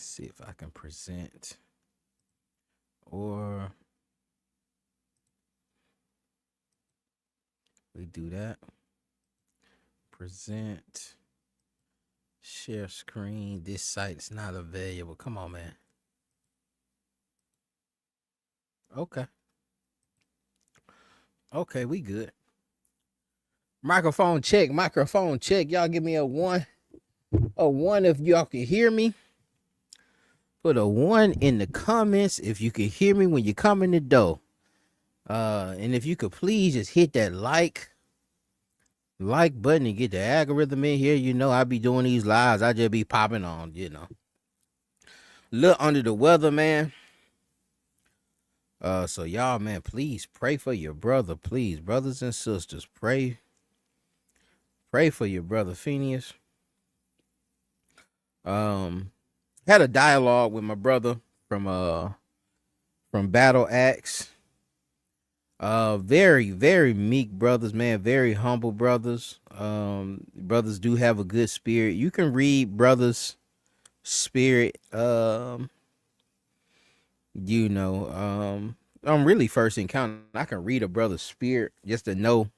see if I can present or we do that. Present, share screen. This site's not available. Come on, man. Okay. Okay, we good. Microphone check. Microphone check. Y'all give me a one. A one if y'all can hear me. Put a one in the comments if you can hear me when you come in the door. And if you could please just hit that like button and get the algorithm in here. You know, I be doing these lives. I just be popping on, you know. Look under the weather, man. So y'all, man, please pray for your brother. Please, brothers and sisters, pray for your brother Phinehas. Had a dialogue with my brother from Battle Axe. Very, very meek brothers, man. Very humble brothers. Brothers do have a good spirit. You can read brothers' spirit. You know, I'm really first encounter. I can read a brother's spirit just to know,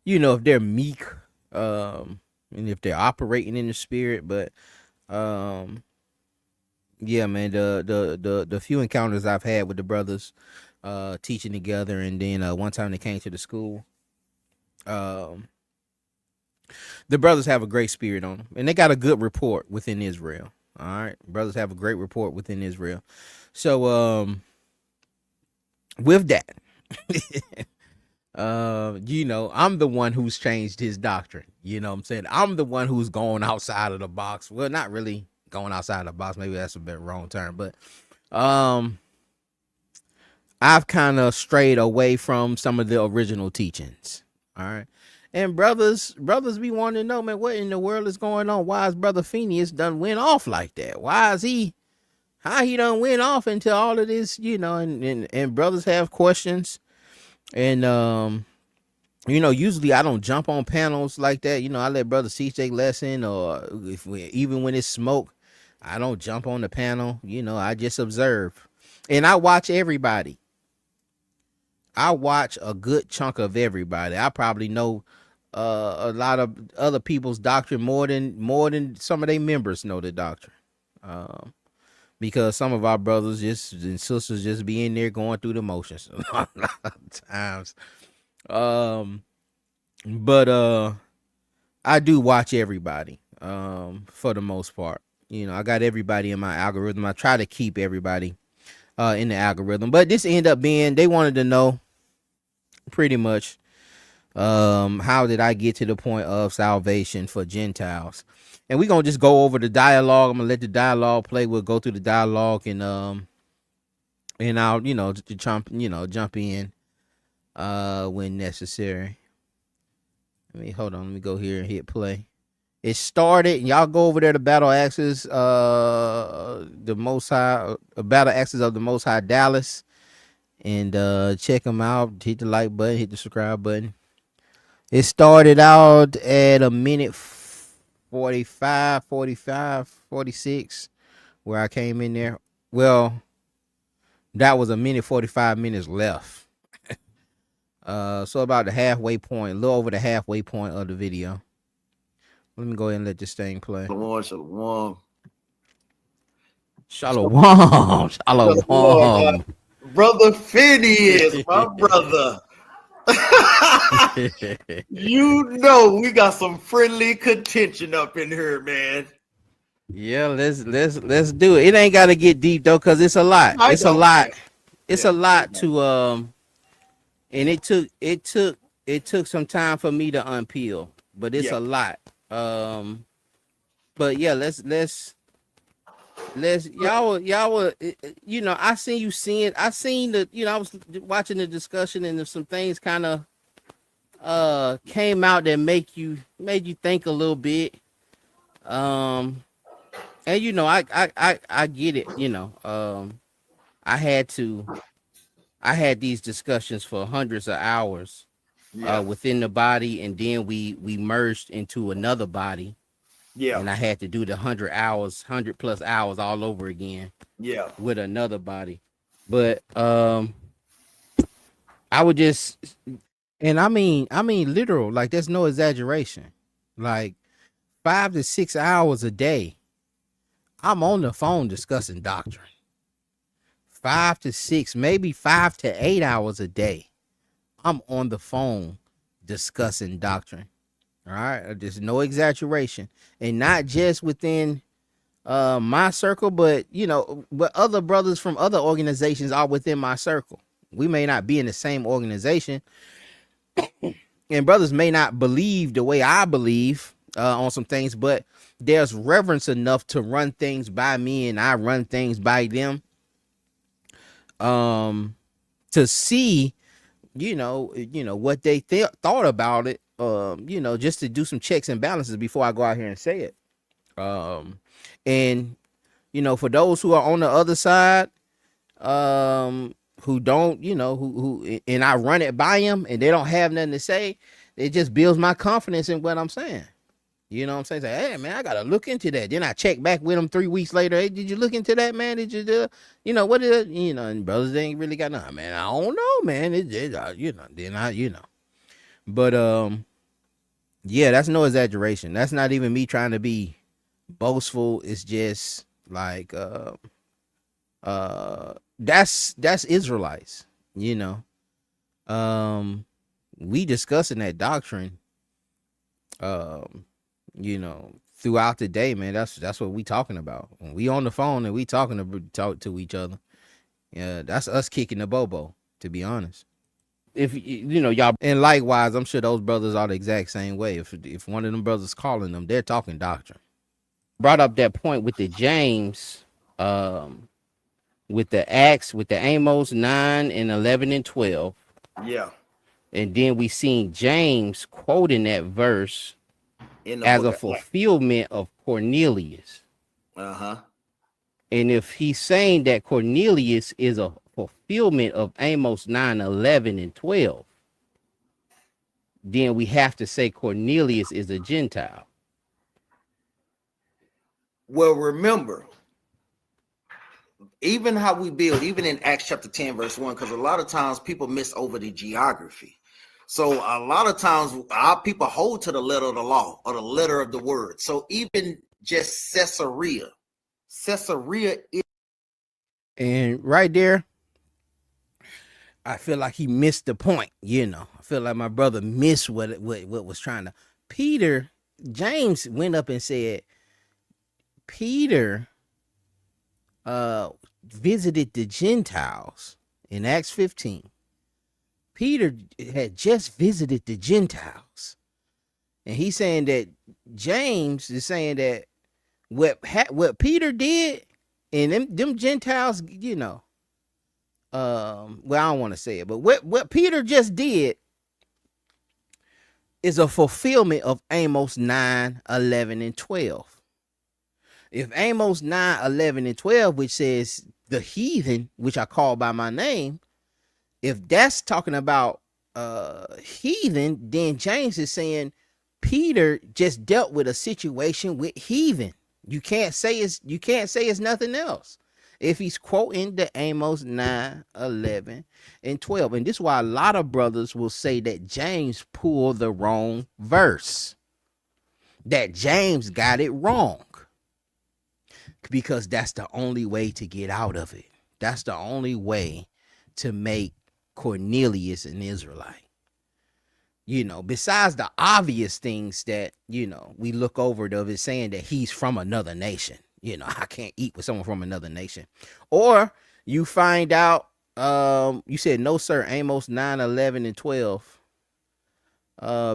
you know, if they're meek, and if they're operating in the spirit. But, yeah, man, the few encounters I've had with the brothers, teaching together, and then one time they came to the school, the brothers have a great spirit on them, and they got a good report within Israel. All right, brothers have a great report within Israel. So, with that, you know, I'm the one who's changed his doctrine. You know what I'm saying? I'm the one who's going outside of the box. Well, not really going outside of the box. Maybe that's a bit wrong term, but I've kind of strayed away from some of the original teachings. All right. And brothers be wanting to know, man, what in the world is going on? Why is Brother Phinehas done went off like that? Why is how he done went off into all of this, you know, and brothers have questions. And, you know, usually I don't jump on panels like that. You know, I let brothers teach their lesson, or even when it's smoke, I don't jump on the panel. You know, I just observe. And I watch everybody. I watch a good chunk of everybody. I probably know a lot of other people's doctrine more than some of their members know the doctrine. Because some of our brothers and sisters just be in there going through the motions a lot of times. But I do watch everybody, for the most part. You know, I got everybody in my algorithm. I try to keep everybody in the algorithm. But this ended up being, they wanted to know pretty much, how did I get to the point of salvation for Gentiles? And we're gonna just go over the dialogue. I'm gonna let the dialogue play. We'll go through the dialogue, and I'll, you know, jump in when necessary. Hold on, let me go here and hit play. It started, and y'all go over there to Battle Axes, the Most High, Battle Axes of the Most High Dallas, and check them out. Hit the like button, hit the subscribe button. It started out at a minute 45, 46, where I came in there. Well, that was a minute 45 minutes left. So about the halfway point, a little over the halfway point of the video. Let me go ahead and let this thing play. Shalom. Shalom. Brother Phinehas, my brother. You know we got some friendly contention up in here, man. Yeah, let's do it. It ain't gotta get deep though, cause it's a lot. It's a lot to and it took some time for me to unpeel, but it's a lot. But yeah, let's y'all were, you know, I seen the, you know, I was watching the discussion, and some things kind of came out that made you think a little bit. And you know, I get it, you know. I had these discussions for hundreds of hours within the body, and then we merged into another body Yeah. and I had to do the 100 hours, 100+ hours all over again Yeah. with another body. But I would just, and I mean literal, like there's no exaggeration. Like 5 to 6 hours a day, I'm on the phone discussing doctrine. 5 to 6, maybe 5 to 8 hours a day, I'm on the phone discussing doctrine. All right, there's no exaggeration, and not just within my circle, but but other brothers from other organizations are within my circle. We may not be in the same organization, and brothers may not believe the way I believe on some things, but there's reverence enough to run things by me, and I run things by them. To see, what they thought about it. Just to do some checks and balances before I go out here and say it. And for those who are on the other side, who don't, who and I run it by them and they don't have nothing to say, it just builds my confidence in what I'm saying. You know what I'm saying? Say, hey man, I gotta look into that. Then I check back with them 3 weeks later. Hey, did you look into that, man? Did you do? What did And brothers they ain't really got nothing, man. I don't know, man. Then But yeah, that's no exaggeration. That's not even me trying to be boastful. It's just like that's Israelites. You know, we discussing that doctrine. Um, throughout the day, man. That's what we talking about. When we on the phone and we talk to each other. Yeah, that's us kicking the bobo, to be honest. If y'all, and likewise, I'm sure those brothers are the exact same way. If one of them brothers calling them, they're talking doctrine. Brought up that point with the James, with the Acts, with the Amos 9 and 11 and 12. Yeah. And then we seen James quoting that verse In the as book a of fulfillment of Cornelius. Uh-huh. And if he's saying that Cornelius is a fulfillment of Amos 9, 11, and 12, then we have to say Cornelius is a Gentile. Well, remember, even how we build, even in Acts chapter 10, verse 1, because a lot of times people miss over the geography. So a lot of times our people hold to the letter of the law or the letter of the word. So even just Caesarea is. And right there, I feel like he missed the point. I feel like my brother missed what was trying to. James went up and said, Peter visited the Gentiles in Acts 15. Peter had just visited the Gentiles. And he's saying that James is saying that what Peter did and them Gentiles, well, I don't want to say it, but what Peter just did is a fulfillment of Amos 9, 11, and 12. If Amos 9, 11, and 12, which says the heathen, which I call by my name, if that's talking about heathen, then James is saying Peter just dealt with a situation with heathen. You can't say it's nothing else. If he's quoting the Amos 9, 11, and 12. And this is why a lot of brothers will say that James pulled the wrong verse. That James got it wrong. Because that's the only way to get out of it. That's the only way to make Cornelius an Israelite. Besides the obvious things that, we look over of it saying that he's from another nation. I can't eat with someone from another nation. Or you find out, you said, no, sir, Amos 9, 11, and 12.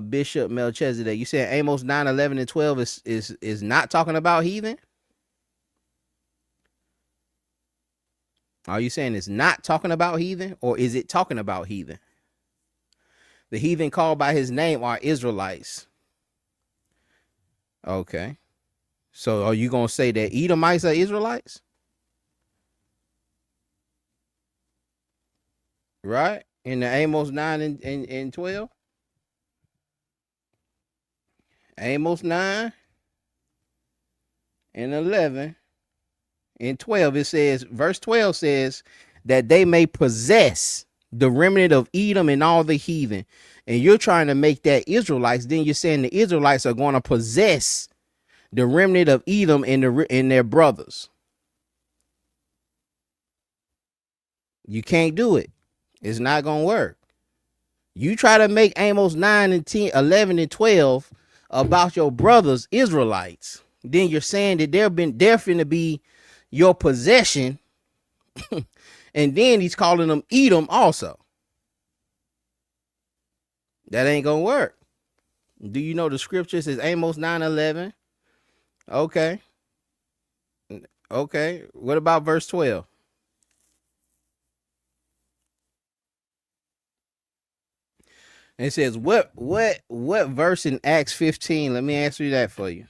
Bishop Melchizedek, you said Amos 9, 11, and 12 is not talking about heathen? Are you saying it's not talking about heathen, or is it talking about heathen? The heathen called by his name are Israelites. Okay. So are you going to say that Edomites are Israelites? Right? In the Amos 9 and 12? Amos 9 and 11 and 12, it says, verse 12 says, that they may possess the remnant of Edom and all the heathen. And you're trying to make that Israelites, then you're saying the Israelites are going to possess the remnant of Edom and their brothers. You can't do it. It's not going to work. You try to make Amos 9 and 10, 11 and 12 about your brothers, Israelites, then you're saying that they're finna be your possession. And then he's calling them Edom also. That ain't gonna work. Do you know the scripture says Amos 9:11? Okay. Okay. What about verse 12? It says what verse in Acts 15? Let me answer that for you.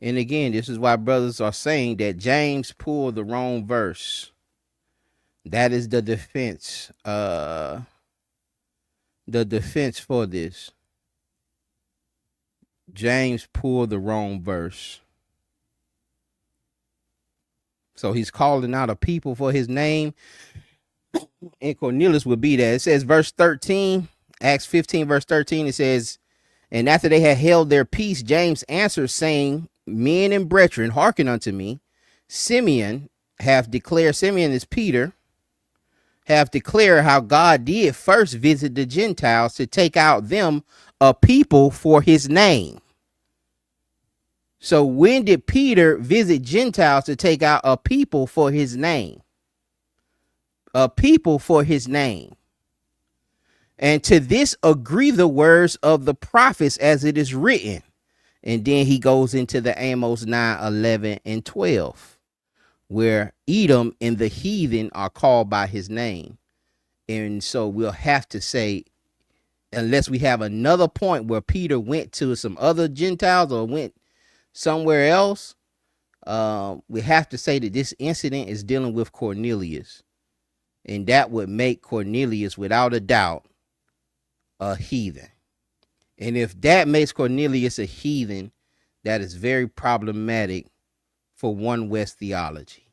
And again, this is why brothers are saying that James pulled the wrong verse. That is the defense. The defense for this. James pulled the wrong verse. So he's calling out a people for his name. And Cornelius would be there. It says verse 13, Acts 15, verse 13, it says, and after they had held their peace, James answered, saying, men and brethren, hearken unto me. Simeon is Peter, have declared how God did first visit the Gentiles to take out them a people for his name. So when did Peter visit Gentiles to take out a people for his name? A people for his name. And to this agree the words of the prophets as it is written. And then he goes into the Amos 9, 11, and 12, where Edom and the heathen are called by his name. And so we'll have to say, unless we have another point where Peter went to some other Gentiles or went somewhere else, we have to say that this incident is dealing with Cornelius. And that would make Cornelius, without a doubt, a heathen. And if that makes Cornelius a heathen, that is very problematic for One West theology.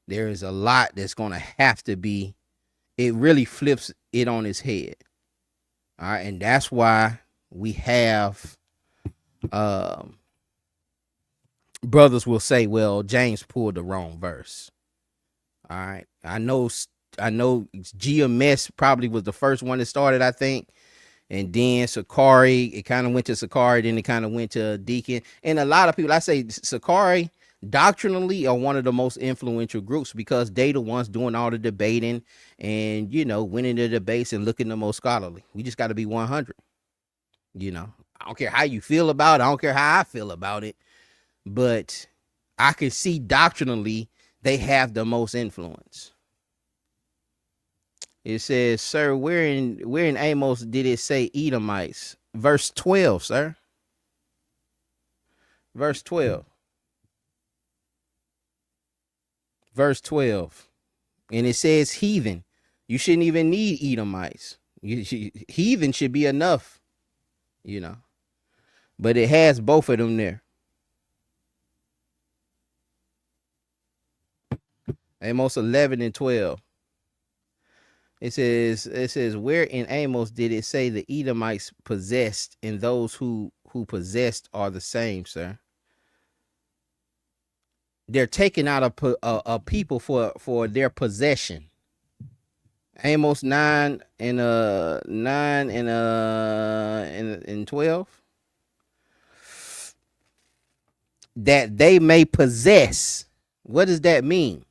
There is a lot that's going to have to be, it really flips it on its head. All right. And that's why we have brothers will say, well, James pulled the wrong verse. All right. I know GMS probably was the first one that started, I think. And then Sakari, it kind of went to Sakari, then it kind of went to Deacon. And a lot of people, I say Sakari doctrinally are one of the most influential groups because they the ones doing all the debating and, winning the debates and looking the most scholarly. We just got to be 100. I don't care how you feel about it. I don't care how I feel about it. But I can see doctrinally they have the most influence. It says, sir, where in Amos did it say Edomites? Verse 12, sir. Verse 12. Verse 12. And it says heathen. You shouldn't even need Edomites. Heathen should be enough, But it has both of them there. Amos 11 and 12. It says, where in Amos did it say the Edomites possessed and those who possessed are the same, sir? They're taking out a people for their possession. Amos 9 and 12. That they may possess. What does that mean?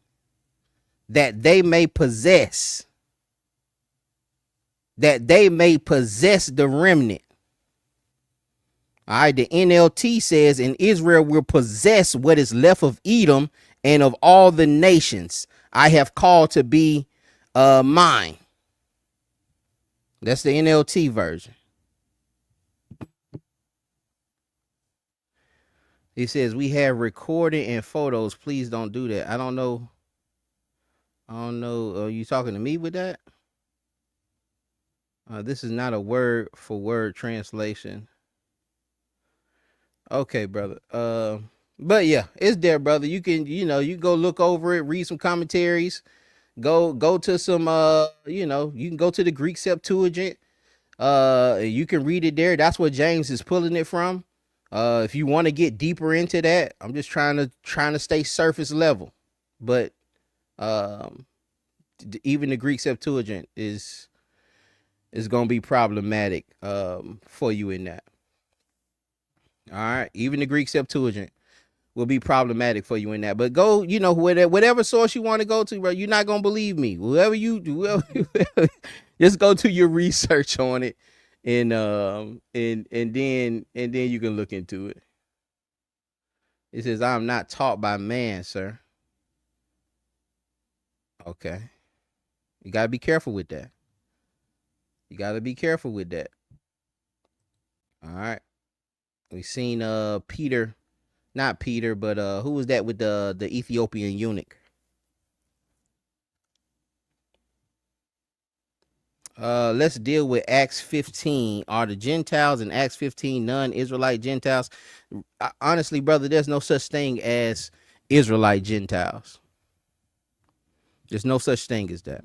That they may possess. That they may possess the remnant. All right, the NLT says, and Israel will possess what is left of Edom and of all the nations I have called to be mine. That's the NLT version. He says, we have recording and photos. Please don't do that. I don't know. Are you talking to me with that? This is not a word for word translation. Okay, brother. But yeah, it's there, brother. You can, you go look over it, read some commentaries, go to some, you can go to the Greek Septuagint. You can read it there. That's what James is pulling it from. If you want to get deeper into that, I'm just trying to stay surface level. But um, even the Greek Septuagint is gonna be problematic for you in that. All right, even the Greek Septuagint will be problematic for you in that. But go, whatever source you want to go to, bro. You're not gonna believe me. Whoever you do, just go to your research on it, and then you can look into it. It says, "I'm not taught by man, sir." Okay, you gotta be careful with that. You gotta be careful with that. All right, we seen Peter, not Peter, but who was that with the Ethiopian eunuch? Let's deal with Acts 15. Are the Gentiles in Acts 15 non-Israelite Gentiles? Honestly, brother, there's no such thing as Israelite Gentiles. There's no such thing as that.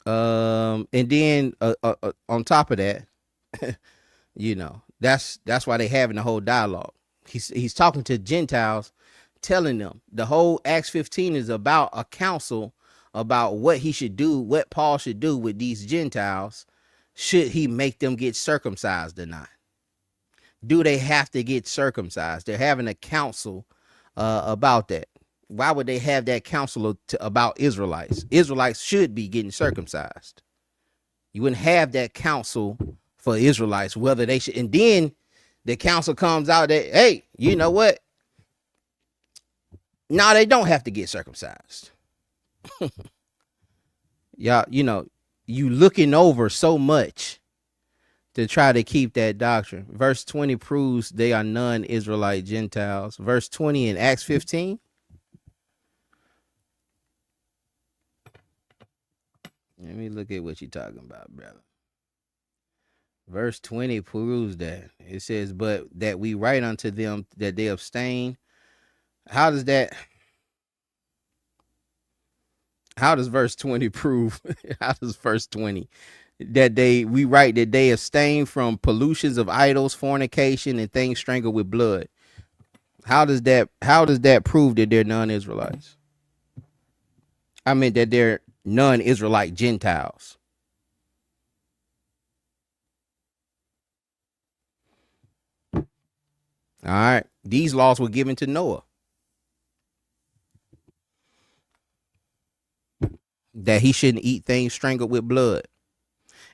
And then on top of that, that's why they having the whole dialogue. He's talking to Gentiles, telling them the whole Acts 15 is about a counsel about what he should do, what Paul should do with these Gentiles. Should he make them get circumcised or not? Do they have to get circumcised? They're having a counsel about that. Why would they have that counsel about Israelites? Israelites should be getting circumcised. You wouldn't have that counsel for Israelites, whether they should. And then the counsel comes out that, hey, you know what? No, they don't have to get circumcised. Y'all, you looking over so much to try to keep that doctrine. Verse 20 proves they are non-Israelite Gentiles. Verse 20 in Acts 15. Let me look at what you're talking about, brother. Verse 20 proves that. It says, but that we write unto them that they abstain. How does verse 20 prove? How does verse 20 that we write that they abstain from pollutions of idols, fornication, and things strangled with blood? How does that prove that they're non-Israelites? I mean that they're non-Israelite Gentiles. All right. These laws were given to Noah. That he shouldn't eat things strangled with blood.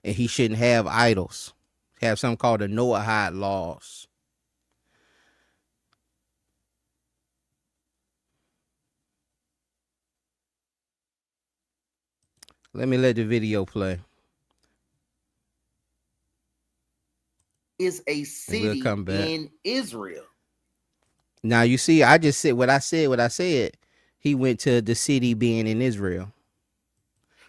And he shouldn't have idols. Have something called the Noahide laws. Let me let the video play. Is a city in Israel. Now you see, I just said what I said. He went to the city being in Israel.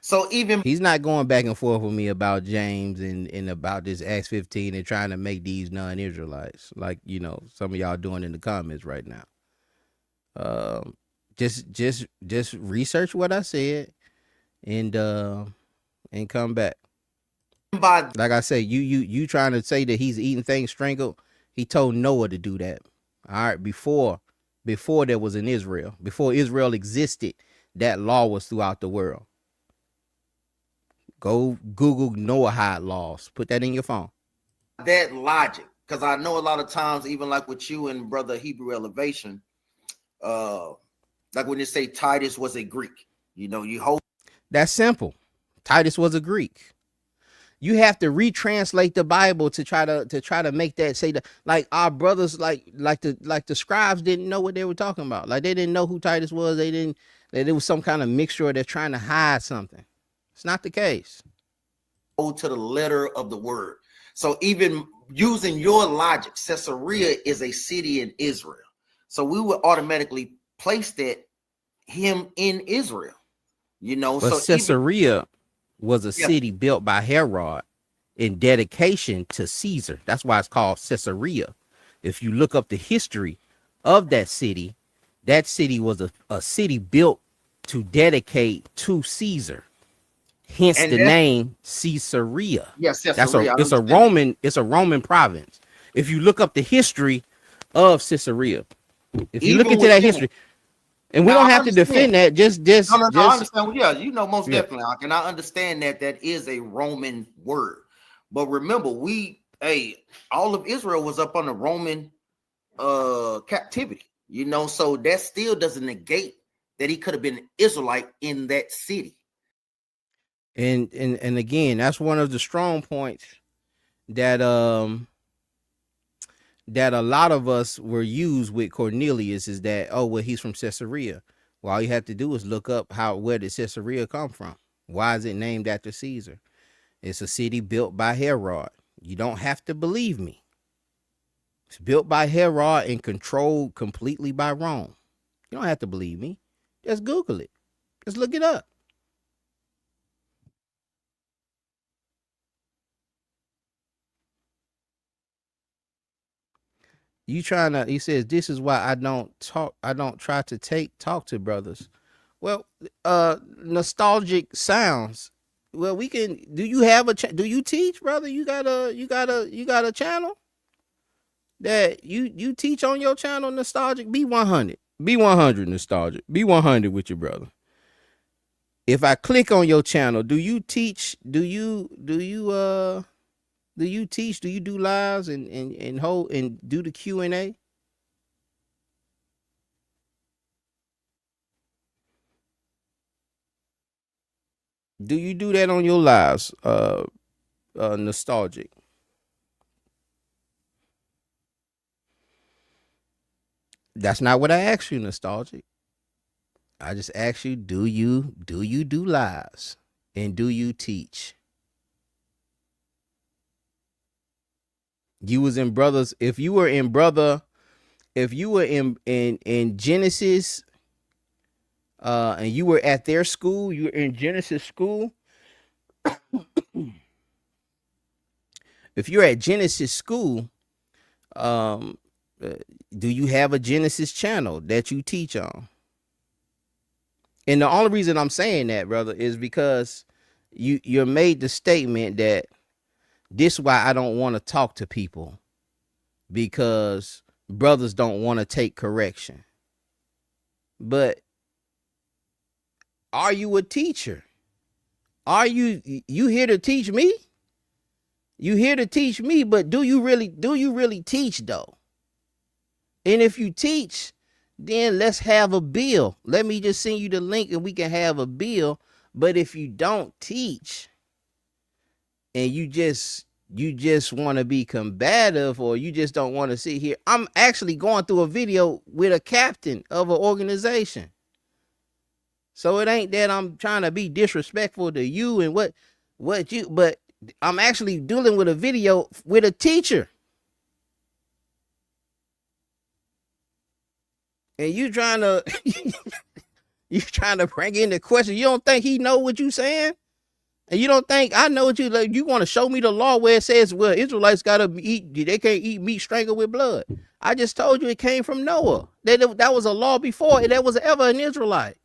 So even he's not going back and forth with me about James and about this Acts 15 and trying to make these non-Israelites like some of y'all doing in the comments right now. Just research what I said and come back. Like I say, you trying to say that he's eating things strangled. He told Noah to do that. All right, before there was an Israel, before Israel existed, that law was throughout the world. Go Google Noahide laws. Put that in your phone. That logic, because I know a lot of times, even like with you and Brother Hebrew Elevation, like when they say Titus was a Greek, you hold. That's simple. Titus was a Greek. You have to retranslate the Bible to try to make that say that, like our brothers, like the scribes didn't know what they were talking about. Like they didn't know who Titus was. That it was some kind of mixture. They're trying to hide something. It's not the case. Go to the letter of the word. So even using your logic, Caesarea is a city in Israel. So we would automatically place that him in Israel. But so Caesarea, was a Yeah. city built by Herod in dedication to Caesar. That's why it's called Caesarea. If you look up the history of that city was a city built to dedicate to Caesar. Hence And the that's, name Caesarea. yeah, That's Caesarea. I understand that. It's a Roman province. If you look up the history of Caesarea, if you look Even into that within it. history, and we Now don't I have to understand. defend that, No, I understand. Yeah, most yeah. definitely. And I understand that that is a Roman word. But remember, all of Israel was up on the Roman captivity, so that still doesn't negate that he could have been an Israelite in that city. And again, that's one of the strong points that that a lot of us were used with Cornelius, is that, oh well, he's from Caesarea. Well, all you have to do is look up where did Caesarea come from? Why is it named after Caesar? It's a city built by Herod. You don't have to believe me. It's built by Herod and controlled completely by Rome. You don't have to believe me. Just Google it. Just look it up. He says, this is why I don't try to talk to brothers. Well, nostalgic sounds. Well, we can, do you have do you teach, brother? You got a channel that you teach on your channel, nostalgic? Be 100. Be 100 nostalgic. Be 100 with your brother. If I click on your channel, do you teach? Do you teach? Do you do lives and hold and do the Q&A? Do you do that on your lives? Nostalgic. That's not what I asked you, nostalgic. I just asked you, do you do lives and do you teach? You was in brothers. If you were in brother, if you were in Genesis, and you were at their school, you were in Genesis school. If you're at Genesis school, um, do you have a Genesis channel that you teach on? And the only reason I'm saying that, brother, is because you made the statement that this is why I don't want to talk to people, because brothers don't want to take correction. But are you a teacher? Are you here to teach me? You here to teach me, but do you really teach though? And if you teach, then let's have a bill. Let me just send you the link and we can have a bill. But if you don't teach and you just want to be combative, or you just don't want to sit here. I'm actually going through a video with a captain of an organization. So it ain't that I'm trying to be disrespectful to you and what you, but I'm actually dealing with a video with a teacher. And you trying to you trying to bring in the question. You don't think he know what you saying? And you don't think I know what you like? You want to show me the law where it says, well, Israelites gotta eat, they can't eat meat strangled with blood. I just told you it came from Noah. That was a law before there was ever an Israelite.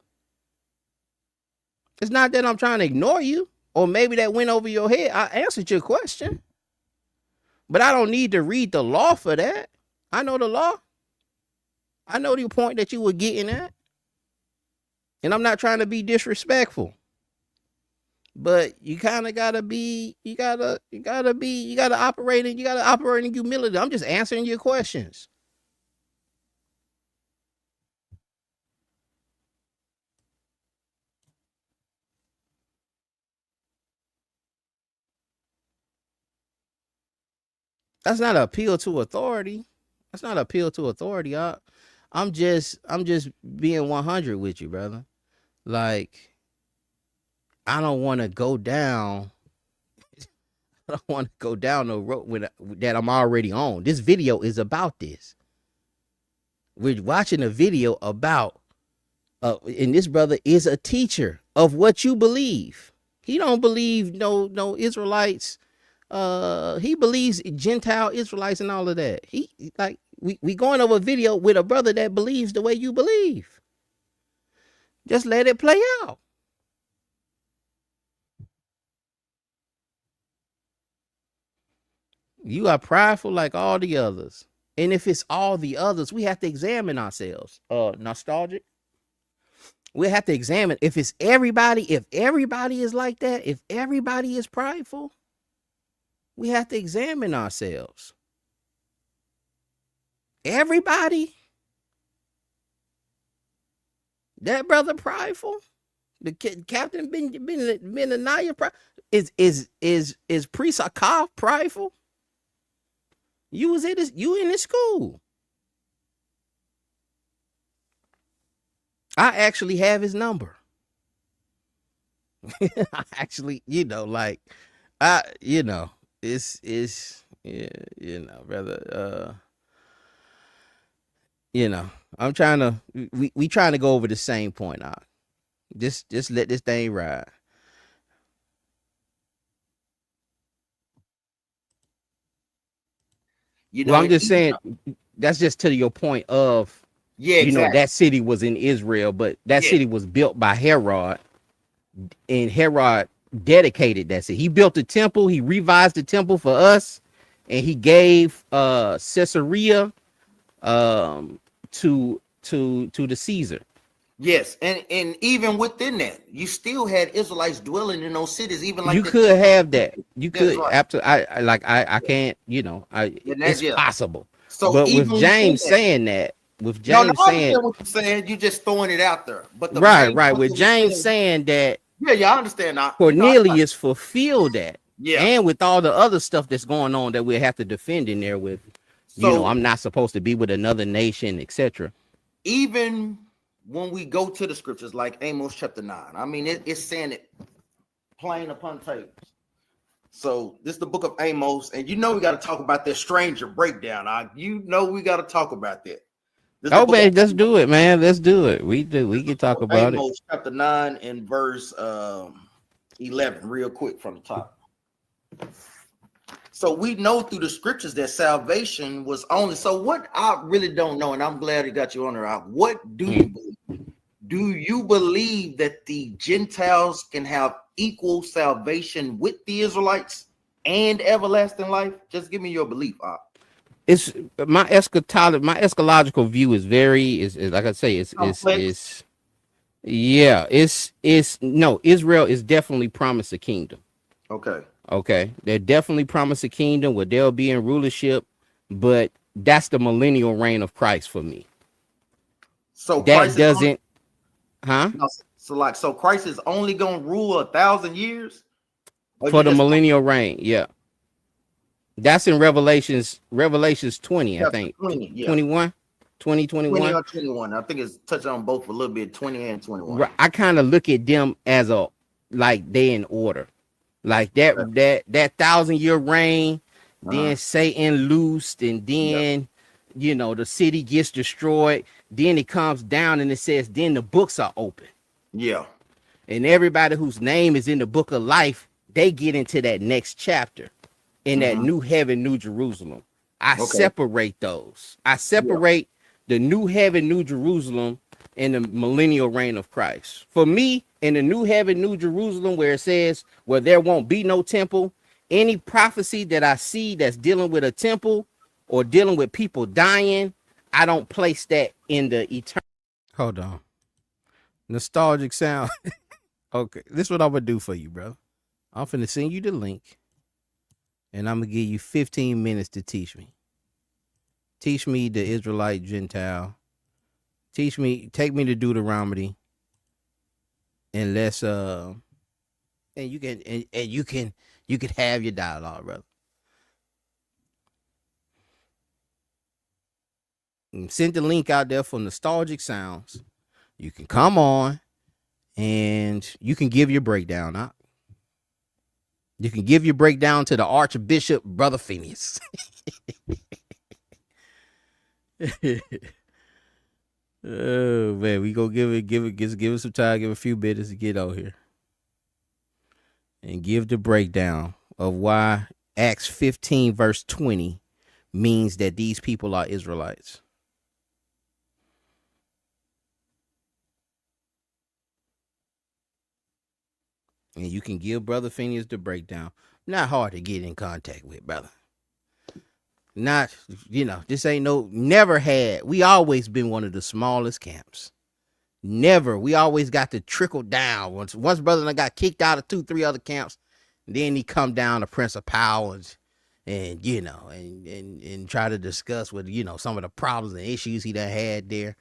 It's not that I'm trying to ignore you, or maybe that went over your head. I answered your question, but I don't need to read the law for that. I know the law. I know the point that you were getting at, and I'm not trying to be disrespectful. But you kind of gotta be, you gotta operate in humility. I'm just answering your questions. That's not an appeal to authority. That's not an appeal to authority. I'm just being 100 with you, brother. Like, I don't want to go down. I don't want to go down the road that I'm already on. This video is about this. We're watching a video about, and this brother is a teacher of what you believe. He don't believe no Israelites. He believes Gentile Israelites and all of that. He like we going over a video with a brother that believes the way you believe. Just let it play out. You are prideful like all the others. And if it's all the others, we have to examine ourselves. Nostalgic. We have to examine if it's everybody, if everybody is like that, if everybody is prideful, we have to examine ourselves. Everybody, that brother prideful, the Captain Benaniyah is Priest Akaf prideful. You was in this school. I actually have his number. I actually, like it's yeah, brother. I'm trying to we trying to go over the same point out. Just let this thing ride. Well, I'm And just saying that's just to your point of yeah, exactly. that city was in Israel, but that Yeah. city was built by Herod, and Herod dedicated that city. He built the temple, he revised the temple for us, and he gave Caesarea to the Caesar. Yes, and even within that, you still had Israelites dwelling in those cities, even like You the could have that. You That's could right. after I can't, And that, it's yeah. possible. So But with even within James that, saying that, with no, James I saying understand what you're saying. You're just throwing it out there. But the right, main right, point with that we're James saying, saying that yeah, I understand now. Cornelius fulfilled that. Yeah. And with all the other stuff that's going on that we have to defend in there with, So I'm not supposed to be with another nation, etc. even when we go to the scriptures like Amos chapter 9, I mean, it's saying it plain upon tables. So this is the book of Amos, and we got to talk about that stranger breakdown. We got to talk about that. This is the Oh, book of babe, let's Amos. do it, man. Let's do it. We This is can the book talk of about it. Amos chapter 9 and verse 11, real quick from the top. So we know through the scriptures that salvation was only. So what I really don't know, and I'm glad he got you on there. What do you believe? Do you believe that the Gentiles can have equal salvation with the Israelites and everlasting life? Just give me your belief. It's my eschatological view is very is like I say, Complex. yeah, it's no, Israel is definitely promised a kingdom. Okay. Okay. They're definitely promised a kingdom where they'll be in rulership, but that's the millennial reign of Christ for me. So That Christ is only, doesn't, huh? no, so Christ is only gonna rule 1,000 years, or For you the just millennial reign, yeah. That's in Revelations 20, I chapter think. 20, yeah, 21, 20, 20 21. or 21. I think it's touched on both a little bit, 20 and 21. I kind of look at them as like they in order. Like that 1,000 year reign, Uh-huh. then Satan loosed, and Yeah, then the city gets destroyed. Then it comes down and it says, then the books are open. yeah. And everybody whose name is in the book of life, they get into that next chapter in that Mm-hmm. new heaven, new Jerusalem. I Okay. separate those. I Yeah. separate the new heaven, new Jerusalem, and the millennial reign of Christ. For me, in the new heaven, new Jerusalem, where it says, where there won't be no temple, any prophecy that I see that's dealing with a temple or dealing with people dying, I don't place that in the eternal. Hold on. Nostalgic sound. Okay, this is what I'm gonna do for you, bro. I'm finna send you the link, and I'm gonna give you 15 minutes to teach me. Teach me the Israelite Gentile. Take me to Deuteronomy, and let's and you can have your dialogue, brother. And send the link out there for nostalgic sounds. You can come on and you can give your breakdown. Huh? You can give your breakdown to the Archbishop, Brother Phinehas. Oh man, we go give it, just give it some time, give a few minutes to get out here. and give the breakdown of why Acts 15 verse 20 means that these people are Israelites. And you can give Brother Phineas the breakdown. Not hard to get in contact with, brother. Not, this ain't never had. We always been one of the smallest camps. Never. We always got to trickle down. Once brother done got kicked out of 2, 3 other camps, then he come down to Prince of Powers and and try to discuss with some of the problems and issues he done had there.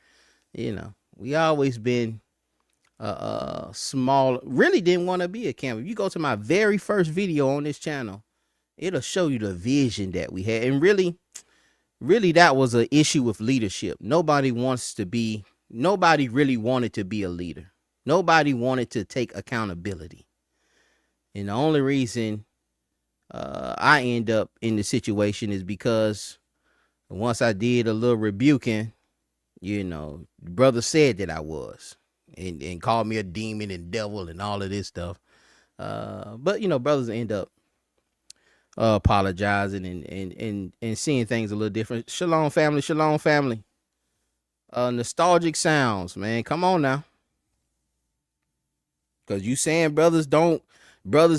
We always been small. Really didn't want to be a camp. If you go to my very first video on this channel, it'll show you the vision that we had. And really that was an issue with leadership. Nobody really wanted to be a leader. Nobody wanted to take accountability. And the only reason I end up in the situation is because once I did a little rebuking, brother said that I was and called me a demon and devil and all of this stuff. But brothers end up apologizing and seeing things a little different. Shalom family, shalom family. Nostalgic sounds, man. Come on now. Cause you saying brothers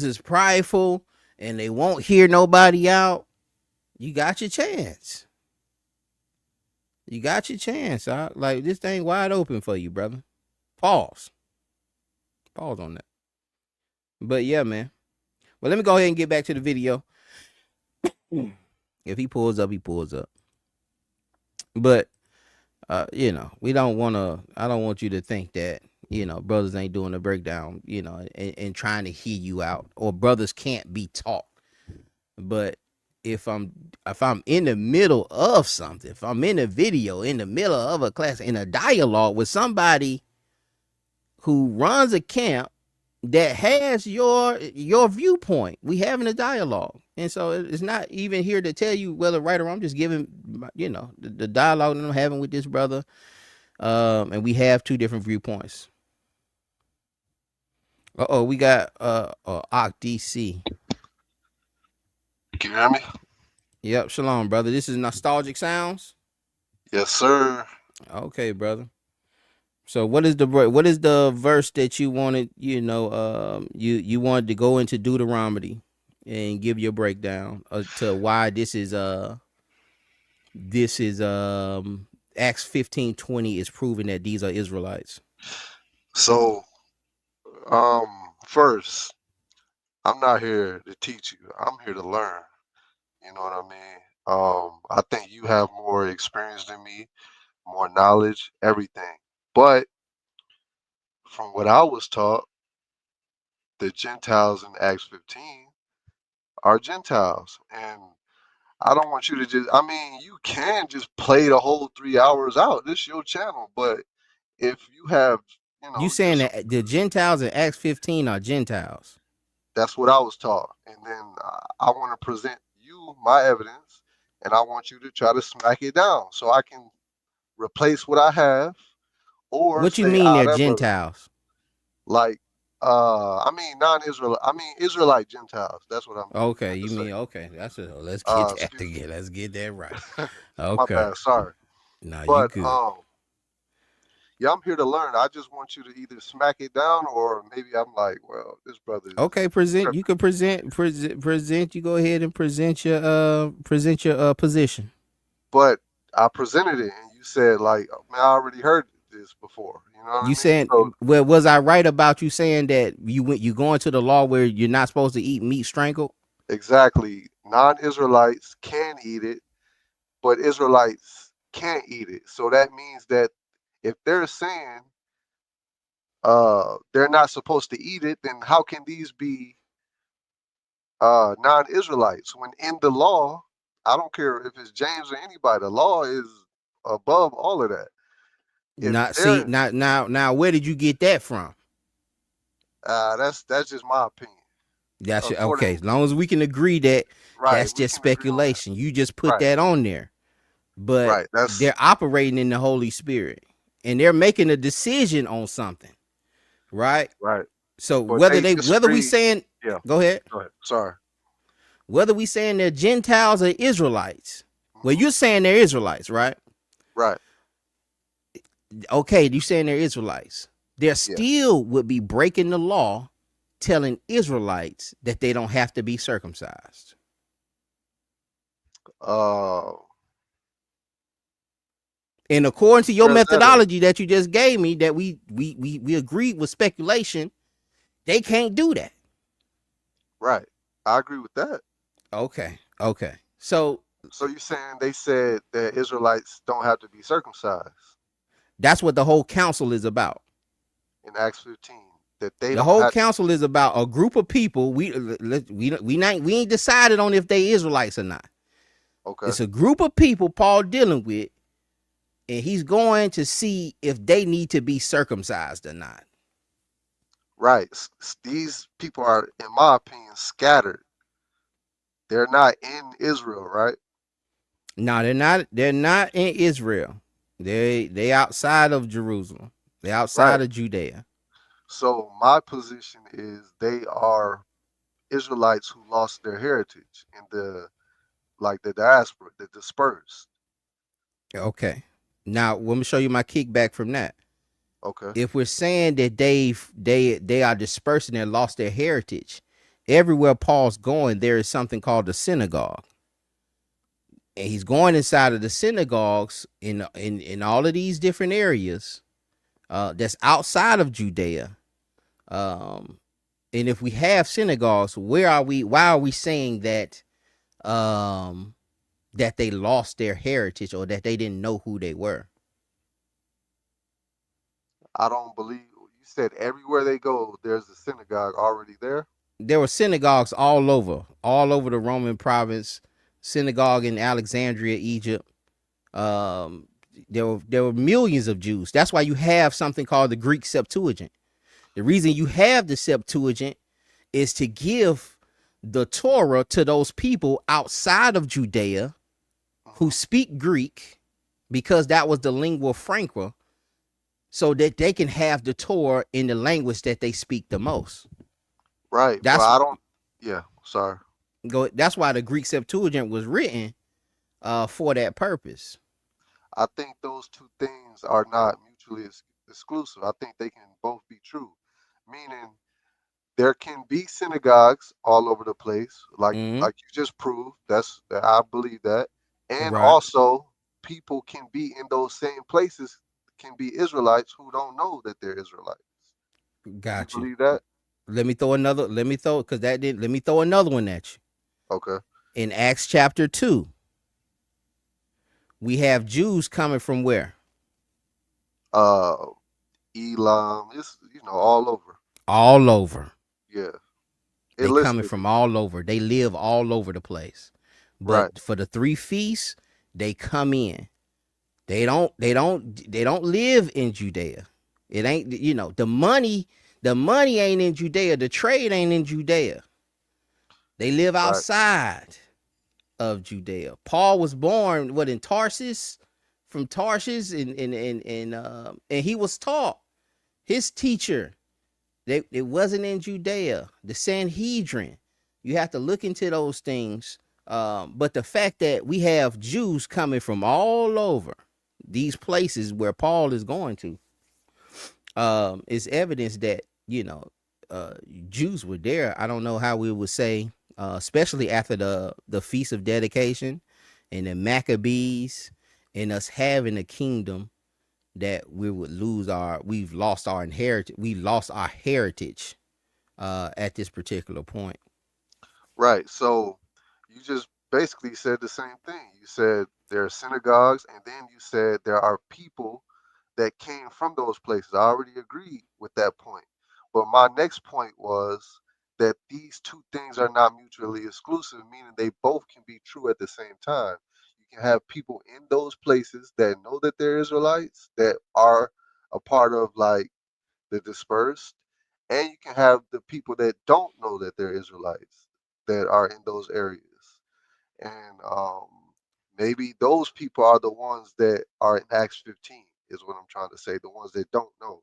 is prideful and they won't hear nobody out. You got your chance. You got your chance. Like this thing wide open for you, brother. Pause on that. But yeah, man. Well, let me go ahead and get back to the video. If he pulls up, he pulls up. But we don't want to. I don't want you to think that brothers ain't doing a breakdown, and trying to hear you out, or brothers can't be taught. But if I'm in the middle of something, if I'm in a video, in the middle of a class, in a dialogue with somebody who runs a camp that has your viewpoint, we having a dialogue. And so it's not even here to tell you whether right or wrong. I'm just giving, the dialogue that I'm having with this brother. And we have 2 different viewpoints. We got DC. Can you hear me? Yep, shalom, brother. This is Nostalgic Sounds. Yes, sir. Okay, brother. So what is the verse that you wanted? You wanted to go into Deuteronomy and give your breakdown to why this is Acts 15:20 is proving that these are Israelites. So, first, I'm not here to teach you. I'm here to learn. You know what I mean? I think you have more experience than me, more knowledge, everything. But from what I was taught, the Gentiles in Acts 15 are Gentiles. And I don't want you to you can just play the whole 3 hours out. This is your channel. But if you have, You saying that the Gentiles in Acts 15 are Gentiles? That's what I was taught. And then I want to present you my evidence, and I want you to try to smack it down so I can replace what I have, or what you say, mean they're that brother. Gentiles? Like, non-Israelite. Israelite Gentiles. That's what I'm. Okay, you mean okay? That's it. Let's get that again. Let's get that right. My Okay. bad. Sorry. No, you But good. yeah, I'm here to learn. I just want you to either smack it down, or maybe I'm like, well, this brother is Okay, present. You can present. You go ahead and present your position. But I presented it, and you said, like, man, I already heard this before. You know what I mean? saying, So, well, was I right about you saying that you going to the law where you're not supposed to eat meat strangled? exactly. Non-Israelites can eat it, but Israelites can't eat it. So that means that if they're saying they're not supposed to eat it, then how can these be non-Israelites when in the law, I don't care if it's James or anybody, the law is above all of that. If they're Now where did you get that from? that's just my opinion. That's okay. As long as we can agree that that's just speculation. You just put that on there. But they're operating in the Holy Spirit and they're making a decision on something. Right? Right. So but they whether we disagreed. saying, Yeah, go ahead, go ahead. Sorry. whether we saying they're Gentiles or Israelites, well, Hmm. you're saying they're Israelites, right? Right. Okay, you saying they're Israelites. There Yeah. still would be breaking the law, telling Israelites that they don't have to be circumcised. Uh, And according to your where's that at? methodology that you just gave me, that we agreed with speculation, they can't do that. Right. I agree with that. Okay, okay. So So you're saying they said that Israelites don't have to be circumcised that's what the whole council is about. in Acts 15, that they The don't whole have to council be. is about a group of people. We ain't decided on if they Israelites or not. Okay. It's a group of people Paul dealing with, and he's going to see if they need to be circumcised or not. Right. These people are, in my opinion, scattered. They're not in Israel, right? No, they're not. They're not in Israel. They outside of Jerusalem. They're outside Right. of Judea. So my position is they are Israelites who lost their heritage in the like the diaspora, the dispersed. Okay. Now let me show you my kickback from that. Okay. If we're saying that they are dispersed and they lost their heritage, everywhere Paul's going, there is something called the synagogue. And he's going inside of the synagogues in all of these different areas that's outside of Judea. Um, and if we have synagogues, where are we? Why are we saying um, that they lost their heritage or that they didn't know who they were? I don't believe you said everywhere they go, there's a synagogue already there. There were synagogues all over the Roman province. Synagogue in Alexandria, Egypt. Um, there were millions of Jews. That's why you have something called the Greek Septuagint. The reason you have the Septuagint is to give the Torah to those people outside of Judea who Hmm. speak Greek, because that was the lingua franca, so that they can have the Torah in the language that they speak the most. Right, but That's I don't. Yeah, sorry. that's why the Greek Septuagint was written for that purpose. I think those two things are not mutually exclusive. I think they can both be true, meaning there can be synagogues all over the place, Mm-hmm. like you just proved. I believe that, and Right. also people can be in those same places, can be Israelites who don't know that they're Israelites. Do you Got you. believe that? Let me throw because that did let me throw another one at you. Okay. In Acts chapter 2, we have Jews coming from where? Uh, Elam, it's all over. All over. Yeah, it They coming listed from it. all over. They live all over the place. Right, But for the three feasts, they come in. They don't live in Judea. It ain't, the money ain't in Judea. The trade ain't in Judea. They live right, outside of Judea. Paul was born in Tarsus, from Tarshish, and he was taught. His teacher, it wasn't in Judea. The Sanhedrin. You have to look into those things. But the fact that we have Jews coming from all over these places where Paul is going to, is evidence that uh, Jews were there. I don't know how we would say, especially after the Feast of Dedication and the Maccabees and us having a kingdom, that we've lost our inheritance. We lost our heritage at this particular point. right. So you just basically said the same thing. You said there are synagogues, and then you said there are people that came from those places. I already agreed with that point. But my next point was that these two things are not mutually exclusive, meaning they both can be true at the same time. You can have people in those places that know that they're Israelites, that are a part of like the dispersed, and you can have the people that don't know that they're Israelites that are in those areas. And maybe those people are the ones that are in Acts 15, is what I'm trying to say, the ones that don't know.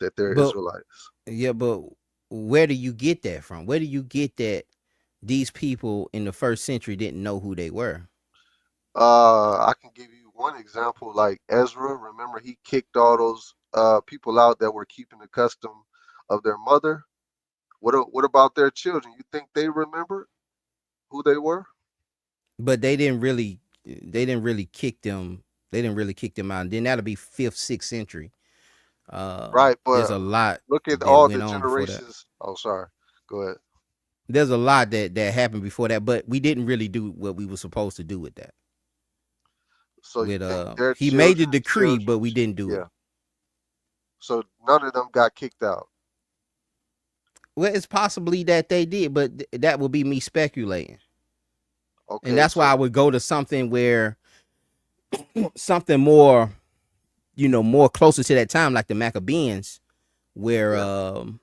that they're But Israelites. yeah, but where do you get that from? Where do you get that these people in the first century didn't know who they were? I can give you one example, like Ezra. Remember, he kicked all those people out that were keeping the custom of their mother. What about their children? You think they remembered who they were? But they didn't really kick them. They didn't really kick them out. And then that'll be fifth, sixth century. Right, There's but a lot look at that all went the on before that. generations. Oh, sorry. Go ahead. There's a lot that happened before that, but we didn't really do what we were supposed to do with that. So you With think their he made the children, decree, but we children's, didn't do it. yeah. So none of them got kicked out. Well, it's possibly that they did, but that would be me speculating. And Okay, that's why I so would go to something where something more, more closer to that time, like the Maccabees, where yeah, um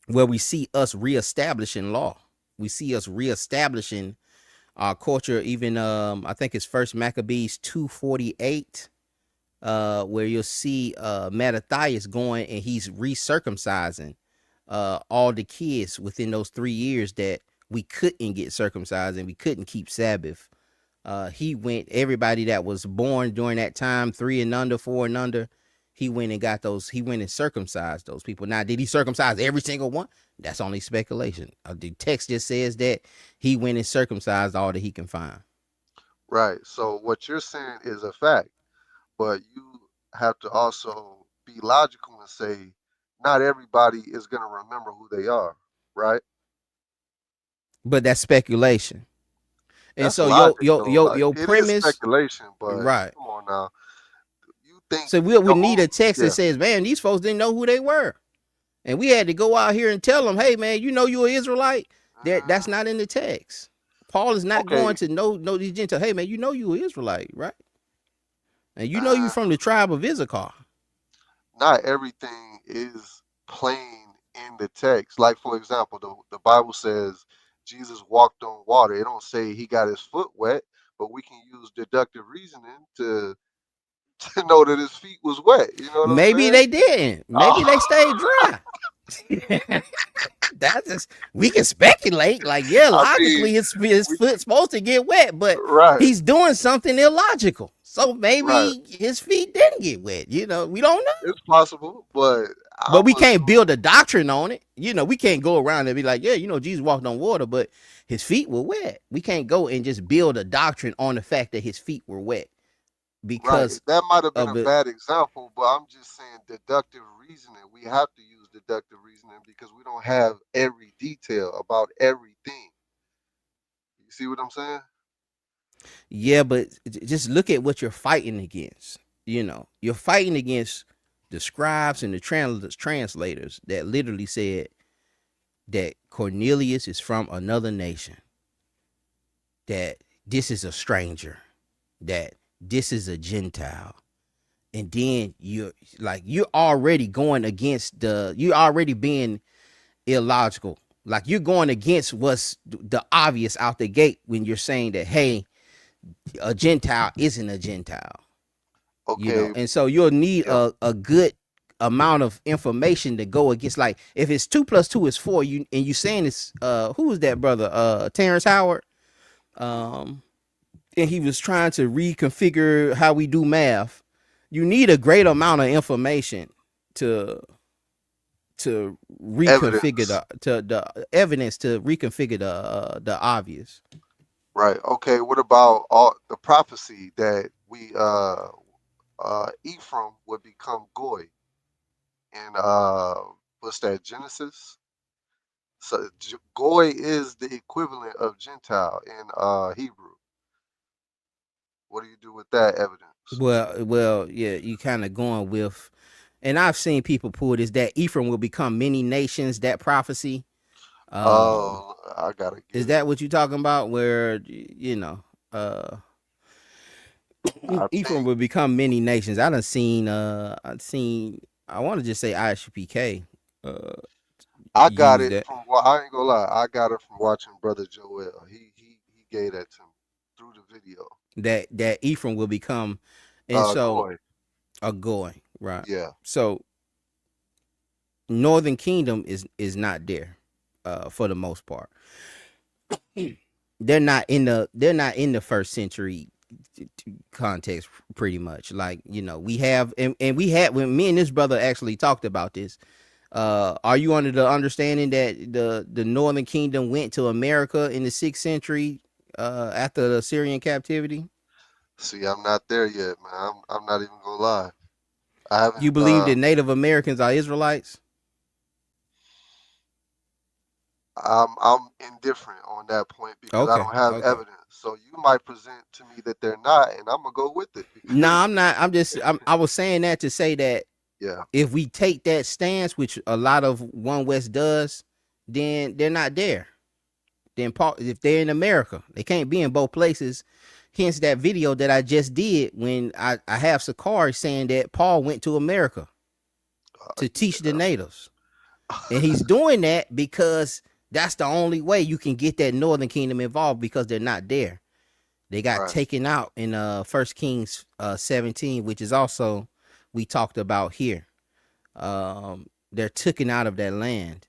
where we see us reestablishing law. We see us reestablishing our culture. Even I think it's First Maccabees 2:48, where you'll see Mattathias going and he's recircumcising all the kids within those 3 years that we couldn't get circumcised and we couldn't keep Sabbath. He went, everybody that was born during that time, 3 and under, 4 and under, he went and got those, he went and circumcised those people. Now, did he circumcise every single one? That's only speculation. The text just says that he went and circumcised all that he can find. right. So what you're saying is a fact, but you have to also be logical and say not everybody is going to remember who they are, right? But that's speculation. And That's so logic though. Like your it is premise, speculation, but right. come on now. You think So we the need whole a text that yeah. says, man, these folks didn't know who they were. And we had to go out here and tell them, hey, man, you're an Israelite. That's not in the text. Paul is not going Okay. to know these Gentiles. Hey, man, you're an Israelite, right? And you Uh, from the tribe of Issachar. not everything is plain in the text. Like for example, the Bible says Jesus walked on water. It don't say he got his foot wet, but we can use deductive reasoning to to know that his feet was wet. You know what I'm Maybe saying? they didn't. Maybe Oh, they stayed dry. That's just, we can speculate. Like, yeah, I mean, logically his we foot's supposed to get wet, but right, he's doing something illogical. So right. maybe his feet didn't get wet. We don't know. It's possible, but But I'm we can't build assuming a doctrine on it. We can't go around and be like, yeah, Jesus walked on water, but his feet were wet. We can't go and just build a doctrine on the fact that his feet were wet right. because That might have been of a the. bad example, but I'm just saying deductive reasoning. We have to use deductive reasoning because we don't have every detail about everything. You see what I'm saying? Yeah, but just look at what you're fighting against. You're fighting against the scribes and the translators that literally said that Cornelius is from another nation, that this is a stranger, that this is a Gentile. And then you're already going against you're already being illogical. Like you're going against what's the obvious out the gate when you're saying that, hey, a Gentile isn't a Gentile. Okay, And so you'll need yeah. a good amount of information to go against. Like if it's 2 + 2 is 4, you saying it's who was that brother? Terrence Howard. Um and he was trying to reconfigure how we do math. You need a great amount of information to reconfigure Evidence. the evidence to reconfigure the obvious. Right. Okay. What about all the prophecy that we Ephraim would become Goy in what's that, Genesis? So Goy is the equivalent of Gentile in Hebrew. What do you do with that evidence? Well, yeah, you kind of going with, and I've seen people pull this that Ephraim will become many nations. That prophecy, um, Oh, I gotta is get it. that what you talking about? Where I Ephraim think will become many nations. I want to just say ISPK I got use it that from I ain't gonna lie, I got it from watching Brother Joel. He gave that to me through the video. that Ephraim will become, and so Goy. a goy, right? Yeah. So Northern Kingdom is not there, for the most part. They're not in the first century context, pretty much. Like, we have, and we had, when me and this brother actually talked about this. Are you under the understanding that the Northern Kingdom went to America in the 6th century, after the Syrian captivity? See, I'm not there yet, man. I'm not even gonna lie. I haven't. You believe that Native Americans are Israelites? I'm indifferent on that point because I Okay, don't have okay. evidence. So you might present to me that they're not, and I'm gonna go with it Nah, because I'm not. I was saying that to say that yeah, if we take that stance, which a lot of One West does, then they're not there. Then Paul, if they're in America, they can't be in both places. Hence that video that I just did when I have Sakari saying that Paul went to America to teach the natives. And he's doing that because that's the only way you can get that Northern Kingdom involved, because they're not there. They got right, taken out in First Kings 17, which is also we talked about here. They're taken out of that land,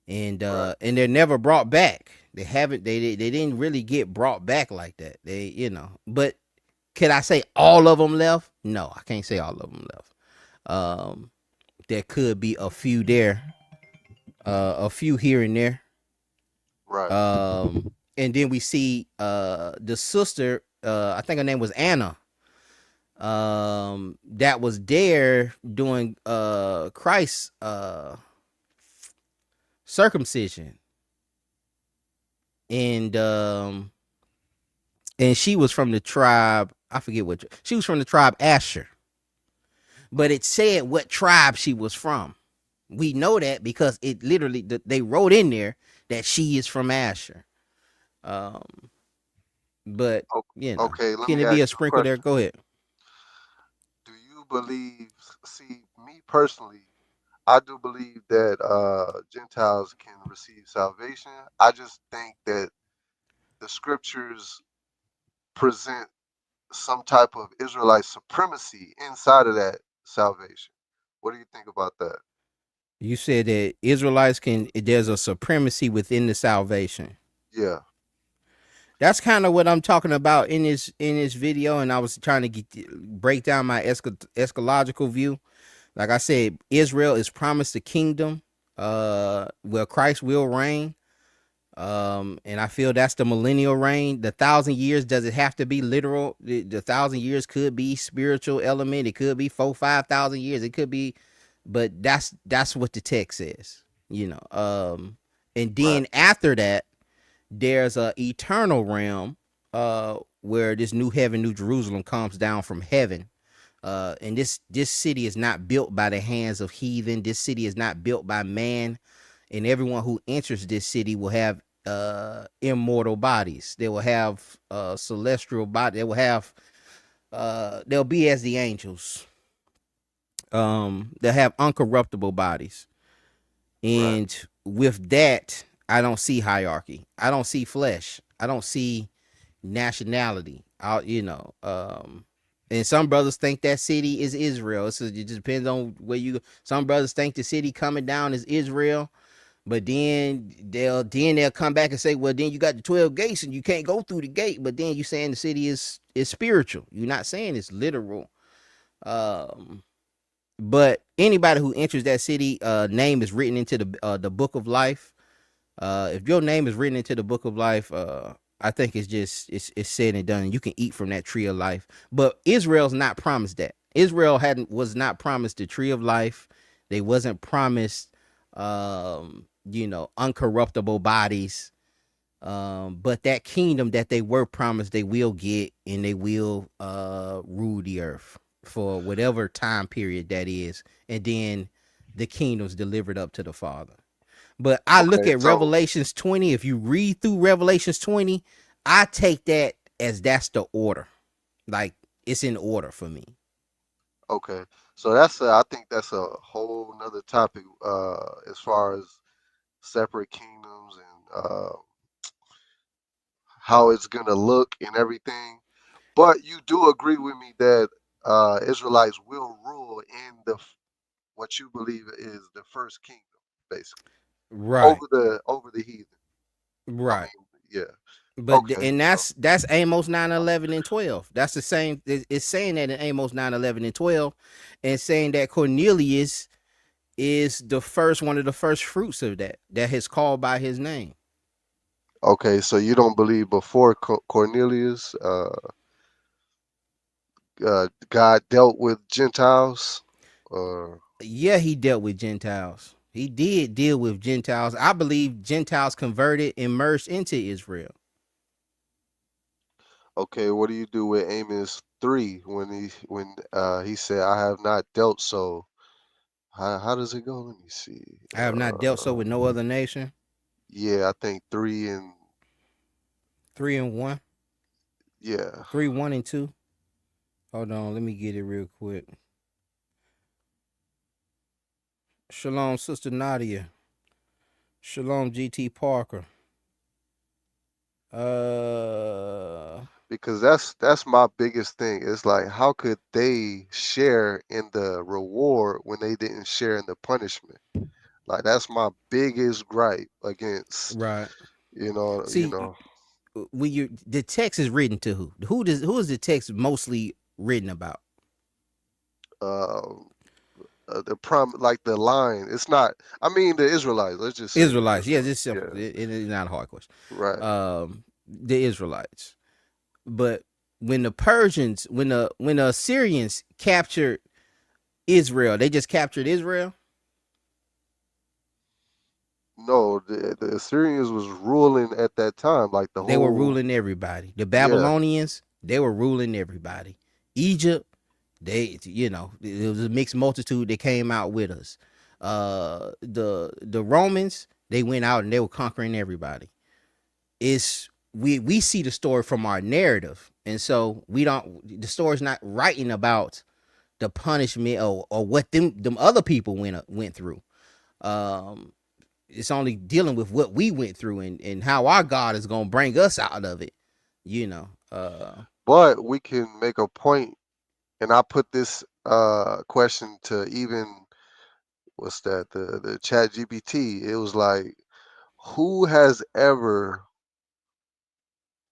and right. they're never brought back. They haven't. They didn't really get brought back like that. But could I say all of them left? No, I can't say all of them left. There could be a few there, a few here and there. Right. And then we see the sister, I think her name was Anna, that was there doing Christ's circumcision. And she was from the tribe, I forget what she was from, the tribe Asher. But it said what tribe she was from. We know that because it literally, they wrote in there that she is from Asher. Um, but Okay, let can me it be ask a you a sprinkle there? question. Go ahead. Do you believe? See, me personally, I do believe that Gentiles can receive salvation. I just think that the scriptures present some type of Israelite supremacy inside of that salvation. What do you think about that? You said that Israelites there's a supremacy within the salvation. Yeah, That's kind of what I'm talking about in this video, and I was trying to break down my eschatological view. Like I said, Israel is promised a kingdom, where Christ will reign. And I feel that's the millennial reign. The 1,000 years, does it have to be literal? The 1,000 years could be spiritual element. It could be 5,000 years. It could be, but that's what the text says. And right, then after that, there's a eternal realm, where this new heaven, new Jerusalem comes down from heaven. And this city is not built by the hands of heathen. This city is not built by man, and everyone who enters this city will have immortal bodies. They will have celestial body. They will have they'll be as the angels. They'll have uncorruptible bodies. right. And with that, I don't see hierarchy. I don't see flesh. I don't see nationality. And some brothers think that city is Israel. So it just depends on where you. Some brothers think the city coming down is Israel, but then they'll come back and say, well, then you got the 12 gates and you can't go through the gate. But then you saying the city is spiritual. You're not saying it's literal. Um, but anybody who enters that city, name is written into the book of life. If your name is written into the book of life, I think it's said and done. And you can eat from that tree of life. But Israel's not promised that. Israel was not promised the tree of life. They wasn't promised, uncorruptible bodies. But that kingdom that they were promised, they will get, and they will rule the earth for whatever time period that is, and then the kingdom's delivered up to the Father. But I look Okay, at so Revelations 20. If you read through Revelations 20, I take that as that's the order. Like, it's in order for me. okay, so I think that's a whole nother topic as far as separate kingdoms and how it's gonna look and everything. But you do agree with me that Israelites will rule in the what you believe is the first kingdom, basically, Right. over the heathen. I Right. mean, yeah. But Okay. and So that's Amos 9:11 and 12. That's the same. It's saying that in Amos 9:11 and 12, and saying that Cornelius is the first one of the first fruits of that is called by his name. okay, so you don't believe before Cornelius, God dealt with Gentiles? Or Yeah, he dealt with Gentiles. He did deal with Gentiles. I believe Gentiles converted and merged into Israel. okay, what do you do with Amos 3 when he said, "I have not dealt so"? How does it go? Let me see. I have not dealt so with no other nation. Yeah, I think 3 and 3-1, yeah, 3-1 and 2. Hold on, let me get it real quick. Shalom, Sister Nadia. Shalom, GT Parker. Uh, because that's my biggest thing. It's like, how could they share in the reward when they didn't share in the punishment? Like, that's my biggest gripe against, right. you See, know, when you the text is written to who? Who is the text mostly written about? uh, the like the line. It's not. I mean, the Israelites. Let's just say the Israelites. Yeah, it's Israelites. simple. Yeah, It is not a hard question. right. The Israelites. But when the Persians, when the Assyrians captured Israel, they just captured Israel. No, the Assyrians was ruling at that time, like the They were whole. ruling everybody. The Yeah, Babylonians, they were ruling everybody. Egypt, it was a mixed multitude that came out with us. The Romans, they went out and they were conquering everybody. It's we see the story from our narrative, and so we don't. The story's not writing about the punishment or what them other people went through. Um, it's only dealing with what we went through and how our God is gonna bring us out of it. You know. but we can make a point, and I put this question to even what's that the Chat GPT. It was like, who has ever,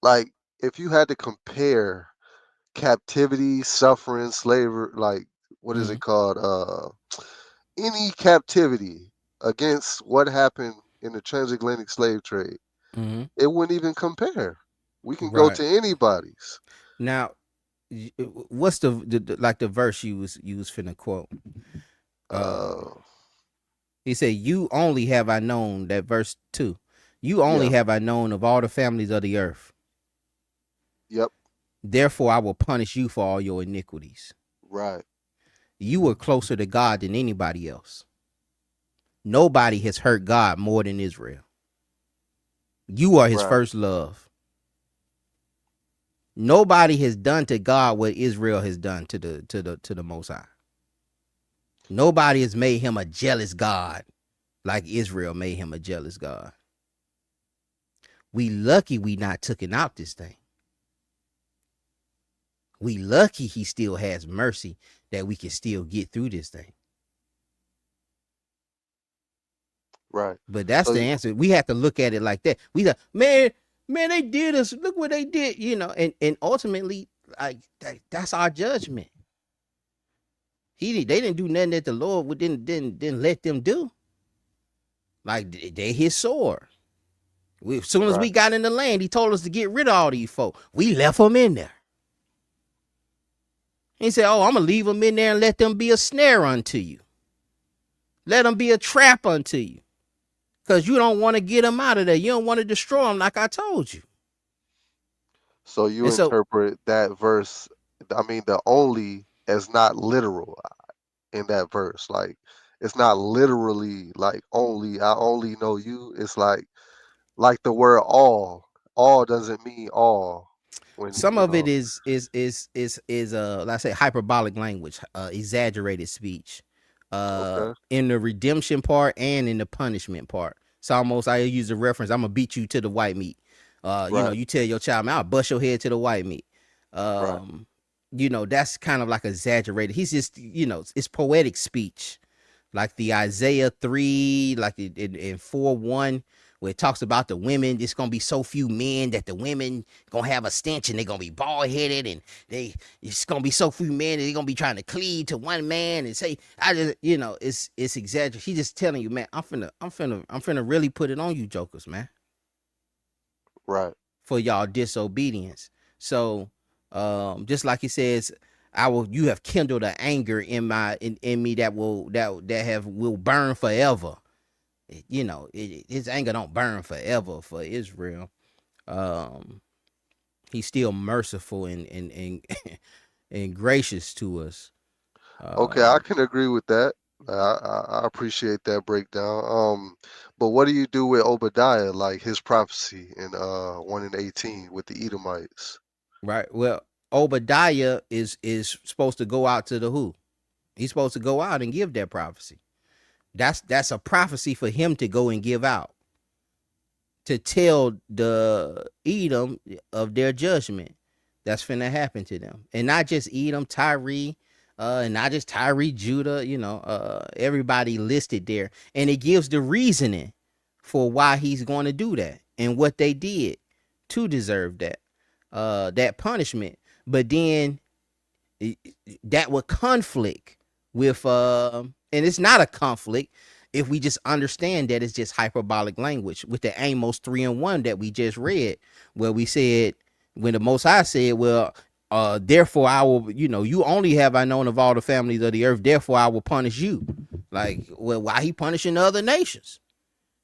like, if you had to compare captivity, suffering, slavery, like, what is Mm-hmm, it called? Any captivity against what happened in the transatlantic slave trade, mm-hmm. it wouldn't even compare. We can go Right to anybody's. now, what's like the verse you was finna quote? Um, Uh, he said, "You only have I known," that verse 2. You only yeah, have I known of all the families of the earth. yep, Therefore, I will punish you for all your iniquities. right, You were closer to God than anybody else. Nobody has hurt God more than Israel. You are his right. first love. Nobody has done to God what Israel has done to the Most High. Nobody has made him a jealous God like Israel made him a jealous God. We lucky we not taken out this thing. We lucky he still has mercy that we can still get through this thing. Right. But that's So the answer. We have to look at it like that. We like, man, they did us. Look what they did, and ultimately, like that's our judgment. They didn't do nothing that the Lord didn't let them do. Like they his sword. As soon as right. we got in the land, he told us to get rid of all these folk. We left them in there. He said, "Oh, I'm gonna leave them in there and let them be a snare unto you. Let them be a trap unto you, because you don't want to get them out of there. You don't want to destroy them, like I told you." So you And so interpret that verse, I mean, the only, as not literal in that verse. Like, it's not literally like only, I only know you. It's like the word all. All doesn't mean all when, some of it is let's say hyperbolic language, exaggerated speech, okay, in the redemption part and in the punishment part. It's almost, I use a reference, I'm gonna beat you to the white meat. right, You tell your child, man, I'll bust your head to the white meat. right, That's kind of like exaggerated. He's just, it's poetic speech. like the Isaiah 3, like in 4:1, where it talks about the women. It's gonna be so few men that the women gonna have a stench and they're gonna be bald headed, and it's gonna be so few men that they're gonna be trying to cleave to one man and say, I just, it's exaggerated. He's just telling you, man, I'm finna really put it on you jokers, man, Right. for y'all disobedience. So just like he says, you have kindled an anger in me that will burn forever. His anger don't burn forever for Israel. um he's still merciful and and gracious to us. Okay, I um can agree with that. I appreciate that breakdown. But what do you do with Obadiah, like his prophecy in 1:18 with the Edomites? right, well, Obadiah is supposed to go out to the who. He's supposed to go out and give that prophecy. That's a prophecy for him to go and give out, to tell the Edom of their judgment that's finna happen to them. And not just Edom, Tyree, and not just Tyree, Judah, everybody listed there. And it gives the reasoning for why he's going to do that and what they did to deserve that punishment. But then that would conflict with and it's not a conflict if we just understand that it's just hyperbolic language with the Amos 3:1 that we just read, where we said, when the Most High said, well, therefore I will, you only have I known of all the families of the earth, therefore I will punish you. Like, well, why he punishing the other nations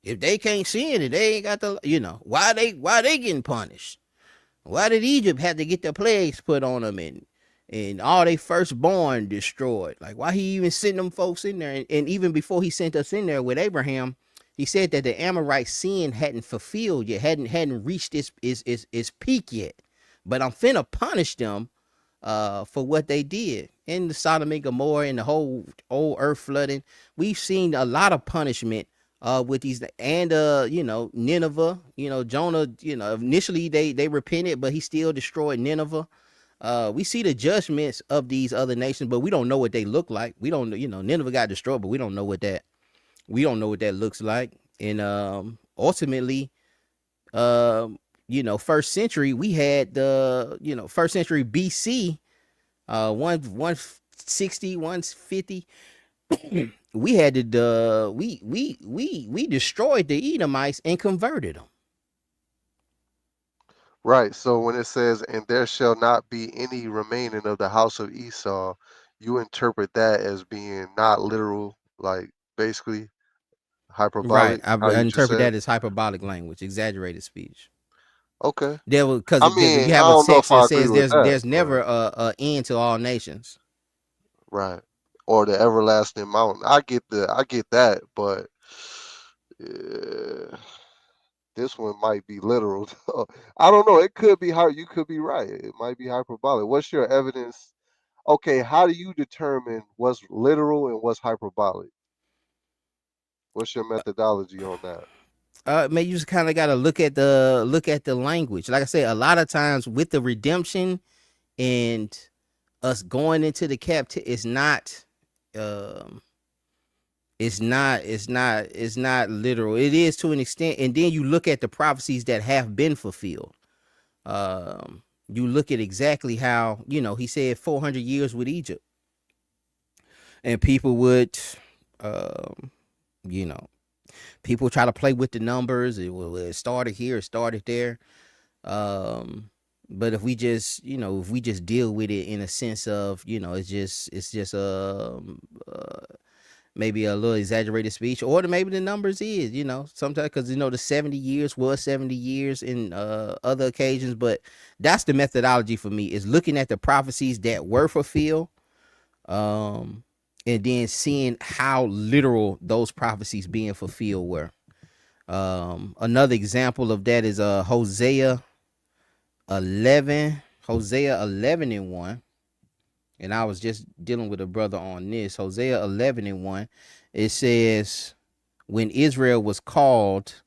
if they can't sin it? They ain't got the, why they getting punished? Why did Egypt have to get the plagues put on them and all they firstborn destroyed? Like, why he even sent them folks in there? And even before he sent us in there with Abraham, he said that the Amorite sin hadn't fulfilled yet, hadn't reached its peak yet. But I'm finna punish them for what they did. In the Sodom and Gomorrah and the whole old earth flooding, we've seen a lot of punishment with these, and Nineveh, Jonah, initially they repented, but he still destroyed Nineveh. We see the judgments of these other nations, but we don't know what they look like. We don't, Nineveh got destroyed, but we don't know what that looks like. And ultimately, first century, we had the, first century BC, 160, 150. We had we destroyed the Edomites and converted them. Right. So when it says, "And there shall not be any remaining of the house of Esau," you interpret that as being not literal, like basically Right. hyperbolic, I how you just interpret said. that as hyperbolic language, exaguage speech. Okay. There was, because I you mean, I have a don't know text if I that agree says with that, there's never but a end to all nations. right. Or the everlasting mountain. I get that, but uh, this one might be literal. I don't know. It could be how you could be right. It might be hyperbolic. What's your evidence? Okay, how do you determine what's literal and what's hyperbolic? What's your methodology on that? Man, you just kind of got to look at the language. Like I said, a lot of times with the redemption and us going into the captivity, um, it's not literal. It is to an extent, and then you look at the prophecies that have been fulfilled. You look at exactly how, he said 400 years with Egypt, and people would, um, you know, people try to play with the numbers. It started here, it started there. Um, but if we just deal with it in a sense of, it's just maybe a little exaggerated speech, or maybe the numbers is, sometimes, because the 70 years was 70 years in other occasions. But that's the methodology for me, is looking at the prophecies that were fulfilled, um, and then seeing how literal those prophecies being fulfilled were. Another example of that is Hosea 11, and 1. And I was just dealing with a brother on this. Hosea 11 and 1. It says, when Israel was called,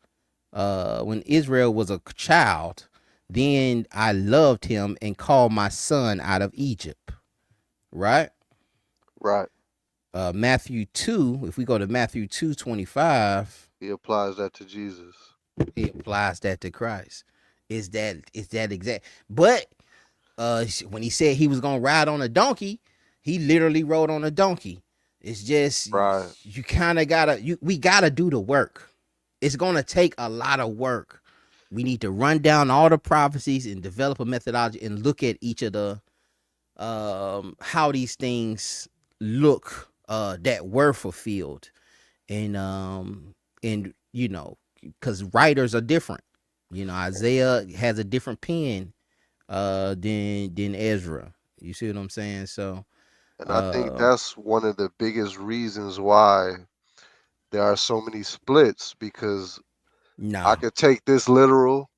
when Israel was a child, then I loved him and called my son out of Egypt. Right? Right. Matthew 2, if we go to Matthew 2:25, He applies that to Jesus. he applies that to Christ. Is that exact? But when he said he was gonna ride on a donkey, he literally rode on a donkey. It's just Right. you kind of gotta we gotta do the work. It's gonna take a lot of work. We need to run down all the prophecies and develop a methodology and look at each of the how these things look that were fulfilled, and because writers are different. Isaiah has a different pen than Ezra. You see what I'm saying? So And I think uh that's one of the biggest reasons why there are so many splits, because I nah, could take this literal,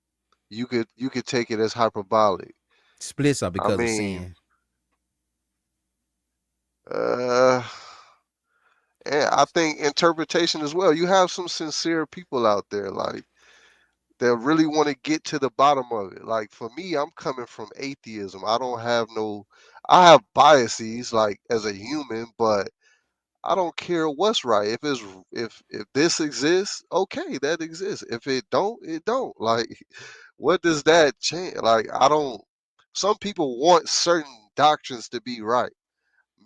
you could take it as hyperbolic. splits are I because of mean, sin. uh and I think interpretation as well. You have some sincere people out there, like, that really want to get to the bottom of it. Like, for me, I'm coming from atheism. I have biases, like, as a human, but I don't care what's right. If this exists, okay, that exists. If it don't, it don't. Like, what does that change? Like, I don't. Some people want certain doctrines to be right.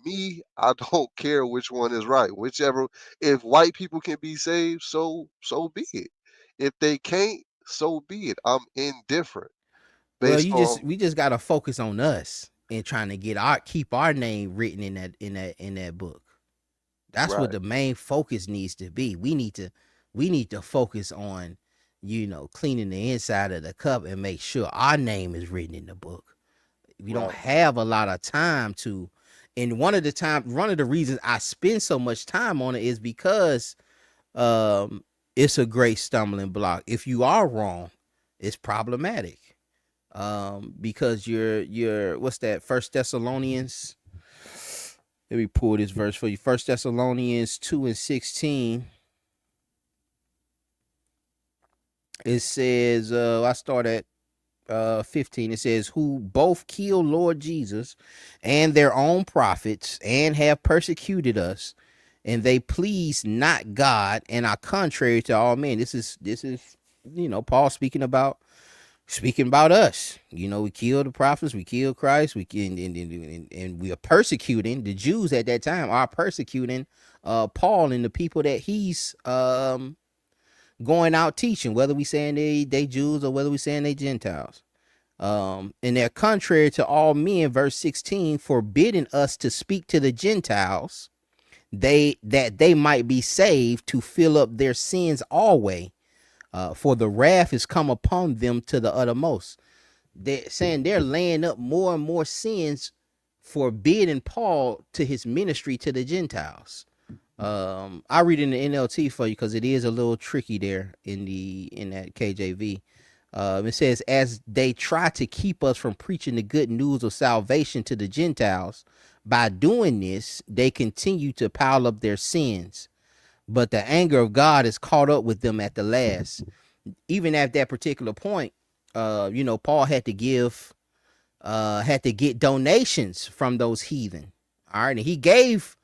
Me, I don't care which one is right. Whichever, if white people can be saved, so be it. If they can't, so be it. I'm indifferent Well, based on we just gotta focus on us and trying to keep our name written in that book. That's what right. the main focus needs to be. We need to focus on, cleaning the inside of the cup and make sure our name is written in the book. We don't Right. have a lot of time to, and one of the reasons I spend so much time on it is because um it's a great stumbling block. If you are wrong, it's problematic. Because you're what's that? First Thessalonians. Let me pull this verse for you. First Thessalonians 2:16. It says, I start at 15. It says, who both killed Lord Jesus and their own prophets and have persecuted us, and they please not God and are contrary to all men. This is Paul speaking about us. We killed the prophets, we killed Christ, and we are persecuting the Jews at that time. Are persecuting Paul and the people that he's going out teaching, whether we saying they Jews or whether we saying they Gentiles. And they're contrary to all men, verse 16, forbidding us to speak to the Gentiles, that they might be saved, to fill up their sins always. For the wrath is come upon them to the uttermost. They're saying they're laying up more and more sins, forbidding Paul to his ministry to the Gentiles. I read in the NLT for you because it is a little tricky there in that KJV. It says, as they try to keep us from preaching the good news of salvation to the Gentiles, by doing this, they continue to pile up their sins. But the anger of God is caught up with them at the last. Even at that particular point, Paul had to get donations from those heathen. All right, and he gave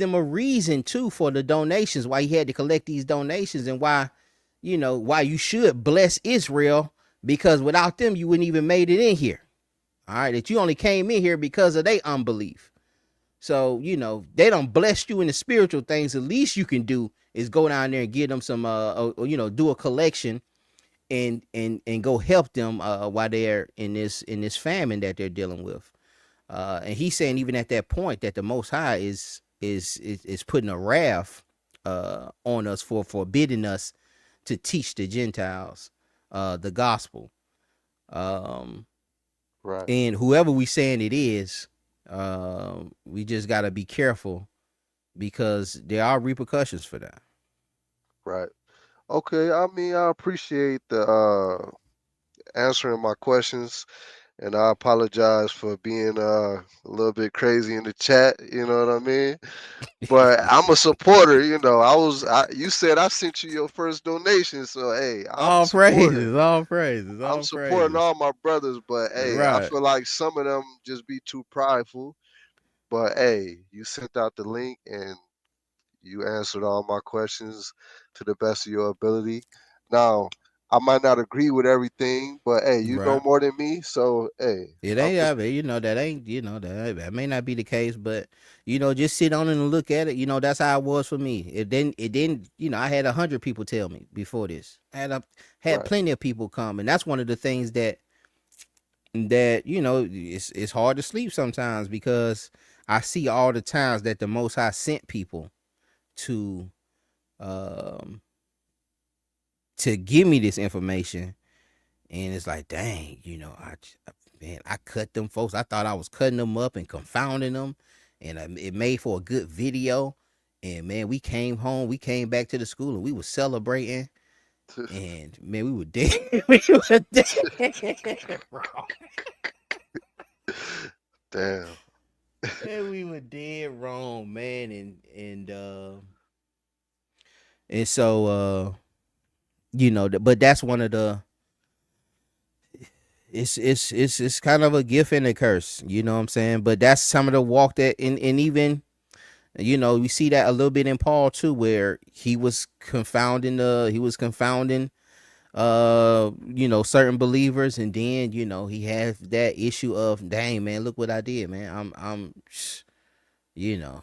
them a reason too for the donations, why he had to collect these donations, and why you should bless Israel, because without them you wouldn't even made it in here. All right, that you only came in here because of their unbelief. So they don't bless you in the spiritual things. The least you can do is go down there and give them some do a collection and go help them while they're in this famine that they're dealing with. And he's saying even at that point that the Most High is putting a wrath on us for forbidding us to teach the Gentiles the gospel. Um, Right. and whoever we saying it is, we just got to be careful because there are repercussions for that. Right. Okay. I mean, I appreciate the answering my questions, and I apologize for being a little bit crazy in the chat. You know what I mean? But I'm a supporter. You said I sent you your first donation, so hey, I'm All supporting. praises, all praises, I'm all supporting praises. all my brothers, but hey, I Right. feel like some of them just be too prideful. But hey, you sent out the link and you answered all my questions to the best of your ability. Now, I might not agree with everything, but hey, you know Right. more than me, so hey, It I'm ain't, just that ain't, that may not be the case, but just sit on it and look at it. That's how it was for me. It didn't, I had 100 people tell me before this. Had right. plenty of people come, and that's one of the things that it's hard to sleep sometimes, because I see all the times that the Most High sent people to um to give me this information, and it's like, dang, man, I cut them folks. I thought I was cutting them up and confounding them, and it made for a good video. And man, we came home, we came back to the school, and we were celebrating. And man, we were dead. We were dead wrong. Damn. Man, we were dead wrong, man. And so but that's one of the it's kind of a gift and a curse, you know what I'm saying? But that's some of the walk that, and even we see that a little bit in Paul too, where he was confounding certain believers, and then he has that issue of, dang man, look what I did, man. I'm you know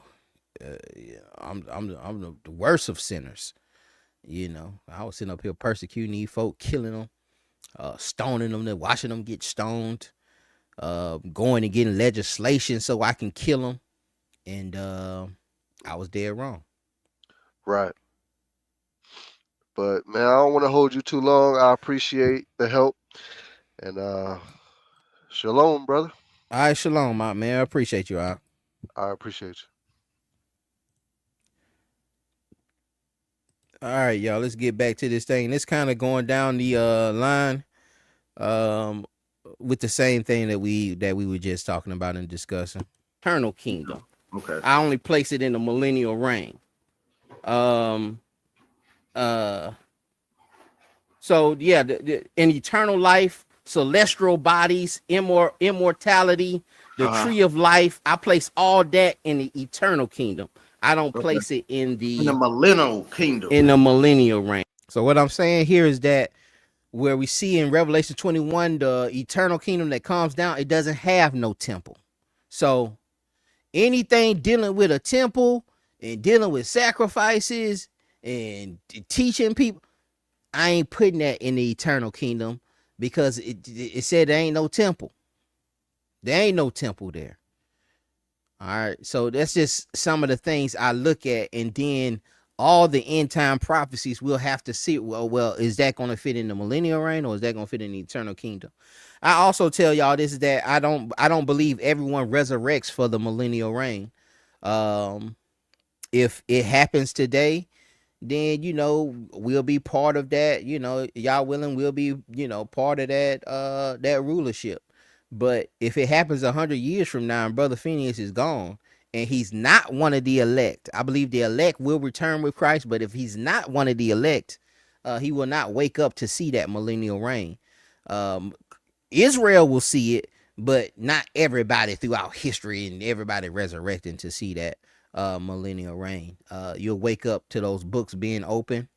yeah, I'm the worst of sinners. I was sitting up here persecuting these folk, killing them, stoning them, then watching them get stoned, going and getting legislation so I can kill them, and I was dead wrong. Right. But man, I don't want to hold you too long. I appreciate the help and shalom, brother. All right, shalom, my man. I appreciate you. All I appreciate you. right, y'all. Let's get back to this thing. It's kind of going down the line, um, with the same thing that we were just talking about and discussing. Eternal kingdom. Okay. I only place it in the millennial reign. Um. So yeah, in eternal life, celestial bodies, immortality, the Uh-huh. tree of life, I place all that in the eternal kingdom. I don't Okay. place it in In the the millennial kingdom. millennial reign. So what I'm saying here is that where we see in Revelation 21, the eternal kingdom that comes down, it doesn't have no temple. So anything dealing with a temple and dealing with sacrifices and teaching people, I ain't putting that in the eternal kingdom, because it said there ain't no temple. There ain't no temple there. All right. So that's just some of the things I look at, and then all the end time prophecies we'll have to see. Well, is that going to fit in the millennial reign, or is that going to fit in the eternal kingdom? I also tell y'all this, is that I don't believe everyone resurrects for the millennial reign. Um, if it happens today, then we'll be part of that. Y'all willing, we'll be part of that rulership. But if it happens 100 years from now and Brother Phinehas is gone and he's not one of the elect, I believe the elect will return with Christ. But if he's not one of the elect, he will not wake up to see that millennial reign. um Israel will see it, but not everybody throughout history and everybody resurrecting to see that millennial reign. You'll wake up to those books being open,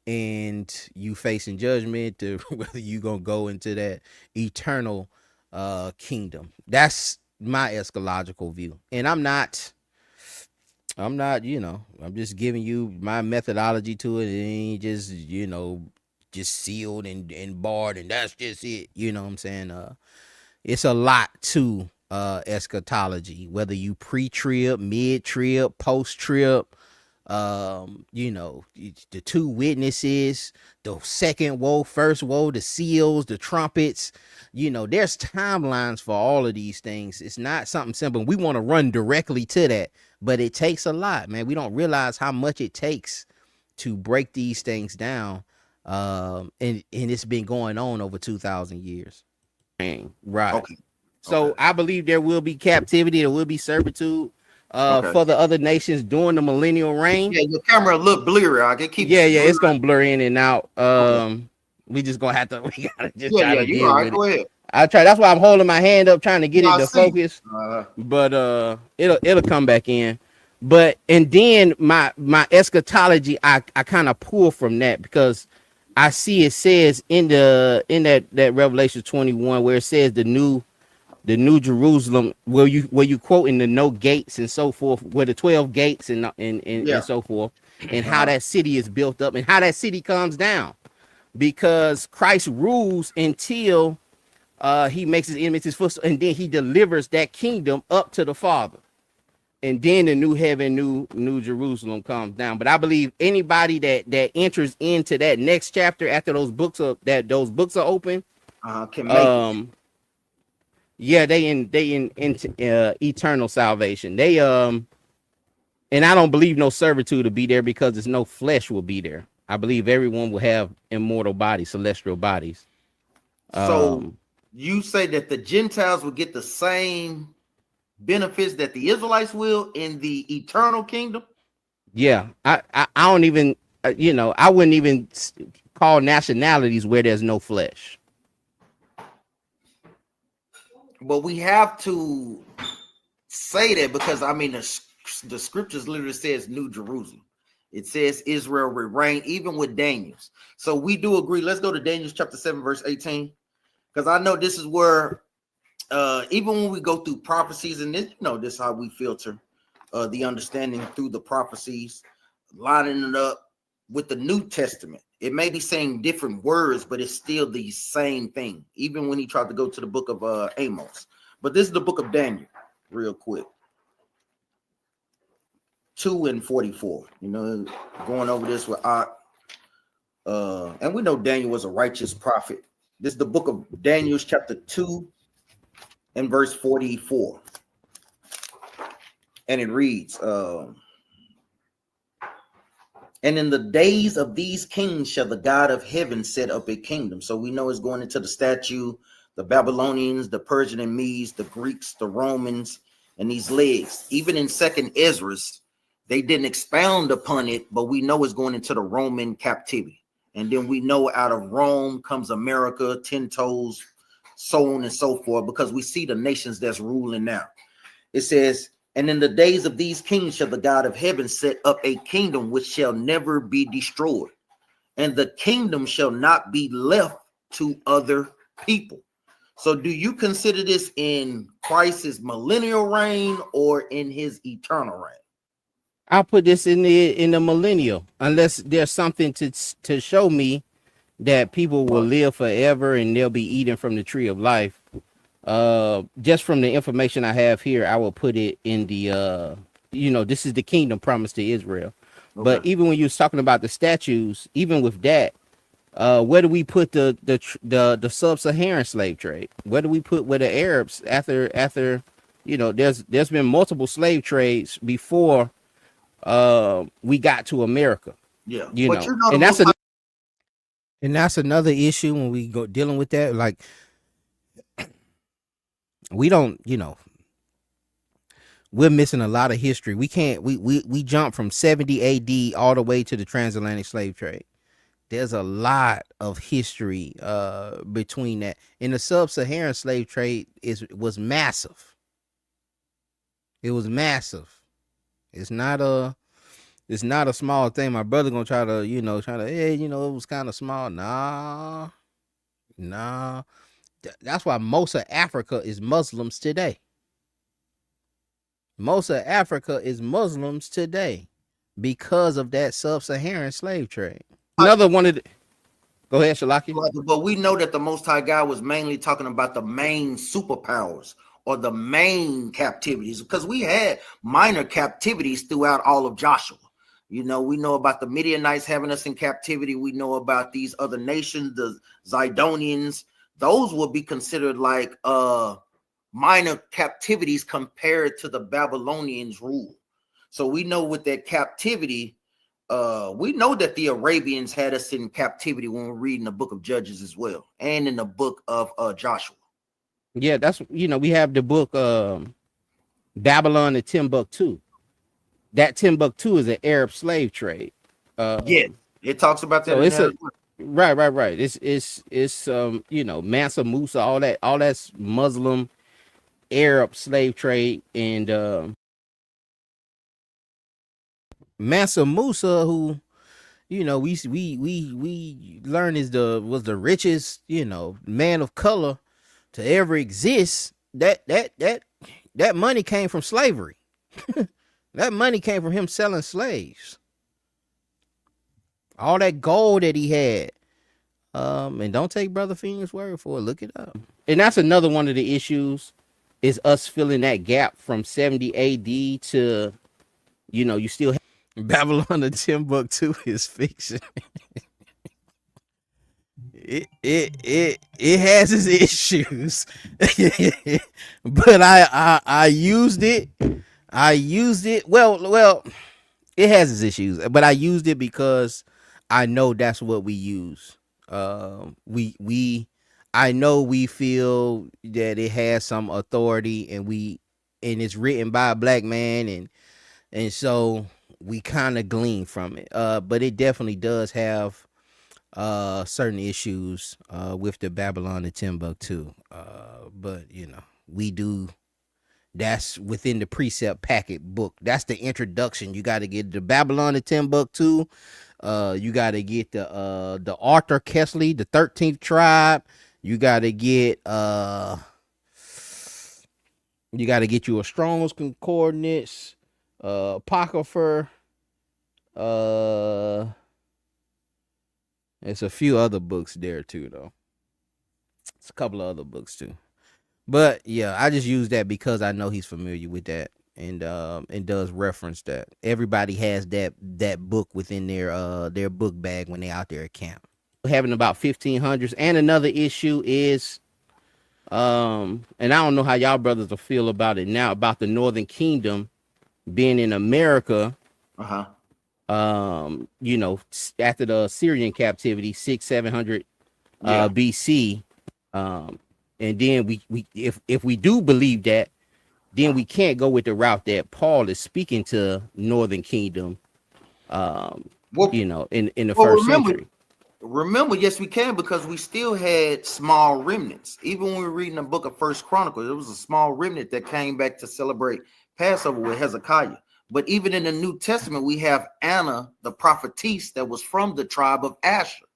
and you facing judgment to whether you gonna go into that eternal kingdom. That's my eschatological view. And I'm not, I'm just giving you my methodology to it. It ain't just, just sealed and barred and that's just it. You know what I'm saying? It's a lot to eschatology, whether you pre-trib, mid-trib, post-trib, the two witnesses, the second woe, first woe, the seals, the trumpets. There's timelines for all of these things. It's not something simple. We want to run directly to that, but it takes a lot, man. We don't realize how much it takes to break these things down. And it's been going on over 2,000 years. Right. Okay. So Okay. I believe there will be captivity, there will be servitude Okay. for the other nations during the millennial reign. Yeah, your camera look blurry. I can keep Yeah, blurry. it's gonna blur in and out. Okay. We just gonna have to we gotta just Yeah, try yeah, to you all deal right. with it. Go ahead. I try. That's why I'm holding my hand up, trying to get No, it I to see. focus. But it'll come back in. But and then my eschatology, I kind of pull from that because I see it says in that Revelation 21 where it says the new Jerusalem, where you quote in the no gates and so forth, where the 12 gates and Yeah. so forth, and how that city is built up and how that city comes down, because Christ rules until he makes his enemies his footstool, and then he delivers that kingdom up to the Father, and then the new heaven, new Jerusalem comes down. But I believe anybody that enters into that next chapter after those books are open, Can make it. um, yeah, into eternal salvation. And I don't believe no servitude to be there because there's no flesh will be there. I believe everyone will have immortal bodies, celestial bodies. So you say that the Gentiles will get the same benefits that the Israelites will in the eternal kingdom? Yeah, I don't even, I wouldn't even call nationalities where there's no flesh. But we have to say that because I mean the scriptures literally says New Jerusalem. It says Israel will reign even with Daniel's. So we do agree. Let's go to Daniel chapter 7, verse 18. Because I know this is where even when we go through prophecies, and this, this is how we filter the understanding through the prophecies, lining it up with the New Testament. It may be saying different words, but it's still the same thing, even when he tried to go to the book of Amos. But this is the book of Daniel, real quick. 2 and 44. Going over this with and we know Daniel was a righteous prophet. This is the book of Daniel, chapter 2 and verse 44. And it reads, and in the days of these kings shall the God of heaven set up a kingdom. So we know it's going into the statue, the Babylonians, the Persian and Medes, the Greeks, the Romans, and these legs. Even in Second Esdras, they didn't expound upon it, but we know it's going into the Roman captivity. And then we know out of Rome comes America, 10 toes, so on and so forth, because we see the nations that's ruling now. It says, and in the days of these kings shall the God of heaven set up a kingdom which shall never be destroyed, and the kingdom shall not be left to other people. So do you consider this in Christ's millennial reign or in his eternal reign? I'll put this in the millennial, unless there's something to show me that people will live forever and they'll be eating from the tree of life. Just from the information I have here, I will put it in the this is the kingdom promised to Israel. Okay. But even when you was talking about the statues, even with that, where do we put the sub-Saharan slave trade? Where do we put where the Arabs after there's been multiple slave trades before we got to America. Yeah, and that's another issue when we go dealing with that. Like, we don't, we're missing a lot of history. We can't, we jump from 70 AD all the way to the transatlantic slave trade. There's a lot of history between that. And the sub-Saharan slave trade was massive. It was massive. It's not a small thing. My brother gonna try to, it was kind of small. Nah. That's why most of Africa is Muslims today. Most of Africa is Muslims today because of that sub-Saharan slave trade. Another one of the, go ahead, Shalaki. But we know that the Most High God was mainly talking about the main superpowers or the main captivities, because we had minor captivities throughout all of Joshua. We know about the Midianites having us in captivity. We know about these other nations, the Zidonians. Those will be considered like minor captivities compared to the Babylonians' rule. So we know with that captivity, we know that the Arabians had us in captivity when we're reading the book of Judges as well, and in the book of Joshua. Yeah, that's, we have the book Babylon and Timbuktu. That Timbuktu is an Arab slave trade. Yeah, it talks about that. So Right. It's you know, Mansa Musa, all that's Muslim Arab slave trade, and Mansa Musa, who, you know, we learn was the richest, you know, man of color to ever exist. That money came from slavery. That money came from him selling slaves. All that gold that he had. And don't take Brother Phoenix' word for it. Look it up. And that's another one of the issues, is us filling that gap from 70 AD to, you know, you still have Babylon the Timbuktu is fiction. It has its issues. But I used it. I used it. Well, it has its issues, but I used it because I know that's what we use. We I know we feel that it has some authority, and it's written by a black man, and so we kind of glean from it. But it definitely does have certain issues with the Babylon and Timbuktu. But you know, we do, that's within the precept packet book. That's the introduction. You got to get the Babylon and Timbuktu. You got to get the Arthur Kesley, the 13th tribe. You got to get you a Strong's Concordance, Apocrypher. There's a few other books there too, though. It's a couple of other books too. But yeah, I just use that because I know he's familiar with that, and does reference that. Everybody has that book within their book bag when they out there at camp. Having about 1500s, and another issue is, and I don't know how y'all brothers will feel about it now, about the Northern Kingdom being in America. You know, after the Syrian captivity, 600-700 BC. And then we if we do believe that, then we can't go with the route that Paul is speaking to Northern Kingdom, Well, you know, in the well, first century. remember, yes, we can, because we still had small remnants. Even when we were reading the book of First Chronicles, there was a small remnant that came back to celebrate Passover with Hezekiah. But even in the New Testament, we have Anna, the prophetess, that was from the tribe of Asher.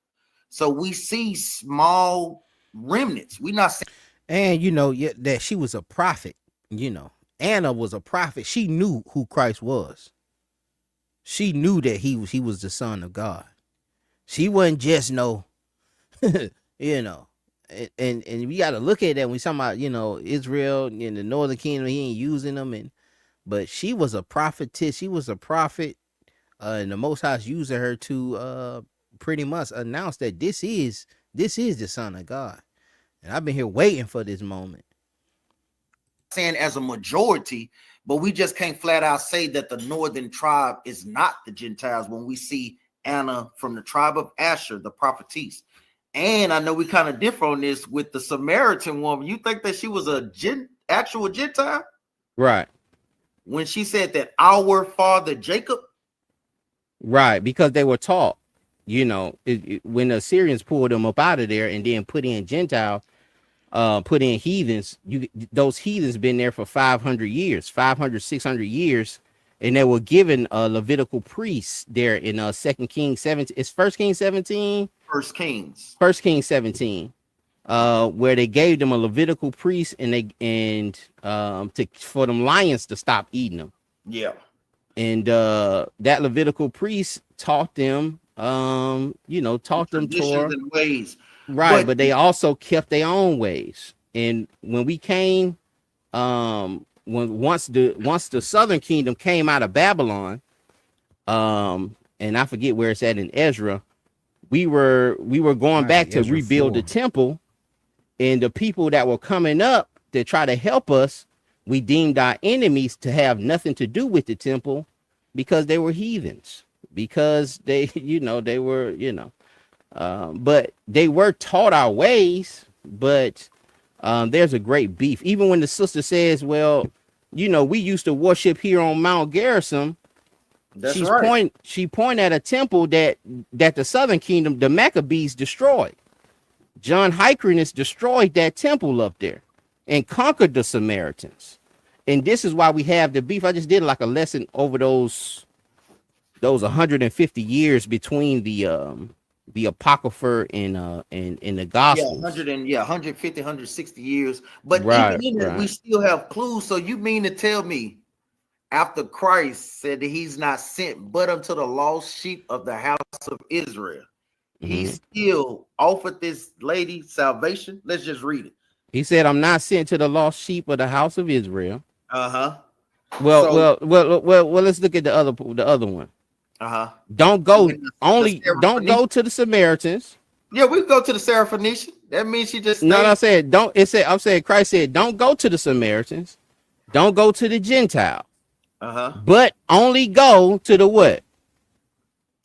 So we see small remnants. We not saying, And you know, that she was a prophet. You know, Anna was a prophet. She knew who Christ was. She knew that he was the Son of God. She wasn't just no, you know. And we got to look at that when we talking about, you know, Israel in the Northern Kingdom. He ain't using them, but she was a prophetess. She was a prophet, and the Most High using her to pretty much announce that this is the Son of God. And I've been here waiting for this moment. saying as a majority, but we just can't flat out say that the northern tribe is not the Gentiles when we see Anna from the tribe of Asher, the prophetess. And I know we kind of differ on this with the Samaritan woman. You think that she was actual Gentile? Right. When she said that our father Jacob? Right, because they were taught, you know, when the Assyrians pulled them up out of there and then put in Gentile, put in heathens, those heathens been there for 500 years, 500, 600 years, and they were given Levitical priests there in 2 Kings 17. It's 1 Kings 17? 1 Kings. 1 Kings 17. Where they gave them a Levitical priest, and for them lions to stop eating them. Yeah. And that Levitical priest taught them, taught them Torah and ways. Right, but they also kept their own ways. And when we came, once the Southern Kingdom came out of Babylon, and I forget where it's at in Ezra, we were going back to Ezra rebuild 4. the temple, and the people that were coming up to try to help us, we deemed our enemies to have nothing to do with the temple because they were heathens, because they were, but they were taught our ways. But there's a great beef. Even when the sister says, well, we used to worship here on Mount Gerizim, That's right. She point at a temple that the southern kingdom, the Maccabees, destroyed. John Hyrcanus destroyed that temple up there and conquered the Samaritans. And this is why we have the beef. I just did like a lesson over those 150 years between the Apocrypha and the Yeah, Gospels. 150, 160 years. But even Right, in it, we right. still have clues. So you mean to tell me after Christ said that he's not sent but unto the lost sheep of the house of Israel, he Mm-hmm. still offered this lady salvation? Let's just read it. He said, "I'm not sent to the lost sheep of the house of Israel." Uh-huh. Well, So, well, well, well, well. Let's look at the other one. uh-huh. Don't When go the only. Don't Syrophoenician, go to the Samaritans. yeah, we go to the Syrophoenician. That means she just No, no, I stayed. said don't. It said I'm saying Christ said don't go to the Samaritans. Don't go to the Gentile, Uh-huh. but only go to the what?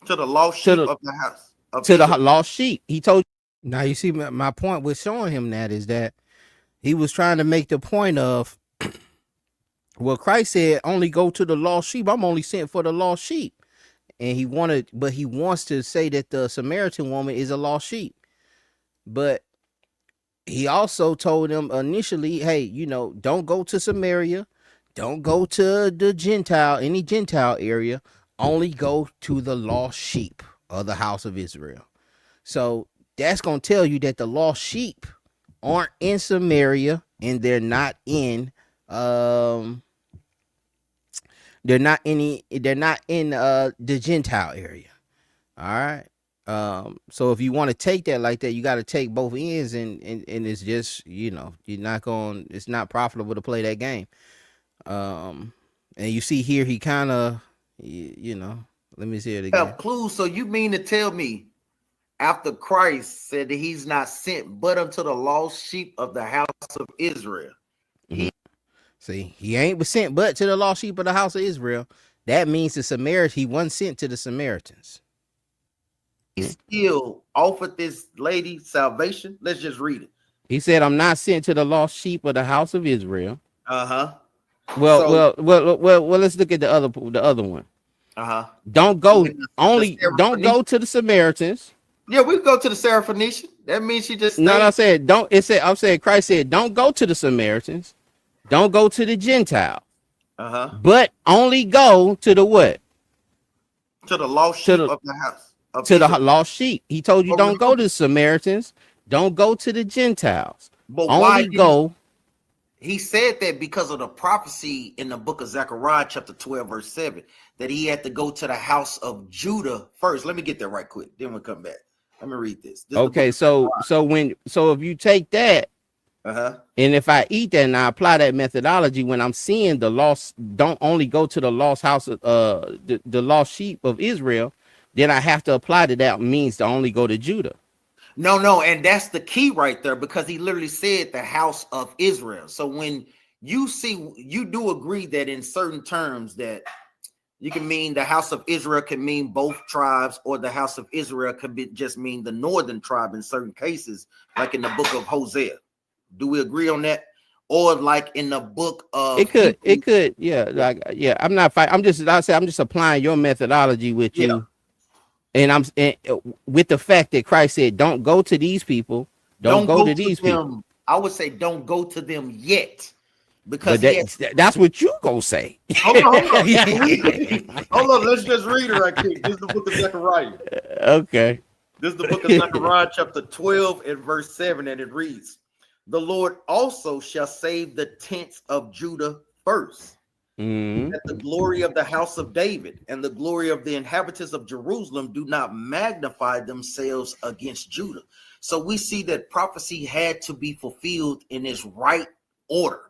To the lost To sheep the of the house of to the Israel. lost sheep. He told. Now you see my point with showing him that is that he was trying to make the point of, well, Christ said only go to the lost sheep. I'm only sent for the lost sheep. And he wants to say that the Samaritan woman is a lost sheep. But he also told them initially, hey, don't go to Samaria, don't go to any Gentile area, only go to the lost sheep of the house of Israel. So that's going to tell you that the lost sheep aren't in Samaria and um they're not in the Gentile area. All right. So if you want to take that like that, you got to take both ends, and it's just it's not profitable to play that game. Um, and you see here he kind of let me see it again. Have clues. So you mean to tell me after Christ said that he's not sent but unto the lost sheep of the house of Israel, Mhm. See, he ain't sent but to the lost sheep of the house of Israel. That means the Samaritans. He wasn't sent to the Samaritans. he still offered this lady salvation? Let's just read it. He said, "I'm not sent to the lost sheep of the house of Israel." Uh-huh. Well, So, well, well, well, well. Let's look at the other one. uh-huh. Don't When go the only. Don't Syrophoenician, go to the Samaritans. yeah, we go to the Syrophoenician. That means she just No, no, I stayed. said don't. It said I'm saying Christ said don't go to the Samaritans. Don't go to the Gentile, Uh-huh. but only go to the what? To the lost To sheep the of the house of to the Israel. lost sheep. He told you But don't go to remember, the Samaritans. Don't go to the Gentiles. but why Only did he? go. He said that because of the prophecy in the book of Zechariah, chapter 12, verse 7, that he had to go to the house of Judah first. Let me get there right quick. Then we'll come back. Let me read this. This is the book Okay, of so if you take that Zechariah. Uh-huh. and if I eat that and I apply that methodology when I'm seeing the lost, don't only go to the lost house of the lost sheep of Israel, then I have to apply that means to only go to Judah. No, and that's the key right there because he literally said the house of Israel. So when you see, you do agree that in certain terms that you can mean the house of Israel can mean both tribes, or the house of Israel could be just mean the northern tribe in certain cases, like in the book of Hosea. Do we agree on that? Or like in the book of It Hebrews? could, yeah, like yeah. I'm not fighting. I'm just applying your methodology with Yeah. you, and with the fact that Christ said, "Don't go to these people, don't Don't go go to to these people." them. I would say don't go to them yet, because But he had. that's what you gonna say. Hold on. Hold on. Let's just read it right quick. This is the book of Zechariah. Okay. This is the book of Zechariah, chapter 12, and verse 7, and it reads, "The Lord also shall save the tents of Judah first, Mhm. that the glory of the house of David and the glory of the inhabitants of Jerusalem do not magnify themselves against Judah." So we see that prophecy had to be fulfilled in its right order.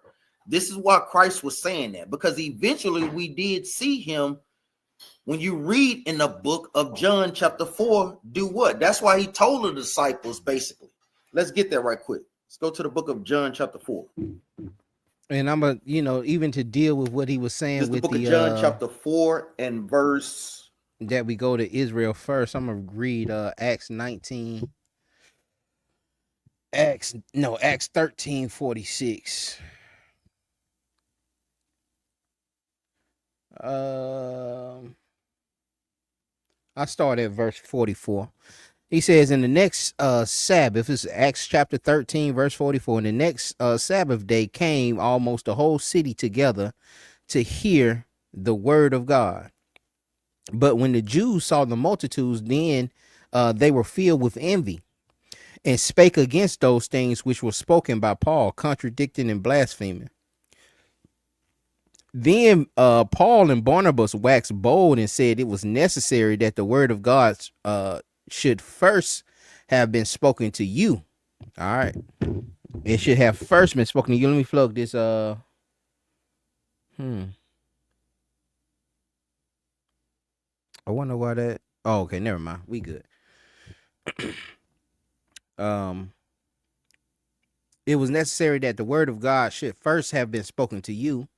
This is why Christ was saying that, because eventually we did see him. When you read in the book of John, chapter 4, do what? That's why he told the disciples basically. Let's get there right quick. Let's go to the book of John, chapter 4. And I'm even to deal with what he was This saying is the with book of the John, chapter 4, and verse. that we go to Israel first. I'm gonna read Acts 19, Acts 13:46. Um I start at verse 44. He says, in the next Sabbath, it's Acts chapter 13, verse 44. In the next Sabbath day came almost the whole city together to hear the word of God. But when the Jews saw the multitudes, then they were filled with envy and spake against those things which were spoken by Paul, contradicting and blaspheming. Then Paul and Barnabas waxed bold and said it was necessary that the word of God should first have been spoken to you. All right. It should have first been spoken to you. Let me plug this. I wonder why that. Oh, okay. Never mind. We good. It was necessary that the word of God should first have been spoken to you.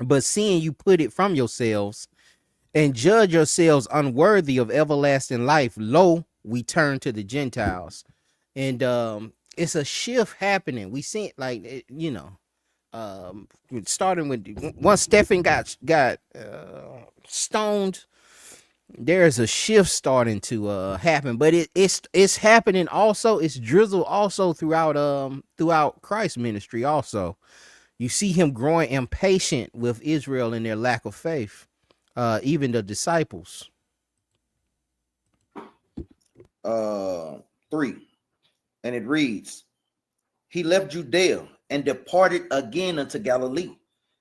But seeing you put it from yourselves and judge yourselves unworthy of everlasting life, lo, we turn to the Gentiles. And it's a shift happening. We see it like, starting with once Stephen got stoned, there's a shift starting to happen. But it's happening also. It's drizzled also throughout Christ's ministry also. You see him growing impatient with Israel and their lack of faith, even the disciples. 3, and it reads, he left Judea and departed again unto Galilee,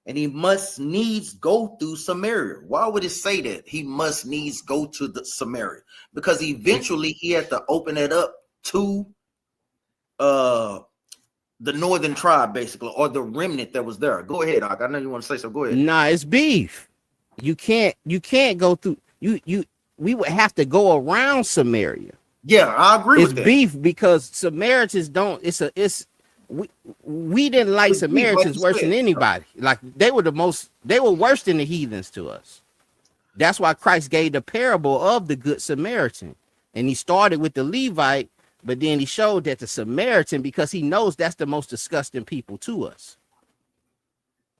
and he must needs go through Samaria. Why would it say that he must needs go to the Samaria? Because eventually he had to open it up to the northern tribe, basically, or the remnant that was there. Go ahead, Doc. I know you want to say so. Go ahead. Nah, it's beef. You can't go through. We would have to go around Samaria. Yeah, I agree with that. It's beef because Samaritans don't. We didn't like Samaritans worse than anybody. Like they were worse than the heathens to us. That's why Christ gave the parable of the Good Samaritan, and he started with the Levite. But then he showed that the Samaritan, because he knows that's the most disgusting people to us.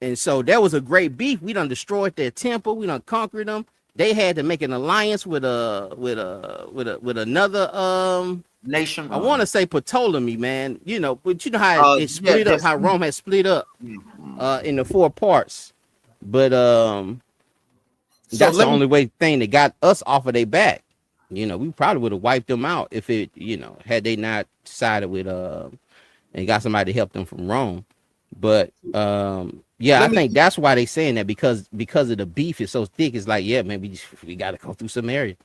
And so there was a great beef. We done destroyed their temple. We done conquered them. They had to make an alliance with another nation. I want to say Ptolemy, man. But you know how it split up, how Rome had split up in the 4 parts. But that's the only thing that got us off of their back. We probably would have wiped them out if it, had they not sided with and got somebody to help them from Rome. But I think that's why they saying that, because of the beef is so thick. It's like, yeah, man, we got to go through Samaria.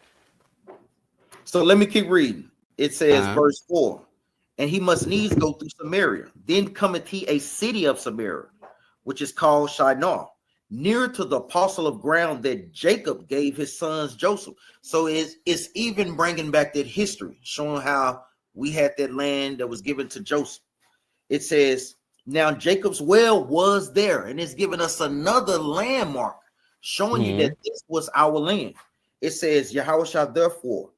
So let me keep reading. It says, verse 4, and he must needs go through Samaria. Then cometh he a city of Samaria, which is called Shinar, near to the parcel of ground that Jacob gave his sons Joseph. So it's even bringing back that history, showing how we had that land that was given to Joseph. It says, now Jacob's well was there, and it's giving us another landmark, showing you that this was our land. It says, Yahushua therefore,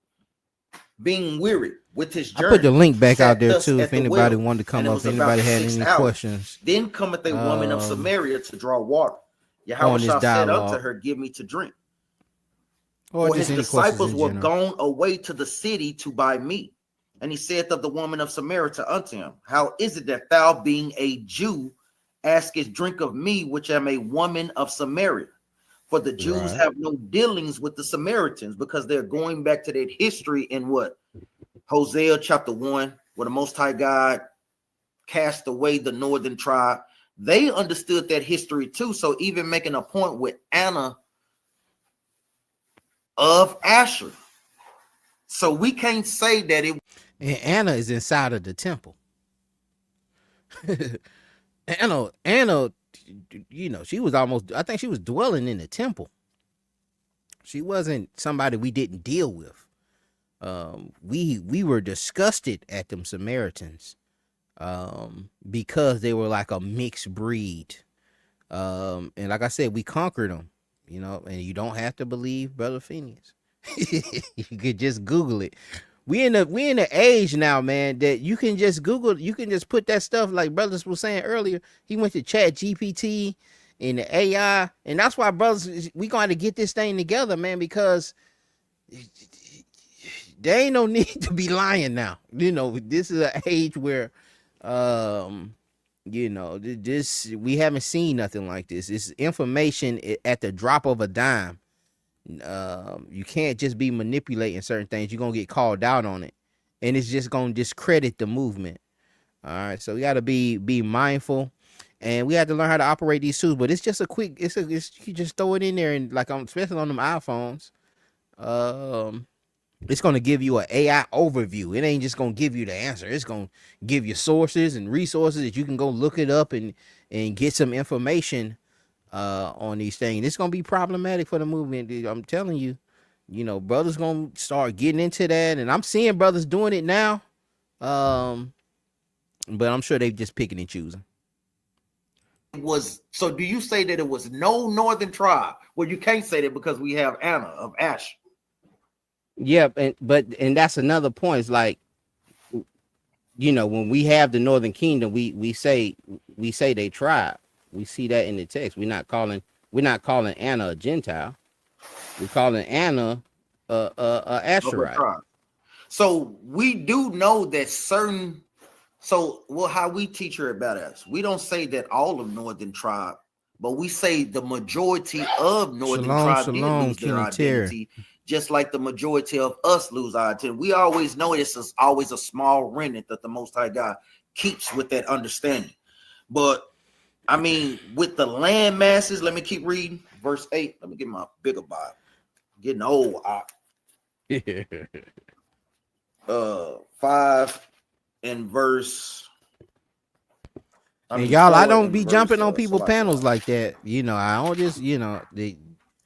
being weary with his journey. I put the link back out there too if anybody wanted to come up, if anybody had any questions. Then cometh a woman of Samaria to draw water. Yahushua said unto her, give me to drink. For his disciples were gone away to the city to buy meat. And he saith of the woman of Samaria unto him, how is it that thou, being a Jew, askest drink of me, which am a woman of Samaria? For the Jews have no dealings with the Samaritans, because they're going back to that history in what? Hosea chapter 1, where the Most High God cast away the northern tribe. They understood that history too. So even making a point with Anna of Asher. So we can't say that it. And Anna is inside of the temple. Anna, she was I think she was dwelling in the temple. She wasn't somebody we didn't deal with. We were disgusted at them Samaritans. Because they were like a mixed breed. And like I said, we conquered them, and you don't have to believe Brother Phinehas. You could just Google it. We in the age now, man, that you can just Google, you can just put that stuff, like brothers was saying earlier. He went to Chat GPT and the AI, and that's why, brothers, we going to get this thing together, man, because there ain't no need to be lying now. You know, this is an age where, you know, this we haven't seen nothing like this. It's information at the drop of a dime. You can't just be manipulating certain things. You're gonna get called out on it, and it's just gonna discredit the movement. All right, so we got to be mindful, and we have to learn how to operate these tools. But it's just a quick. You just throw it in there, and like especially on them iPhones. Um, it's gonna give you an AI overview. It ain't just gonna give you the answer. It's gonna give you sources and resources that you can go look it up and get some information on these things. It's gonna be problematic for the movement. Dude. I'm telling you, you know, brothers gonna start getting into that, and I'm seeing brothers doing it now. Um, but I'm sure they just picking and choosing. Was so do you say that it was no northern tribe? Well, you can't say that because we have Anna of Ash. Yeah, and that's another point. It's like, you know, when we have the Northern Kingdom, we say they tribe. We see that in the text. We're not calling Anna a Gentile. We're calling Anna a Asherite. So we do know that certain. So well, how we teach her about us, we don't say that all of Northern tribe, but we say the majority of Northern tribe did lose their identity, just like the majority of us lose our identity. We always know it's always a small remnant that the Most High God keeps with that understanding. But I mean, with the land masses, let me keep reading verse 8. Let me get my bigger Bible. Getting old. 5 and verse. And y'all, I don't be jumping on people panels like that. You know, I don't just, you know, they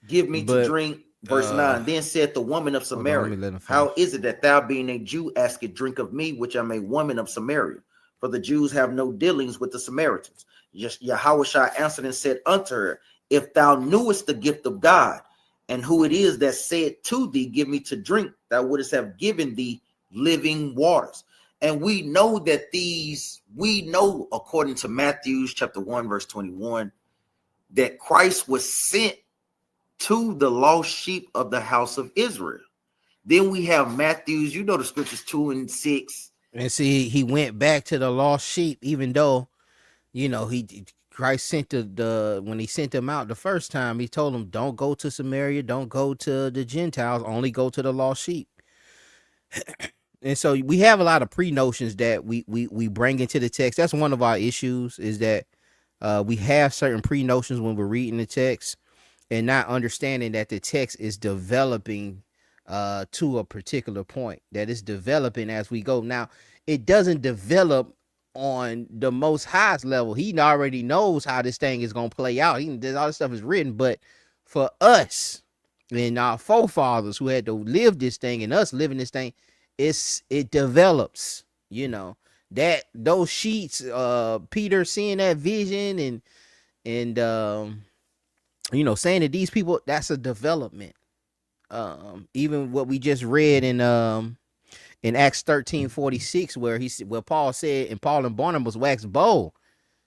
give me to drink. Verse 9. Then said the woman of Samaria, how is it that thou, being a Jew, askest drink of me, which am a woman of Samaria? For the Jews have no dealings with the Samaritans. Yahushua answered and said unto her, if thou knewest the gift of God, and who it is that said to thee, give me to drink, thou wouldst have given thee living waters. And we know that we know according to Matthew chapter 1, verse 21, that Christ was sent to the lost sheep of the house of Israel. Then we have Matthew's, you know, the scriptures 2 and 6. And see, he went back to the lost sheep, even though, you know, Christ sent when he sent them out the first time, he told them, don't go to Samaria, don't go to the Gentiles, only go to the lost sheep. And so we have a lot of pre-notions that we bring into the text. That's one of our issues, is that we have certain pre-notions when we're reading the text and not understanding that the text is developing to a particular point, that it's developing as we go. Now, it doesn't develop on the most highest level. He already knows how this thing is going to play out. All this stuff is written, but for us and our forefathers who had to live this thing and us living this thing, it develops, you know, that those sheets, Peter seeing that vision and you know, saying that these people, that's a development. Even what we just read in Acts 13:46, where Paul said, and Paul and Barnabas waxed bold,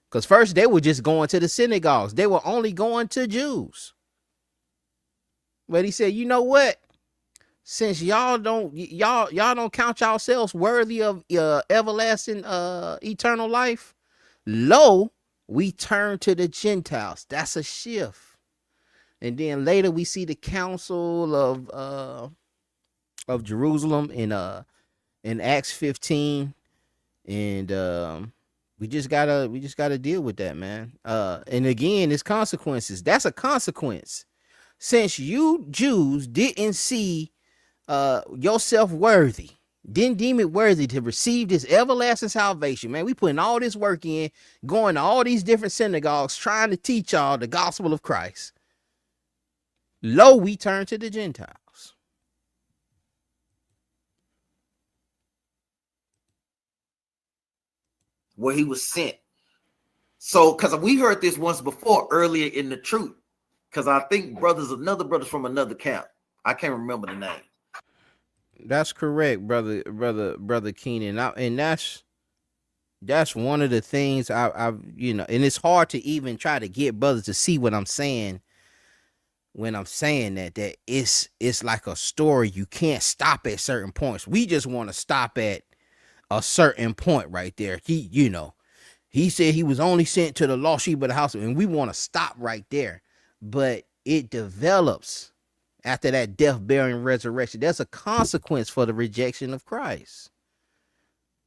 because first they were just going to the synagogues. They were only going to Jews. But he said, you know what? Since y'all don't count yourselves worthy of everlasting eternal life, lo, we turn to the Gentiles. That's a shift. And then later we see the council of Jerusalem in Acts 15, and we just gotta deal with that, man. And again, it's consequences. That's a consequence. Since you Jews didn't see yourself worthy, didn't deem it worthy to receive this everlasting salvation, man. We putting all this work in, going to all these different synagogues, trying to teach y'all the gospel of Christ. Lo, we turn to the Gentiles. Where he was sent. So, because we heard this once before earlier in the truth, because I think another brothers from another camp. I can't remember the name. That's correct, brother Keenan. And that's one of the things I've, you know, and it's hard to even try to get brothers to see what I'm saying. when I'm saying that it's like a story. You can't stop at certain points. We just want to stop at a certain point right there. He said he was only sent to the lost sheep of the house, and we want to stop right there. But it develops after that death, burial, and resurrection. There's a consequence for the rejection of Christ.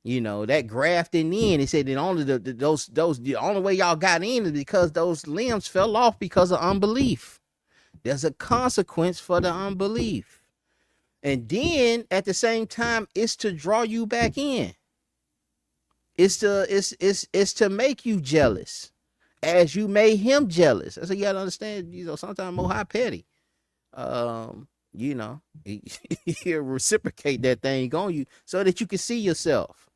That grafting in. He said that only the only way y'all got in is because those limbs fell off because of unbelief. There's a consequence for the unbelief. And then at the same time, it's to draw you back in. It's to make you jealous, as you made him jealous. That's what you gotta understand. Sometimes more high petty. He'll reciprocate that thing on you so that you can see yourself.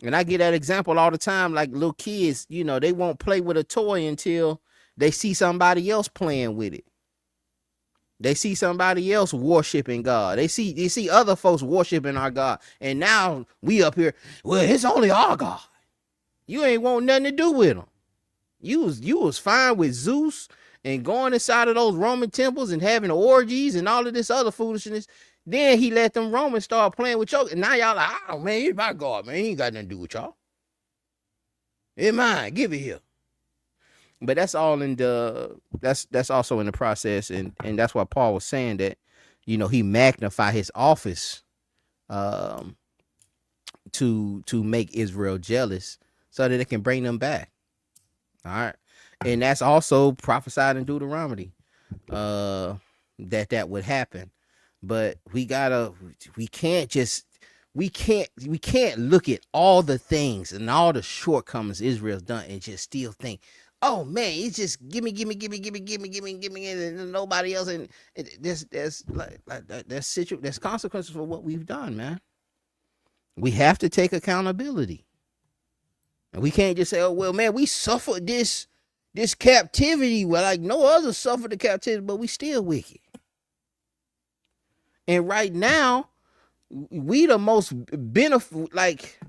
And I get that example all the time, like little kids, they won't play with a toy until they see somebody else playing with it. They see somebody else worshiping God. They see other folks worshiping our God. And now we up here, well, it's only our God. You ain't want nothing to do with them. You was fine with Zeus and going inside of those Roman temples and having orgies and all of this other foolishness. Then he let them Romans start playing with you. And now y'all like, oh man, he's my God, man. He ain't got nothing to do with y'all. It's mine. Give it here. But that's all in that's also in the process, and that's why Paul was saying that, he magnified his office to make Israel jealous so that it can bring them back. All right. And that's also prophesied in Deuteronomy that would happen. But we can't look at all the things and all the shortcomings Israel's done and just still think, oh man, it's just give me, and nobody else. And there's consequences for what we've done, man. We have to take accountability, and we can't just say, oh well, man, we suffered this captivity. Well, like no other suffered the captivity, but we still wicked. And right now, we the most benefit. Like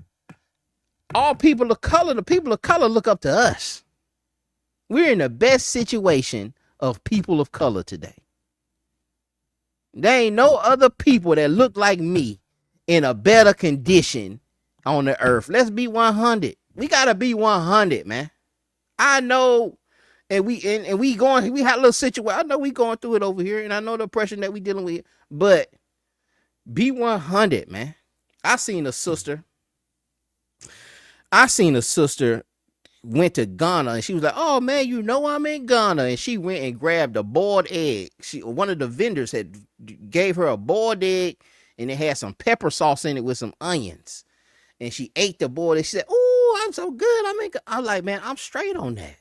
all people of color, the people of color look up to us. We're in the best situation of people of color today. There ain't no other people that look like me in a better condition on the earth. Let's be 100. We gotta be 100, man. I know, and we had a little situation. I know we going through it over here, and I know the oppression that we dealing with. But be 100, man. I seen a sister went to Ghana, and she was like, oh man, I'm in Ghana. And she went and grabbed a boiled egg. One of the vendors gave her a boiled egg, and it had some pepper sauce in it with some onions. And she ate the boiled egg. She said, oh, I'm so good. I'm like, man, I'm straight on that.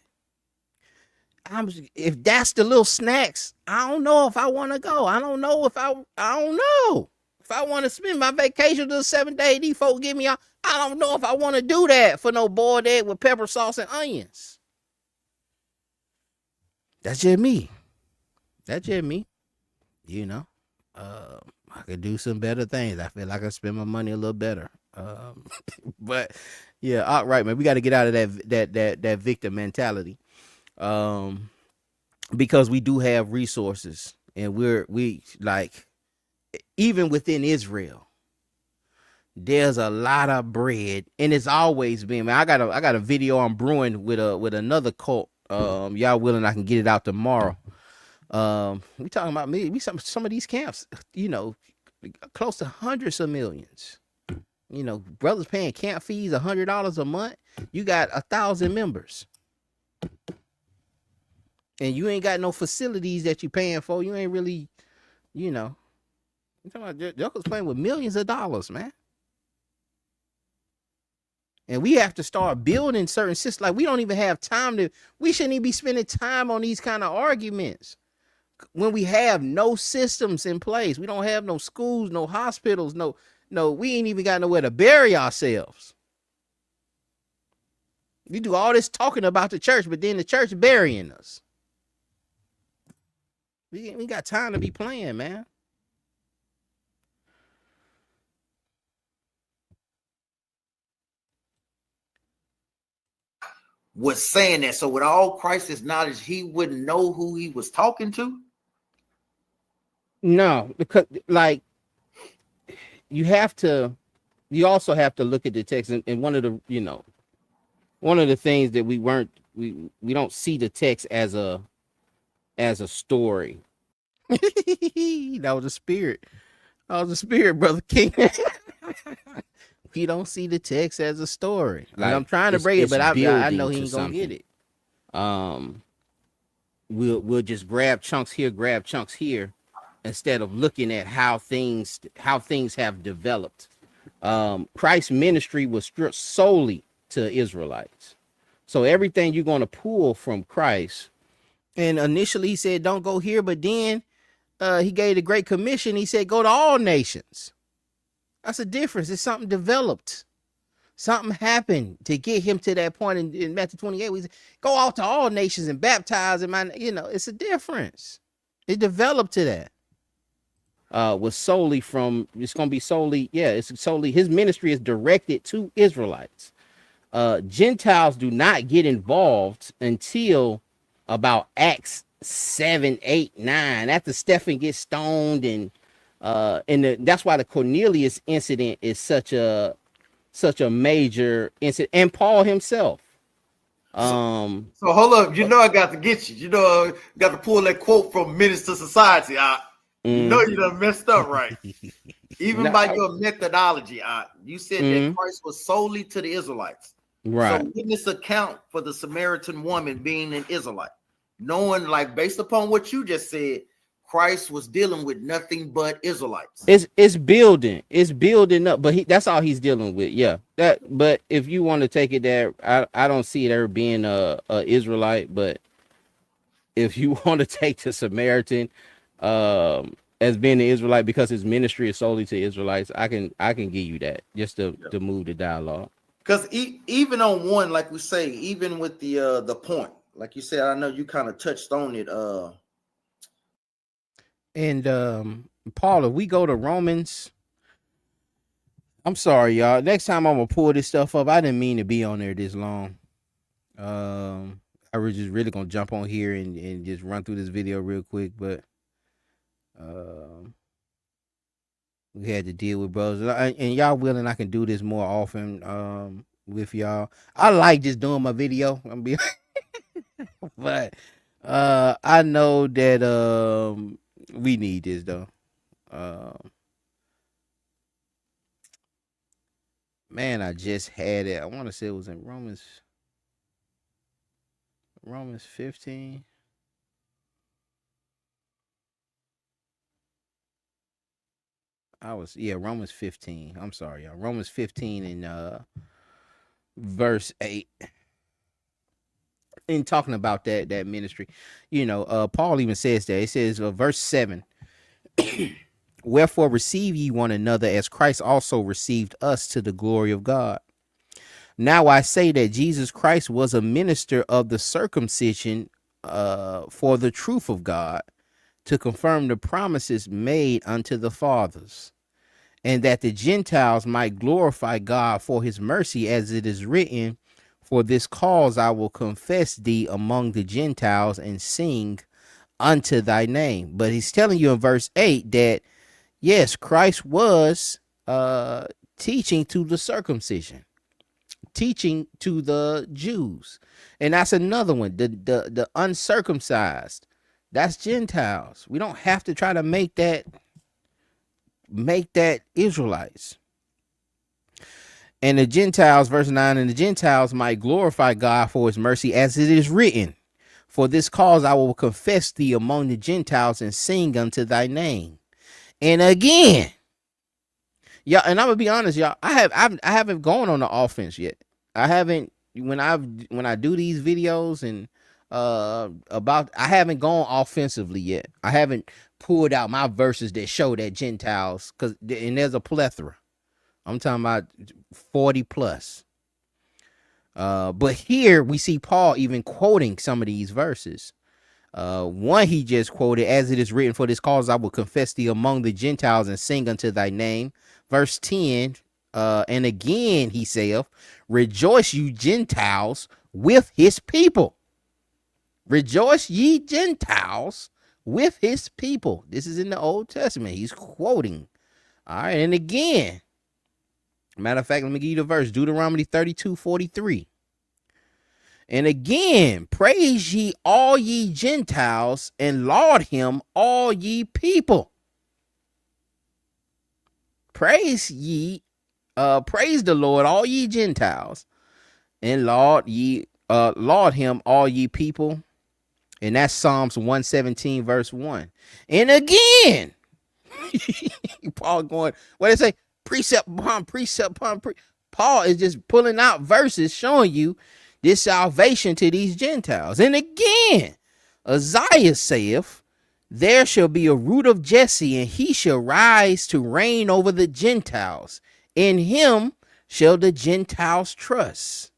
If that's the little snacks, I don't know if I want to go. I don't know if I want to spend my vacation to the 7 day. These folks give me out. I don't know if I want to do that for no boiled egg with pepper sauce and onions. That's just me. I could do some better things. I feel like I spend my money a little better. But yeah, all right, man. We got to get out of that victim mentality. Because we do have resources, and we like, even within Israel, there's a lot of bread, and it's always been, man. I got a video I'm brewing with another cult. Y'all willing, I can get it out tomorrow. We talking about some of these camps, close to hundreds of millions. Brothers paying camp fees $100 a month. You got 1,000 members, and you ain't got no facilities that you paying for. You ain't really, you talking about Jocko's playing with millions of dollars, man. And we have to start building certain systems. Like, we don't even have time we shouldn't even be spending time on these kind of arguments when we have no systems in place. We don't have no schools, no hospitals, no, we ain't even got nowhere to bury ourselves. We do all this talking about the church, but then the church burying us. We got time to be playing, man. Was saying that. So with all Christ's knowledge, he wouldn't know who he was talking to. No, because like you have to, you also have to look at the text, and one of the, one of the things that we don't see the text as a story. That was a spirit. That was a spirit, brother King. You don't see the text as a story, and I'm Like trying to break it, it's but I know building he to ain't gonna get something. it. Um, we'll just grab chunks here, grab chunks here, instead of looking at how things have developed. Christ's ministry was stripped solely to Israelites. So everything you're going to pull from Christ, and initially he said, "Don't go here," but then he gave the Great Commission. He said, "Go to all nations." That's a difference. It's something developed. Something happened to get him to that point in Matthew 28. We said, "Go out to all nations and baptize in my," it's a difference. It developed to that. Was solely from, it's going to be solely, yeah, it's solely, his ministry is directed to Israelites. Gentiles do not get involved until about Acts 7, 8, 9, after Stephen gets stoned, and that's why the Cornelius incident is such a major incident, and Paul himself. So, Um, so hold up. I got to get you. Got to pull that quote from Minister Society. mm, You done messed up, right? Even by no, your methodology, you said that mm, Christ was solely to the Israelites. So right. wouldn't this account for the Samaritan woman being an Israelite? Knowing, like, based upon what you just said, Christ was dealing with nothing but Israelites. It's building up, but that's all he's dealing with. Yeah, but if you want to take it there, I don't see it ever being a Israelite. But if you want to take the Samaritan as being an Israelite because his ministry is solely to Israelites, I can give you that, just to move the dialogue. Because even on one, like we say, even with the point, like you said, I know you kind of touched on it. And Paul, if we go to Romans, I'm sorry, y'all. Next time I'm gonna pull this stuff up. I didn't mean to be on there this long. I was just really gonna jump on here and just run through this video real quick, but um, we had to deal with brothers, and y'all willing I can do this more often with y'all. I like just doing my video. I'm be, but I know that we need this though. Um, man, I just had it. I want to say it was in Romans 15. Romans 15. I'm sorry, y'all. Romans 15 and verse 8. In talking about that ministry, Paul even says that. It says verse 7. Wherefore receive ye one another as Christ also received us to the glory of God. Now I say that Jesus Christ was a minister of the circumcision for the truth of God, to confirm the promises made unto the fathers, and that the Gentiles might glorify God for his mercy, as it is written, for this cause I will confess thee among the Gentiles and sing unto thy name. But he's telling you in verse 8 that yes, Christ was teaching to the circumcision, teaching to the Jews. And that's another one, the uncircumcised. That's Gentiles. We don't have to try to make that Israelites. And the Gentiles, verse 9, and the Gentiles might glorify God for his mercy, as it is written, for this cause I will confess thee among the Gentiles and sing unto thy name. And again, yeah, and I'm gonna be honest, y'all, I haven't gone on the offense yet. I haven't, when I do these videos and about, I haven't gone offensively yet. I haven't pulled out my verses that show that Gentiles, and there's a plethora. I'm talking about 40 plus. But here we see Paul even quoting some of these verses. One he just quoted, as it is written, for this cause I will confess thee among the Gentiles and sing unto thy name. Verse 10, and again he saith, rejoice you Gentiles with his people. Rejoice ye Gentiles with his people. This is in the Old Testament. He's quoting. All right. And again, matter of fact, let me give you the verse. Deuteronomy 32:43. And again, praise ye all ye Gentiles, and laud him all ye people. Praise ye, praise the Lord, all ye Gentiles, and laud him all ye people. And that's Psalms 117, verse 1. And again, Paul going, what did it say? Precept upon precept upon precept. Paul is just pulling out verses showing you this salvation to these Gentiles. And again, Isaiah saith, there shall be a root of Jesse, and he shall rise to reign over the Gentiles. In him shall the Gentiles trust.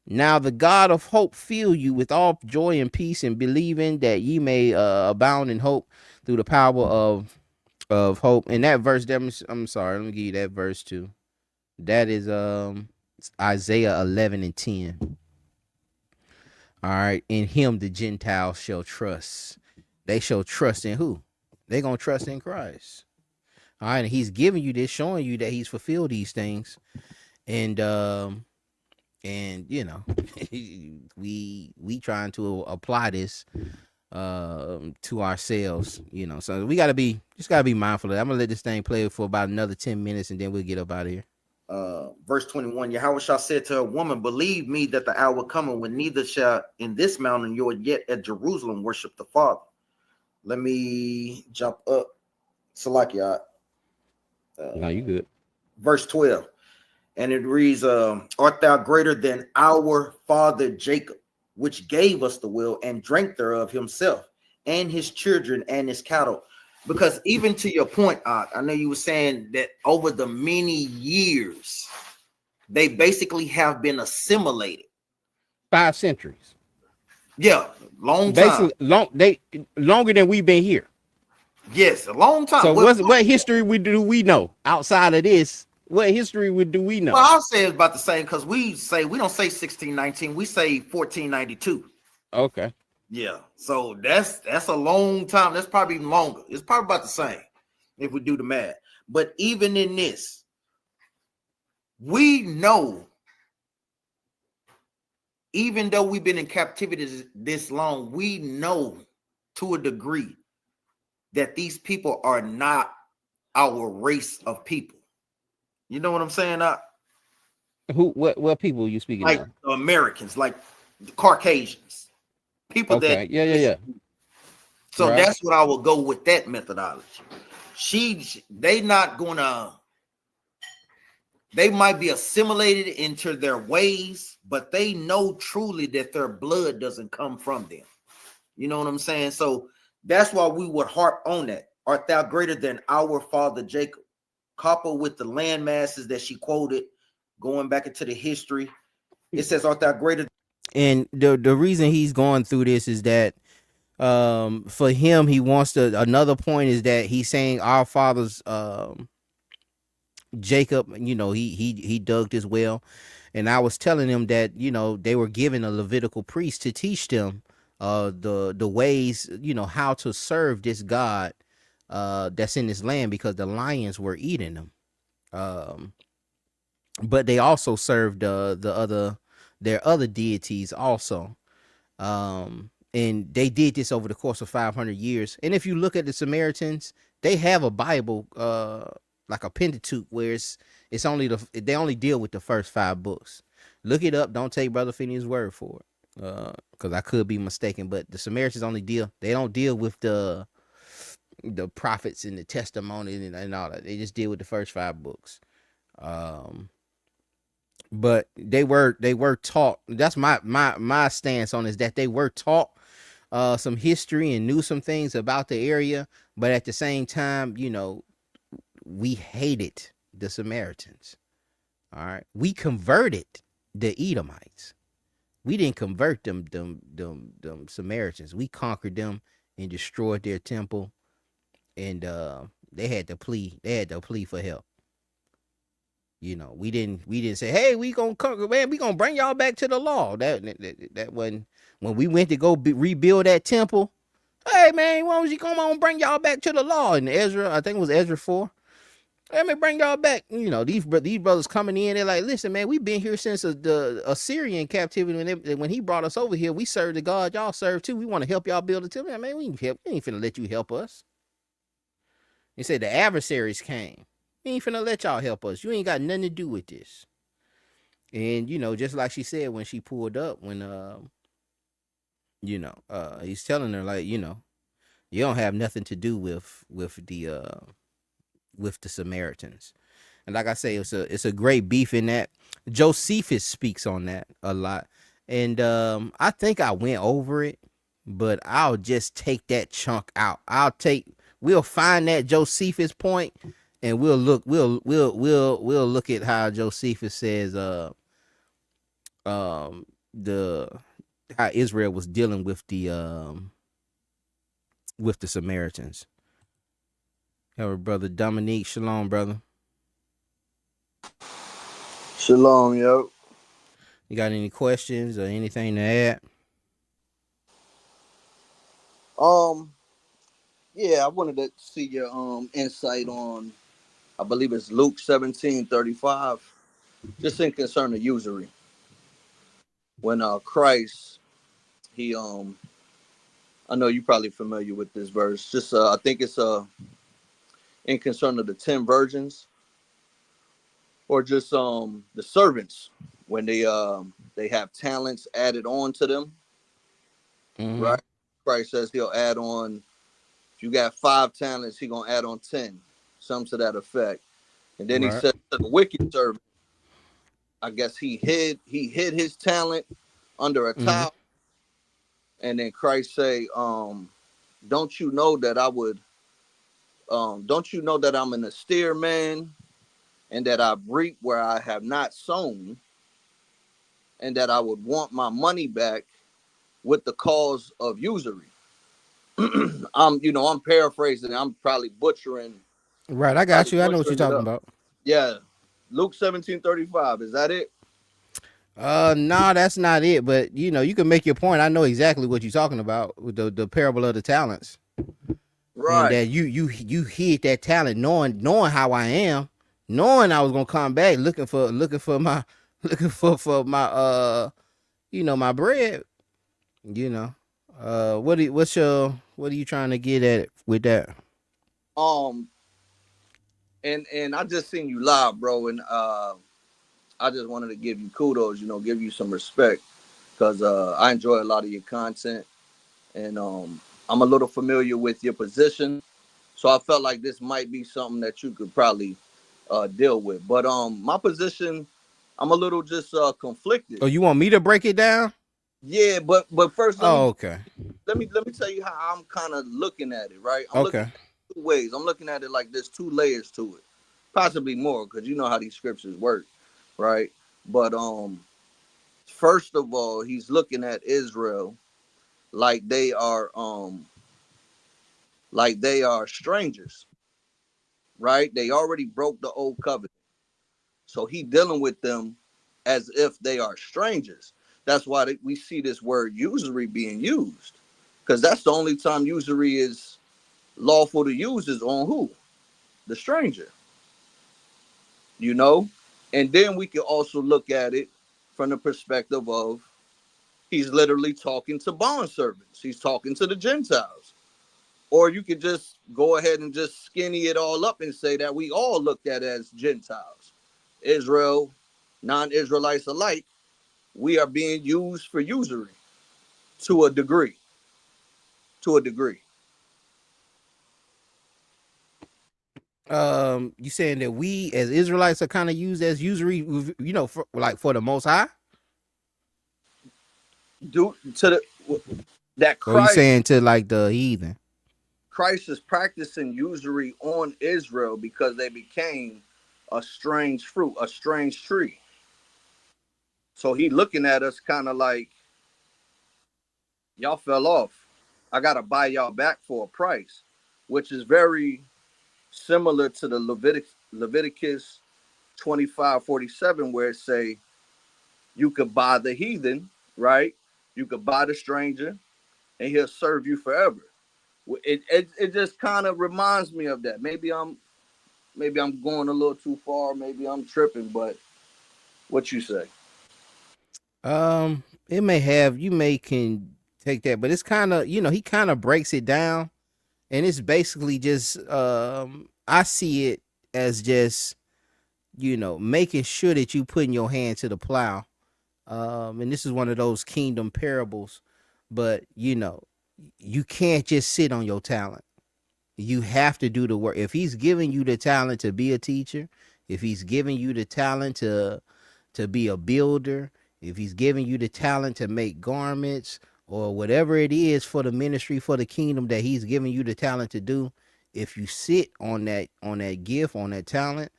Now the God of hope fill you with all joy and peace in believing, that ye may abound in hope through the power of hope. And that verse, I'm sorry, let me give you that verse too. That is Isaiah 11:10. All right, in him the Gentiles shall trust. They shall trust in who? They're gonna trust in Christ. All right, and he's giving you this, showing you that he's fulfilled these things. And you know, we trying to apply this to ourselves, you know. So we gotta be mindful of that. I'm gonna let this thing play for about another 10 minutes, and then we'll get up out of here. Verse 21, Yahweh said to a woman, believe me that the hour coming when neither shall in this mountain nor yet at Jerusalem worship the Father. Let me jump up. Salakia. No, you good. Verse 12. And it reads, art thou greater than our father Jacob, which gave us the will and drank thereof himself and his children and his cattle? Because even to your point, I know you were saying that over the many years, they basically have been assimilated. 5 centuries. Yeah, long basically, time. Longer than we've been here. Yes, a long time. So what history do we know outside of this? What history do we know? Well, I'll say it's about the same, because we don't say 1619, we say 1492. Okay. Yeah, so that's a long time. That's probably even longer. It's probably about the same if we do the math. But even in this, we know, even though we've been in captivity this long, we know to a degree that these people are not our race of people. You know what I'm saying? What people are you speaking like of? Americans, like the Caucasians. People okay. that yeah. So right. That's what I will go with, that methodology. They might be assimilated into their ways, but they know truly that their blood doesn't come from them. You know what I'm saying? So that's why we would harp on that. Art thou greater than our father Jacob? Coupled with the land masses that she quoted, going back into the history, it says, art thou greater? And the reason he's going through this is that for him, he wants to, another point is that he's saying our fathers, Jacob, you know, he dug this well. And I was telling him that, you know, they were given a Levitical priest to teach them the ways, you know, how to serve this God that's in this land, because the lions were eating them. But they also served their other deities also. And they did this over the course of 500 years. And if you look at the Samaritans, they have a Bible, like a Pentateuch, where it's only they only deal with the first 5 books. Look it up. Don't take Brother Phinehas' word for it, because I could be mistaken. But the Samaritans they don't deal with the prophets and the testimony and all that. They just deal with the first 5 books. But they were taught. That's my stance on is that they were taught some history and knew some things about the area, but at the same time, you know, we hated the Samaritans. All right, we converted the Edomites. We didn't convert them Samaritans. We conquered them and destroyed their temple, and they had to plea for help. You know, we didn't say, hey, we gonna conquer, man, we gonna bring y'all back to the law. That wasn't when we went to go rebuild that temple. Hey man, why don't you come on and bring y'all back to the law? And Ezra, I think it was Ezra 4. Let me bring y'all back. You know, these brothers coming in, they're like, listen, man, we've been here since the Assyrian captivity. When he brought us over here, we served the God y'all serve too. We want to help y'all build a temple. Man, we ain't finna let you help us. He said the adversaries came. We ain't finna let y'all help us. You ain't got nothing to do with this. And you know, just like she said when she pulled up, when he's telling her like, you don't have nothing to do with the Samaritans. And like I say, it's a great beef in that. Josephus speaks on that a lot. And I think I went over it, but I'll just take that chunk out. We'll find that Josephus point and we'll look at how Josephus says the how Israel was dealing with the Samaritans. Our brother Dominique, shalom, brother. Shalom, yo. You got any questions or anything to add? Um, yeah, I wanted to see your insight on, I believe it's Luke 17:35, just in concern of usury. When Christ, he I know you probably familiar with this verse. Just I think it's in concern of the 10 virgins, or just the servants when they have talents added on to them, Mm-hmm. right? Christ says he'll add on. If you got 5 talents, he gonna add on 10, some to that effect. And then he Right. said to the wicked servant, I guess he hid his talent under a Mm-hmm. towel. And then Christ say, don't you know that I would don't you know that I'm an austere man, and that I reap where I have not sown, and that I would want my money back with the cause of usury. I'm paraphrasing, I'm probably Right. I got you. I know what you're it talking up. about. Yeah. Luke 17:35. Is that it? No, that's not it. But you can make your point. I know exactly what you're talking about with the parable of the talents, and Right. that you hid that talent, knowing how I am, knowing I was gonna come back looking for my looking for my my bread. You know, what are you trying to get at with that? Um and I just seen you live, bro, and I just wanted to give you kudos, give you some respect, because I enjoy a lot of your content, and I'm a little familiar with your position, so I felt like this might be something that you could probably deal with. But my position, I'm a little just conflicted. Oh, you want me to break it down? Yeah, but first let me Oh, okay. let me tell you how I'm kind of looking at it. Right, I'm looking Okay. at it 2 ways. I'm looking at it like there's 2 layers to it, possibly more, because you know how these scriptures work, right? But first of all, he's looking at Israel like they are strangers, right? They already broke the old covenant, so he dealing with them as if they are strangers. That's why we see this word usury being used, because that's the only time usury is lawful to use is on who? The stranger, you know? And then we can also look at it from the perspective of he's literally talking to bond servants. He's talking to the Gentiles. Or you could just go ahead and just skinny it all up and say that we all looked at as Gentiles. Israel, non-Israelites alike, we are being used for usury to a degree. To a degree. You saying that we as Israelites are kind of used as usury, for the Most High, Due to that or you Christ saying to like the heathen? Christ is practicing usury on Israel because they became a strange fruit, a strange tree. So he looking at us kind of like, y'all fell off. I gotta buy y'all back for a price, which is very similar to the Leviticus 25:47, where it say you could buy the heathen, right? You could buy the stranger, and he'll serve you forever. It just kind of reminds me of that. Maybe I'm going a little too far. Maybe I'm tripping. But what you say? It may have you may can take that, but it's kind of he kind of breaks it down, and it's basically just I see it as just making sure that you putting your hand to the plow. And this is one of those kingdom parables, but you can't just sit on your talent. You have to do the work. If he's giving you the talent to be a teacher, if he's giving you the talent to be a builder, if he's giving you the talent to make garments or whatever it is for the ministry, for the kingdom that he's giving you the talent to do, if you sit on that gift, on that talent,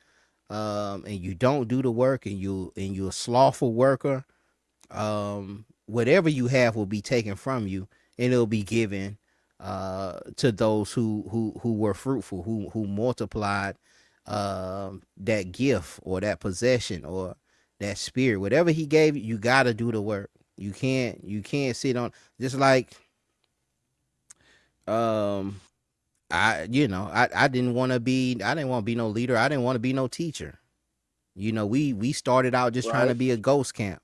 and you don't do the work, and you're a slothful worker, whatever you have will be taken from you, and it'll be given to those who were fruitful, who multiplied that gift or that possession or that spirit. Whatever he gave you, you gotta do the work. You can't sit on, just like um I didn't want to be no leader. I didn't want to be no teacher. We started out just trying Right? to be a ghost camp.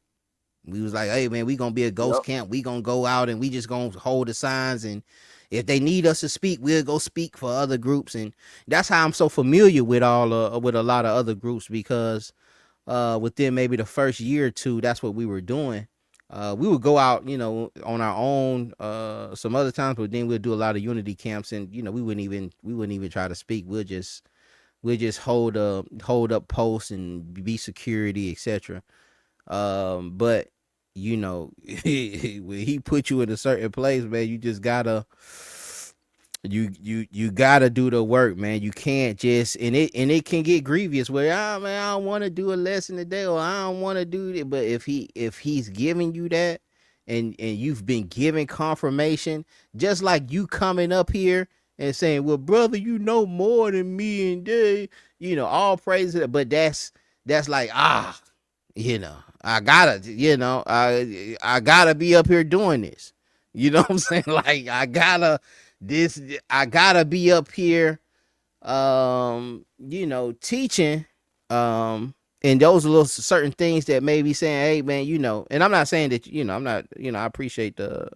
We was like, hey man, we gonna be a ghost Yep. camp. We gonna go out and we just gonna hold the signs, and if they need us to speak, we'll go speak for other groups. And that's how I'm so familiar with with a lot of other groups, because within maybe the first year or two, that's what we were doing. We would go out, on our own some other times, but then we'll do a lot of unity camps, and we wouldn't even try to speak. We'll just hold up posts and be security, etc. But when he put you in a certain place, man, you just gotta do the work, man. You can't just, and it can get grievous where, man, I don't want to do a lesson today, or I don't want to do it. But if he's giving you that, and you've been given confirmation, just like you coming up here and saying, well, brother, you know more than me, and all praise it. But that's like, I gotta, I gotta be up here doing this. You know what I'm saying? Like, this I gotta be up here, teaching. And those are little certain things that may be saying, hey man, and I'm not saying that, I'm not, I appreciate the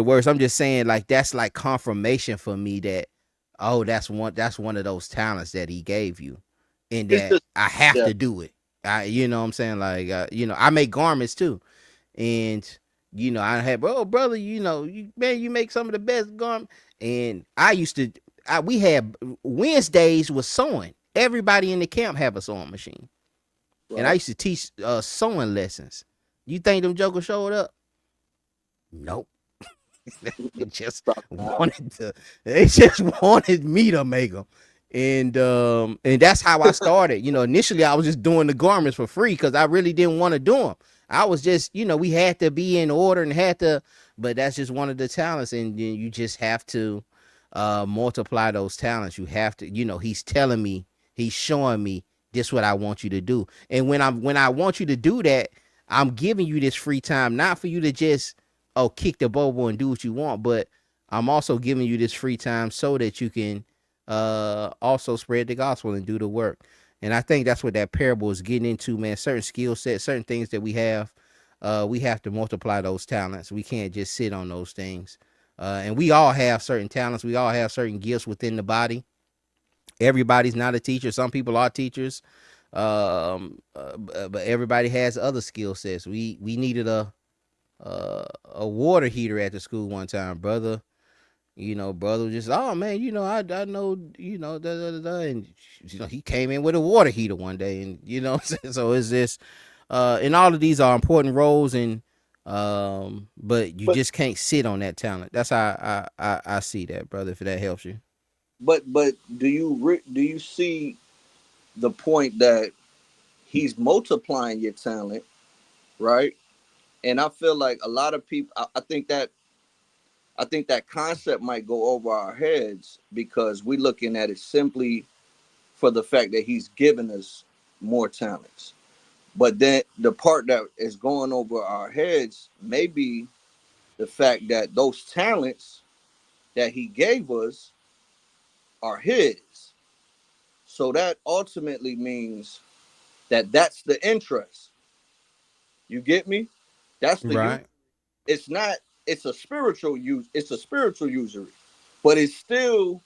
words. I'm just saying, like, that's like confirmation for me that, oh, that's one of those talents that he gave you, and It's that just I have yeah. to do it. You know what I'm saying? Like, I make garments too, and I had, oh brother, man, you make some of the best garments. And I used to, we had Wednesdays was sewing. Everybody in the camp have a sewing machine, and I Right. used to teach sewing lessons. You think them jokers showed up? Nope. They just Stop that. wanted to. They just wanted me to make them, and that's how I started. Initially I was just doing the garments for free because I really didn't want to do them. I was just, we had to be in order and had to, but that's just one of the talents, and you just have to multiply those talents. You have to, he's telling me, he's showing me this what I want you to do, and when I want you to do that, I'm giving you this free time, not for you to just kick the bobo and do what you want, but I'm also giving you this free time so that you can also spread the gospel and do the work. And I think that's what that parable is getting into, man. Certain skill sets, certain things that we have to multiply those talents. We can't just sit on those things. And we all have certain talents. We all have certain gifts within the body. Everybody's not a teacher. Some people are teachers, but everybody has other skill sets. We needed a water heater at the school one time, brother. Brother was just, oh man, I know, da, da, da, da. And he came in with a water heater one day, and what I'm saying? So it's just and all of these are important roles, and but you But just can't sit on that talent. That's how I see that, brother, if that helps you. but do you see the point that he's multiplying your talent, right? And I feel like a lot of people, I think that concept might go over our heads because we're looking at it simply for the fact that he's given us more talents. But then the part that is going over our heads may be the fact that those talents that he gave us are his. So that ultimately means that that's the interest. You get me? That's the use. Right. It's not. It's a spiritual use. It's a spiritual usury, but it's still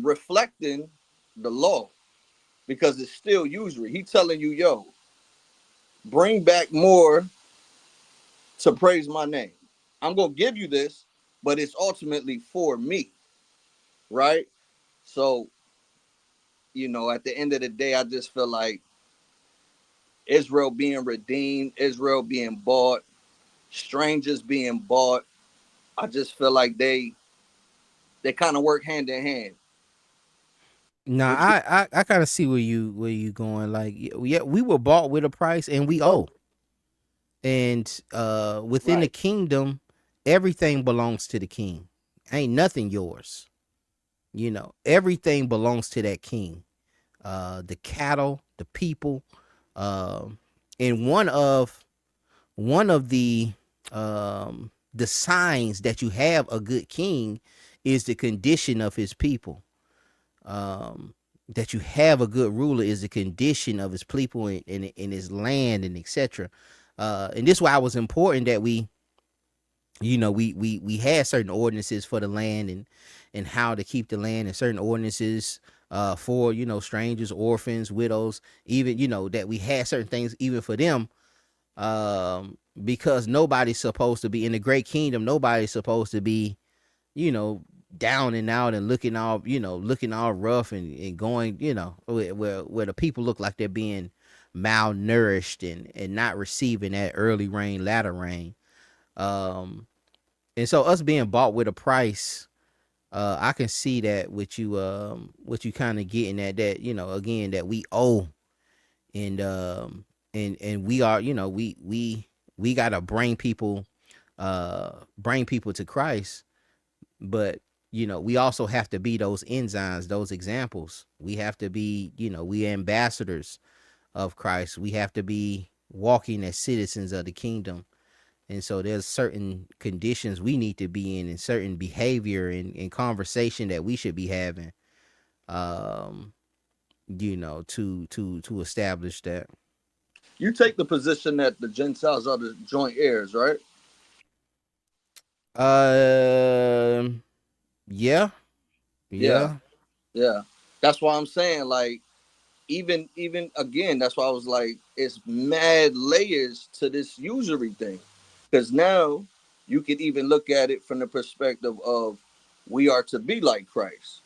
reflecting the law because it's still usury. He telling you, yo, bring back more to praise my name. I'm gonna give you this, but it's ultimately for me, right? So, at the end of the day, I just feel like Israel being redeemed, Israel being bought, strangers being bought. I just feel like they kind of work hand in hand. Now What you I kind of see where you going. Like yeah, we were bought with a price and we oh, owe. And within the right. kingdom, everything belongs to the king. Ain't nothing yours. Everything belongs to that king. The cattle, the people, um, and one of the signs that you have a good king is the condition of his people. That you have a good ruler is the condition of his people in his land and etc. And this is why it was important that we had certain ordinances for the land and how to keep the land, and certain ordinances for strangers, orphans, widows, even that we had certain things even for them, because nobody's supposed to be in the great kingdom. Nobody's supposed to be you know down and out and looking all rough and going where the people look like they're being malnourished and not receiving that early rain, latter rain. Um and so us being bought with a price, I can see that what you kind of getting at, that again, that we owe. And we are, we got to bring people to Christ. But we also have to be those ensigns, those examples. We have to be, we ambassadors of Christ. We have to be walking as citizens of the kingdom. And so there's certain conditions we need to be in, and certain behavior and conversation that we should be having, um, to establish that. You take the position that the Gentiles are the joint heirs, right? Um, yeah, Yeah, yeah, yeah. That's why I'm saying, like, even again, that's why I was like, it's mad layers to this usury thing, because now you could even look at it from the perspective of we are to be like Christ.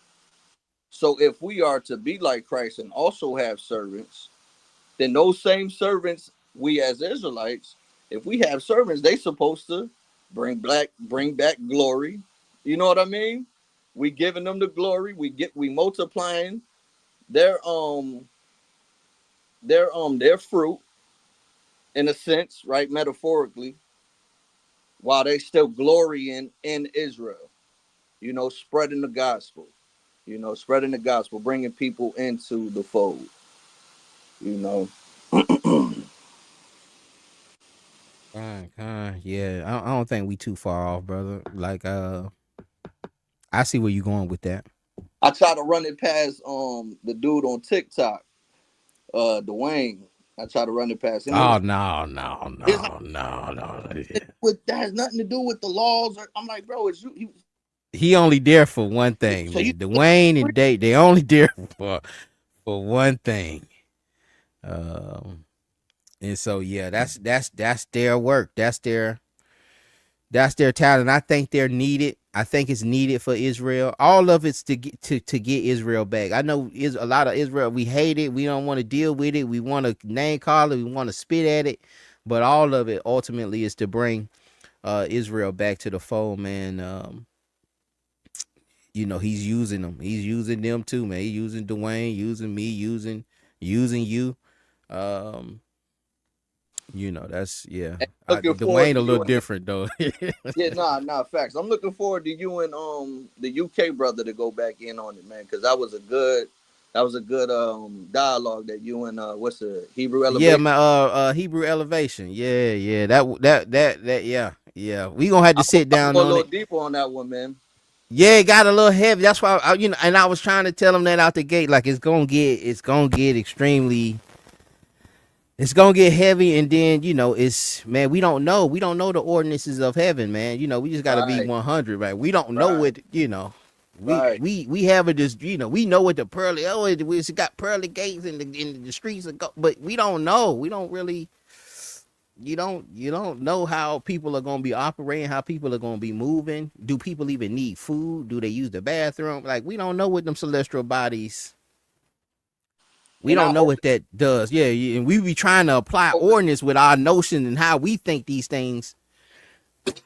So if we are to be like Christ and also have servants, then those same servants, we as Israelites, if we have servants, they supposed to bring back glory. You know what I mean? We giving them the glory. We multiplying their their fruit in a sense, right? Metaphorically, while they still glorying in Israel. Spreading the gospel. Spreading the gospel, bringing people into the fold. You know, yeah. I don't think we too far off, brother. Like, I see where you going with that. I try to run it past the dude on TikTok, Dwayne. I try to run it past him. Oh no, no, It's like no, no, no. that has nothing to do with the laws. I'm like, bro, it's you. He only there for one thing, So you man. Dwayne and they only there for one thing. Um, and so yeah, that's their work. That's their talent. I think they're needed. I think it's needed for Israel. All of it's to get Israel back. I know is a lot of Israel. We hate it. We don't want to deal with it. We want to name call it. We want to spit at it. But all of it ultimately is to bring Israel back to the fold, man. He's using them. He's using them too, man. He's using Dwayne, using me, using you. Um, that's yeah. looking forward Dwayne to a little you and different though. yeah, nah, facts. I'm looking forward to you and the UK brother to go back in on it, man, because that was a good dialogue that you and what's the Hebrew Yeah, elevation. my Hebrew elevation. Yeah, yeah. That yeah. Yeah, we gonna have to sit I'll down go a on little it. deeper on that one, man. Yeah, it got a little heavy. That's why and I was trying to tell him that out the gate. Like it's gonna get extremely. It's gonna get heavy, and then it's man. We don't know the ordinances of heaven, man. We just gotta be Right, 100, right? We don't know right, what right. We have it just we know what the pearly it's got pearly gates in the streets of but we don't know. We don't really you don't know how people are gonna be operating, how people are gonna be moving. Do people even need food? Do they use the bathroom? Like we don't know what them celestial bodies. We And don't I know what that does. Yeah, and we be trying to apply over. ordinance with our notion and how we think these things,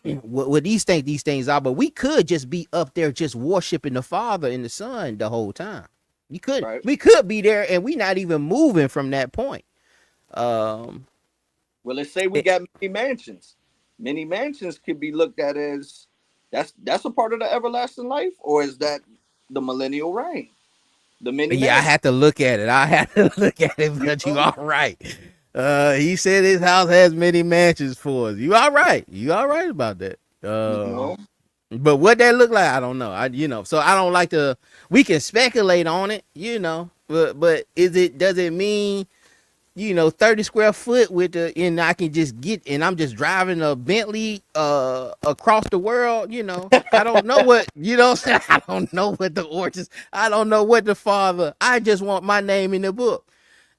what these things are. But we could just be up there just worshiping the Father and the Son the whole time. Right. We could be there, and we not even moving from that point. Um, Well, let's say we it- got many mansions. Many mansions could be looked at as that's a part of the everlasting life, or is that the millennial reign? The many yeah, I mansions. had to look at it. I had to look at it, You but you know? all right. He said his house has many mansions for us. You all right. You all right about that. You know? But what that look like, I don't know. So I don't like to. We can speculate on it, But does it mean 30 square foot with and I can just get and I'm just driving a Bentley across the world, I don't know what I'm saying. I don't know what the origins. I don't know what the Father. I just want my name in the book.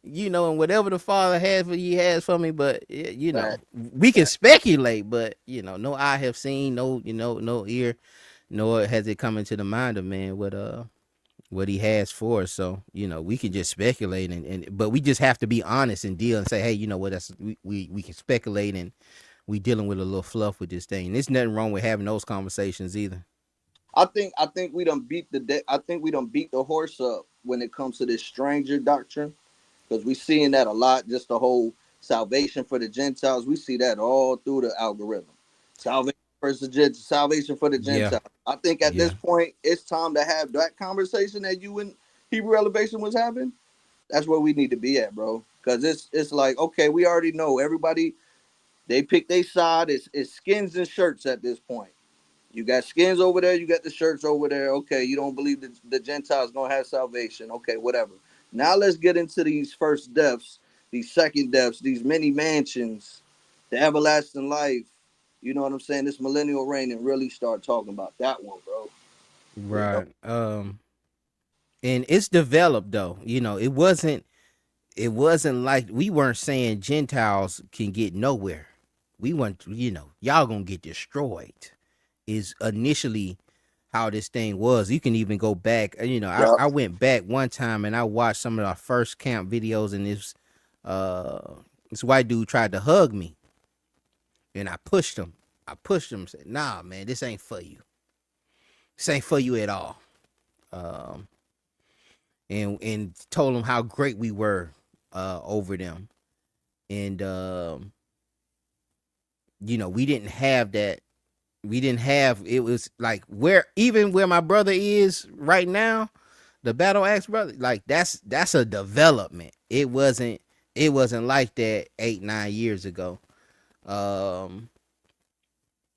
And whatever the Father has for he has for me, but That we can speculate, but no eye have seen, no, no ear, nor has it come into the mind of man what he has for us. So, we can just speculate but we just have to be honest and deal and say, hey, you know what, that's we can speculate and we dealing with a little fluff with this thing. There's nothing wrong with having those conversations either. I think we done beat the horse up when it comes to this stranger doctrine, because we seeing that a lot. Just the whole salvation for the Gentiles, we see that all through the algorithm. Salvation for the Yeah. Gentiles. I think at this Yeah. point it's time to have that conversation that you and Hebrew Elevation was having. That's where we need to be at, bro. Because it's like, okay, we already know everybody. They pick their side. It's skins and shirts at this point. You got skins over there. You got the shirts over there. Okay, you don't believe that the Gentiles gonna have salvation. Okay, whatever. Now let's get into these first deaths, these second deaths, these many mansions, the everlasting life. You know what I'm saying? This millennial reign, and really start talking about that one, bro. You know? Right. And it's developed though. It wasn't like we weren't saying Gentiles can get nowhere. We weren't, y'all gonna get destroyed. Is initially how this thing was. You can even go back. Yeah. I went back one time and I watched some of our first camp videos, and this white dude tried to hug me, and I pushed him. Said, "Nah, man, this ain't for you. This ain't for you at all." Um, and told him how great we were over them, and we didn't have that. We didn't have. It was like where my brother is right now, the battle axe brother. Like that's a development. It wasn't like that 8-9 years ago. Um,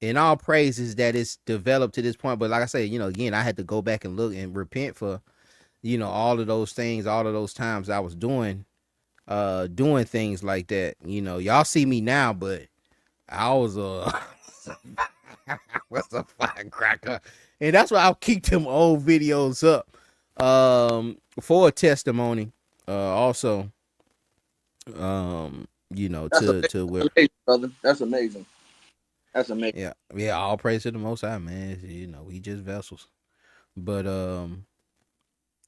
in all praises that it's developed to this point. But like I said, again, I had to go back and look and repent for all of those things, all of those times I was doing things like that. Y'all see me now, but I was I was a firecracker, and that's why I'll keep them old videos up for a testimony. Also, That's to where amazing, brother. That's amazing. That's amazing. yeah, all praise to the Most High, man. We just vessels, but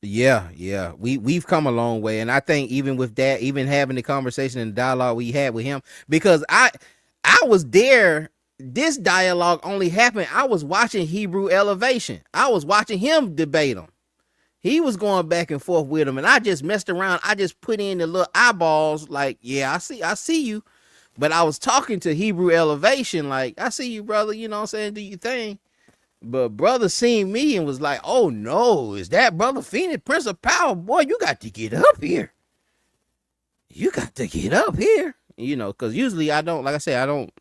yeah, we've come a long way, and I think even with that, even having the conversation and the dialogue we had with him, because I was there. This dialogue only happened. I was watching Hebrew Elevation. I was watching him debate him. He was going back and forth with him, and I just messed around. I just put in the little eyeballs, like, yeah, I see you. But I was talking to Hebrew Elevation, like, I see you, brother. You know what I'm saying? Do your thing. But brother seen me and was like, oh no, is that brother Phinehas, Prince of Power? Boy, you got to get up here. You got to get up here. Because usually I don't, like I said, I don't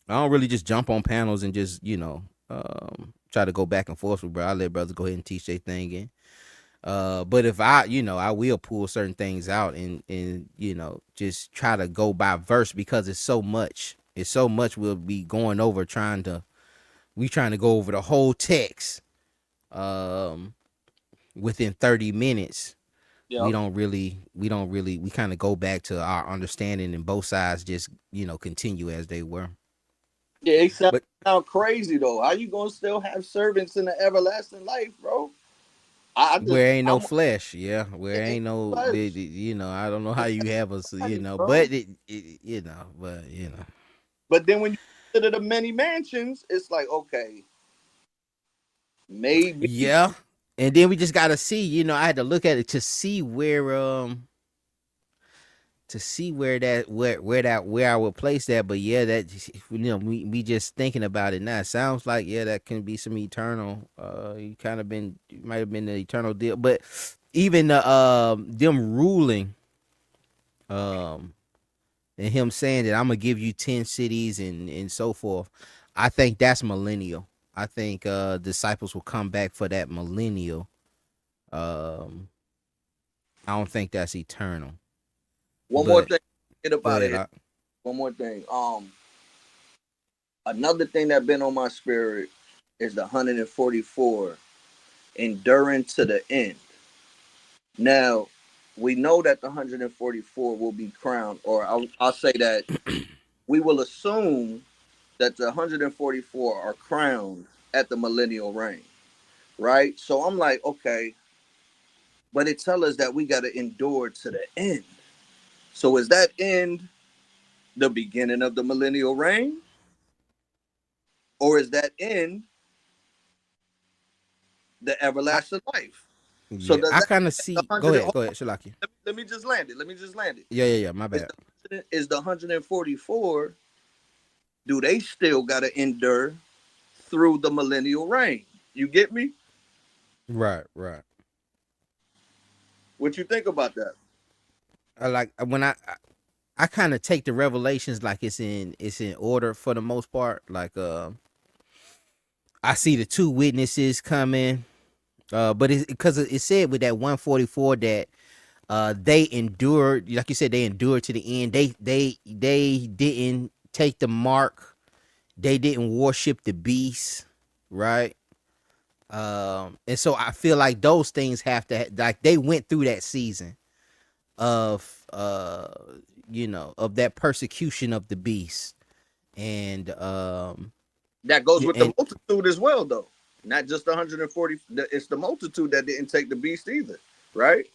I don't really just jump on panels and just try to go back and forth with bro. I let brothers go ahead and teach their thing in. But if I, I will pull certain things out and just try to go by verse because it's so much. It's so much we'll be going over trying to go over the whole text um within 30 minutes. Yep. We kind of go back to our understanding and both sides just, continue as they were. Yeah, it But sound crazy though. How you gonna still have servants in the everlasting life, bro? I just where ain't no I'm flesh, yeah. Where it ain't ain't no, flesh. I don't know how you have us, Body, bro. but but But then when you consider the many mansions, it's like, okay, maybe. yeah. And then we just gotta see, I had to look at it to see where I would place that. But yeah, that me just thinking about it now, it sounds like that can be some eternal. You might have been the eternal deal, but even them ruling, um, and him saying that I'm gonna give you 10 cities and so forth. I think that's millennial. I think disciples will come back for that millennial. Um, I don't think that's eternal. One more But thing, get up go out of ahead. here. One more thing. Another thing that been on my spirit is the 144 enduring to the end. Now, we know that the 144 will be crowned, or I'll say that we will assume that the 144 are crowned at the millennial reign, right? So I'm like, okay, but it tells us that we got to endure to the end. So is that end the beginning of the millennial reign, or is that end the I, everlasting life? So yeah, does I that kind of mean the see. Go hundred? ahead. Hold Go on, ahead, Shalaki. let me just land it. Let me just land it. Yeah. My Is bad. the 144? Do they still got to endure through the millennial reign? You get me? Right. What you think about that? I like when I kind of take the revelations like it's in order for the most part. Like I see the two witnesses coming. But it's because it said with that 144 that they endured, like you said, they endured to the end. They didn't take the mark. They didn't worship the beast, right? And so I feel like those things have to like they went through that season of of that persecution of the beast. And That goes with the and multitude as well, though. Not just the 140. It's the multitude that didn't take the beast either, right?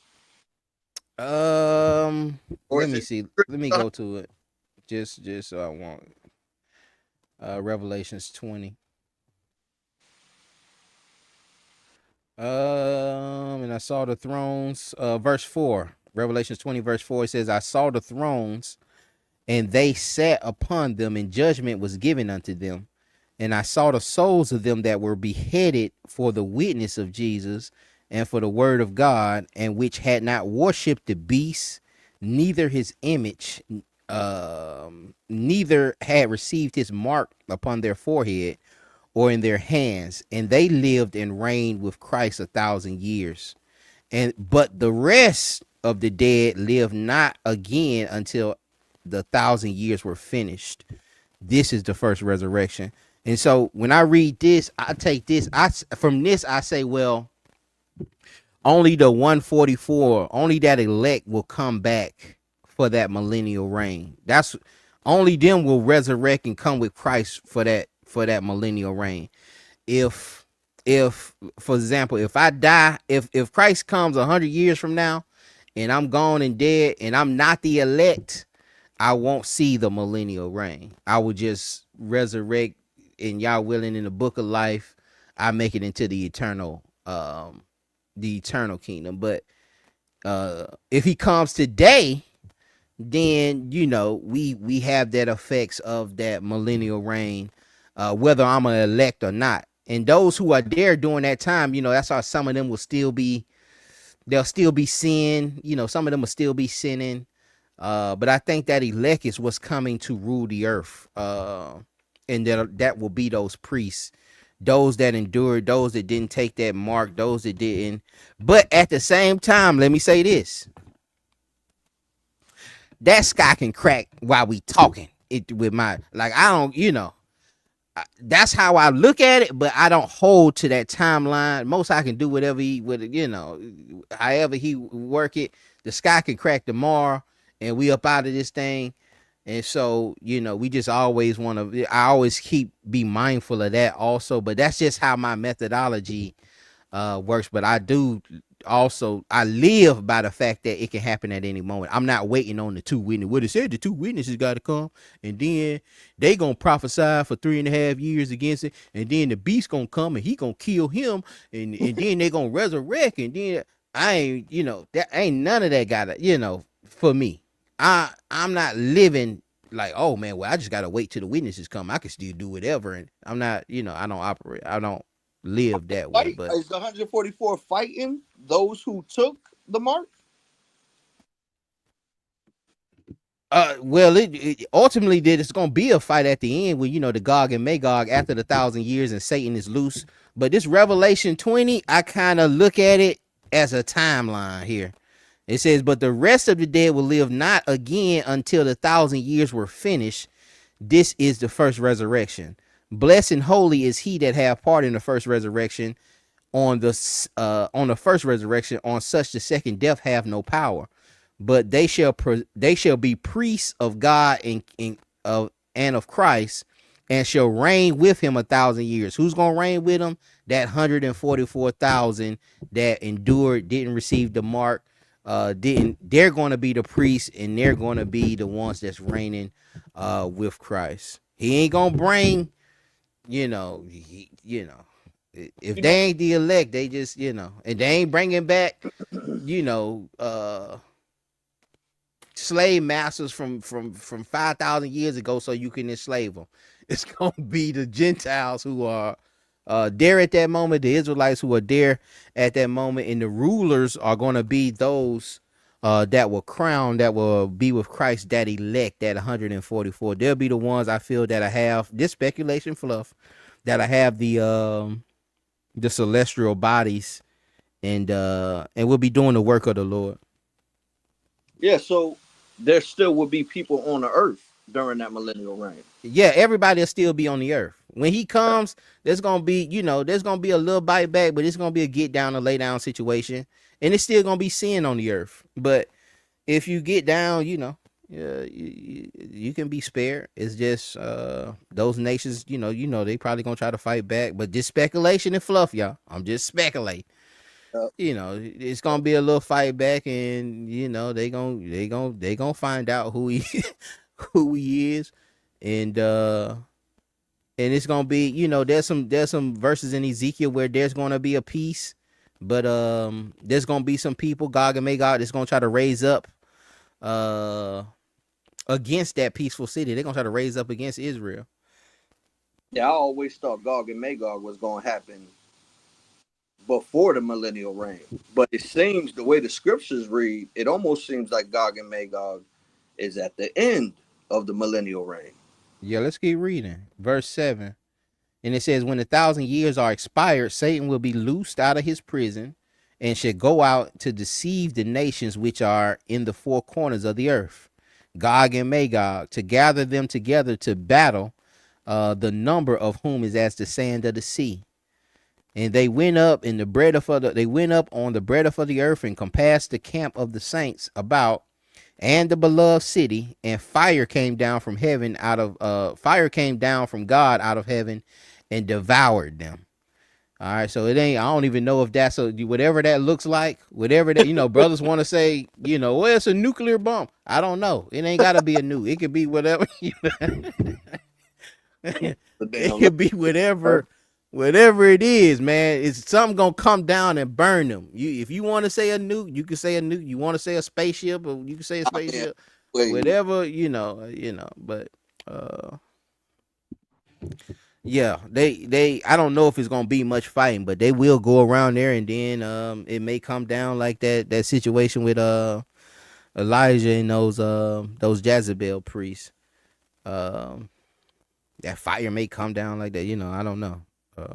Or let is me it see. Let me go to it. Just so I want Revelations 20. And I saw the thrones, verse 4. Revelations 20 verse 4, it says I saw the thrones and they sat upon them, and judgment was given unto them. And I saw the souls of them that were beheaded for the witness of Jesus and for the word of God, and which had not worshipped the beast, neither his image, neither had received his mark upon their forehead or in their hands, and they lived and reigned with Christ 1,000 years. And but the rest of the dead lived not again until the 1,000 years were finished. This is the first resurrection. And so when I read this, I take this. From this I say, well, only the 144, only that elect will come back for that millennial reign. That's only them will resurrect and come with Christ for that millennial reign. If for example, if I die, if Christ comes 100 years from now and I'm gone and dead and I'm not the elect, I won't see the millennial reign. I will just resurrect, and y'all willing, in the book of life, I make it into the eternal kingdom. But if he comes today, then we have that effects of that millennial reign, whether I'm an elect or not. And those who are there during that time, that's how some of them will still be, they'll still be sin. Some of them will still be sinning. But I think that elect is what's coming to rule the earth. and that will be those priests, those that endured, those that didn't take that mark, those that didn't. But at the same time, let me say this: that sky can crack while we talking. It with my like I don't, that's how I look at it, but I don't hold to that timeline. Most I can do whatever he would, however he work it. The sky can crack tomorrow, and we up out of this thing. And so, we just always want to. I always be mindful of that also. But that's just how my methodology works. But I do also I live by the fact that it can happen at any moment. I'm not waiting on the two witnesses. What it said, the two witnesses got to come, and then they gonna prophesy for 3.5 years against it, and then the beast gonna come and he gonna kill him, and then they gonna resurrect, and then I ain't, that ain't none of that gotta, for me. I'm not living like, oh man, well I just gotta wait till the witnesses come. I can still do whatever, and I'm not, I don't live that way. Fight But is the 144 fighting those who took the mark? well, it ultimately did. It's gonna be a fight at the end when the Gog and Magog after the 1,000 years and Satan is loose. But this Revelation 20, I kind of look at it as a timeline here. It says, "But the rest of the dead will live not again until the 1,000 years were finished. This is the first resurrection. Blessed and holy is he that have part in the first resurrection. On the first resurrection, on such the second death have no power, but they shall be priests of God and of Christ, and shall reign with him 1,000 years." Who's gonna reign with him? That 144,000 that endured, didn't receive the mark, didn't. They're gonna be the priests, and they're gonna be the ones that's reigning with Christ. He ain't gonna bring, if they ain't the elect, they just, and they ain't bringing back, you know, slave masters from 5,000 years ago so you can enslave them. It's gonna be the Gentiles who are there at that moment, the Israelites who are there at that moment, and the rulers are gonna be those that will crown, that will be with Christ, that elect, that 144. They'll be the ones, I feel, that I have this speculation fluff, that I have the celestial bodies, and we'll be doing the work of the Lord. Yeah, so there still will be people on the earth during that millennial reign. Yeah, everybody will still be on the earth. When he comes, there's gonna be, there's gonna be a little bite back, but it's gonna be a get down and lay down situation. And it's still gonna be sin on the earth. But if you get down, you can be spared. It's just those nations, they probably gonna try to fight back. But just speculation and fluff, y'all. I'm just speculating. It's gonna be a little fight back, and they gonna find out who he who he is, and it's gonna be, there's some verses in Ezekiel where there's gonna be a peace, but there's gonna be some people, Gog and Magog, that's gonna try to raise up against that peaceful city. They're gonna try to raise up against Israel. Yeah, I always thought Gog and Magog was going to happen before the millennial reign, but it seems, the way the scriptures read, it almost seems like Gog and Magog is at the end of the millennial reign. Yeah, let's keep reading. Verse 7. And it says, "When 1,000 years are expired, Satan will be loosed out of his prison, and shall go out to deceive the nations which are in the four corners of the earth, Gog and Magog, to gather them together to battle, the number of whom is as the sand of the sea. And they went up on the breadth of the earth, and compassed the camp of the saints about, and the beloved city, and fire came down from heaven fire came down from God out of heaven, and devoured them." All right, so it ain't, I don't even know if that's whatever that looks like, whatever that, brothers want to say, well, it's a nuclear bomb. I don't know. It ain't gotta be a nuke. It could be whatever. It could be whatever it is, man. It's something gonna come down and burn them. If you want to say a nuke, you can say a nuke. You want to say a spaceship, or you can say a spaceship. Whatever, but yeah, they I don't know if it's gonna be much fighting, but they will go around there, and then it may come down like that situation with Elijah and those Jezebel priests. that fire may come down like that. You know, I don't know.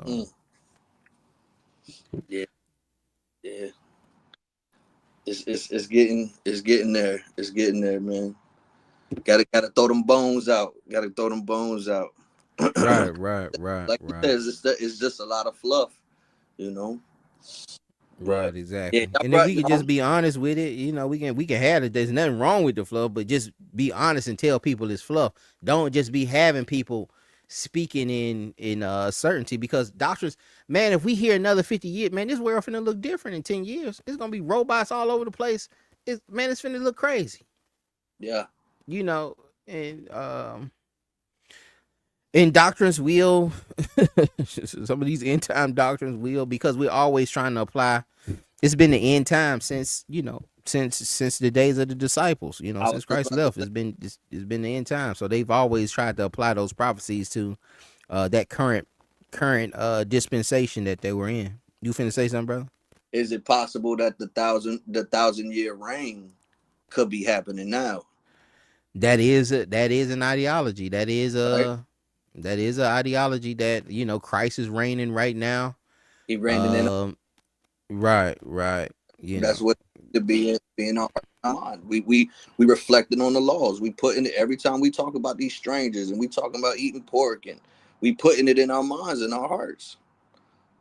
Mm. Yeah, yeah. It's getting there. It's getting there, man. Gotta throw them bones out. Gotta throw them bones out. Right, right, right, Like you right. said, it's just a lot of fluff, you know. But Right, yeah, exactly. y'all And if right, we could y'all. just be honest with it, you know, we can have it. There's nothing wrong with the fluff, but just be honest and tell people it's fluff. Don't just be having people speaking in certainty, because doctors, man, if we hear another 50 years, man, this world finna look different in 10 years. It's gonna be robots all over the place. It's finna look crazy. Yeah, You know, and doctrines will some of these end time doctrines will, because we're always trying to apply. It's been the end time since, you know, since the days of the disciples, you know, I was since just Christ about to left. say, It's been the end time, so they've always tried to apply those prophecies to that current dispensation that they were in. You finna say something, brother? is it possible that the 1,000 year reign could be happening now? That is an ideology. Right? That is an ideology that, you know, Christ is reigning right now. He reigning in. um right, right, you know. That's what to be in our mind. We reflecting on the laws. We putting it every time we talk about these strangers and we talking about eating pork, and we putting it in our minds and our hearts.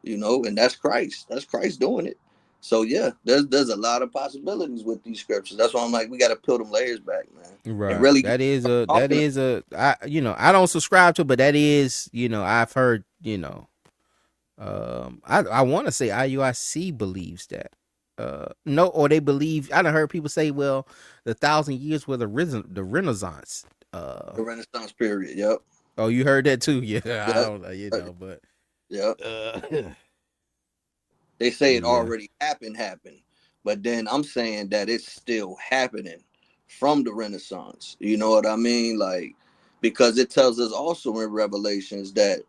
You know, and that's Christ. That's Christ doing it. So yeah, there's a lot of possibilities with these scriptures. That's why I'm like, we got to peel them layers back, man, and Right. really talking. I don't subscribe to, but that is, you know, I've heard, you know, I want to say IUIC believes that. No, or they believe, I done heard people say, well, the 1,000 years were the Renaissance. The Renaissance period. Yep. Oh, you heard that too? Yeah, I Yep. don't know, you know, but Yep. uh, They say it yeah. already happened, but then I'm saying that it's still happening from the Renaissance. You know what I mean? Like, because it tells us also in Revelations that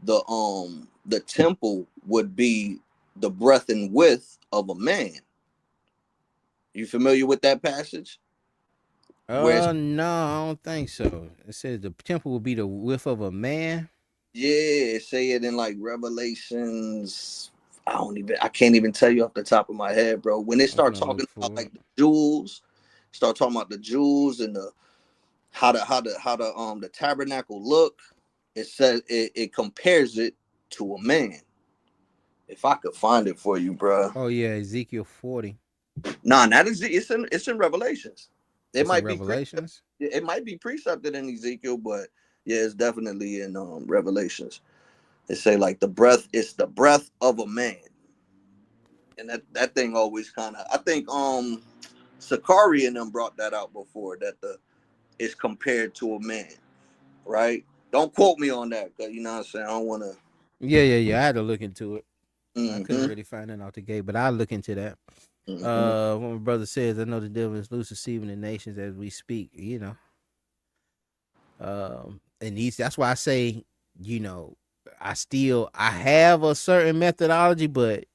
the temple would be the breadth and width of a man. You familiar with that passage? Where it's, No, I don't think so. It says the temple will be the width of a man. yeah, say it in like Revelations. I can't even tell you off the top of my head, bro. When they I'm start gonna talking look about for it. like the jewels, start talking about the jewels and the how the tabernacle look, it says it compares it to a man. If I could find it for you, bro. Oh yeah, Ezekiel 40. Nah, not it's in Revelations. It It's in might be Revelations. it might be precepted in Ezekiel, but yeah, it's definitely in Revelations. They say like it's the breath of a man. And that thing always kind of, I think Sakari and them brought that out before, that the is compared to a man, right? Don't quote me on that, because you know what I'm saying, I don't want to. Yeah, yeah, yeah. I had to look into it. I couldn't Mm-hmm, really find it out the gate, but I'll look into that. mm-hmm. What my brother says, I know the devil is loose deceiving the nations as we speak, you know. And that's why I say, you know, I have a certain methodology, but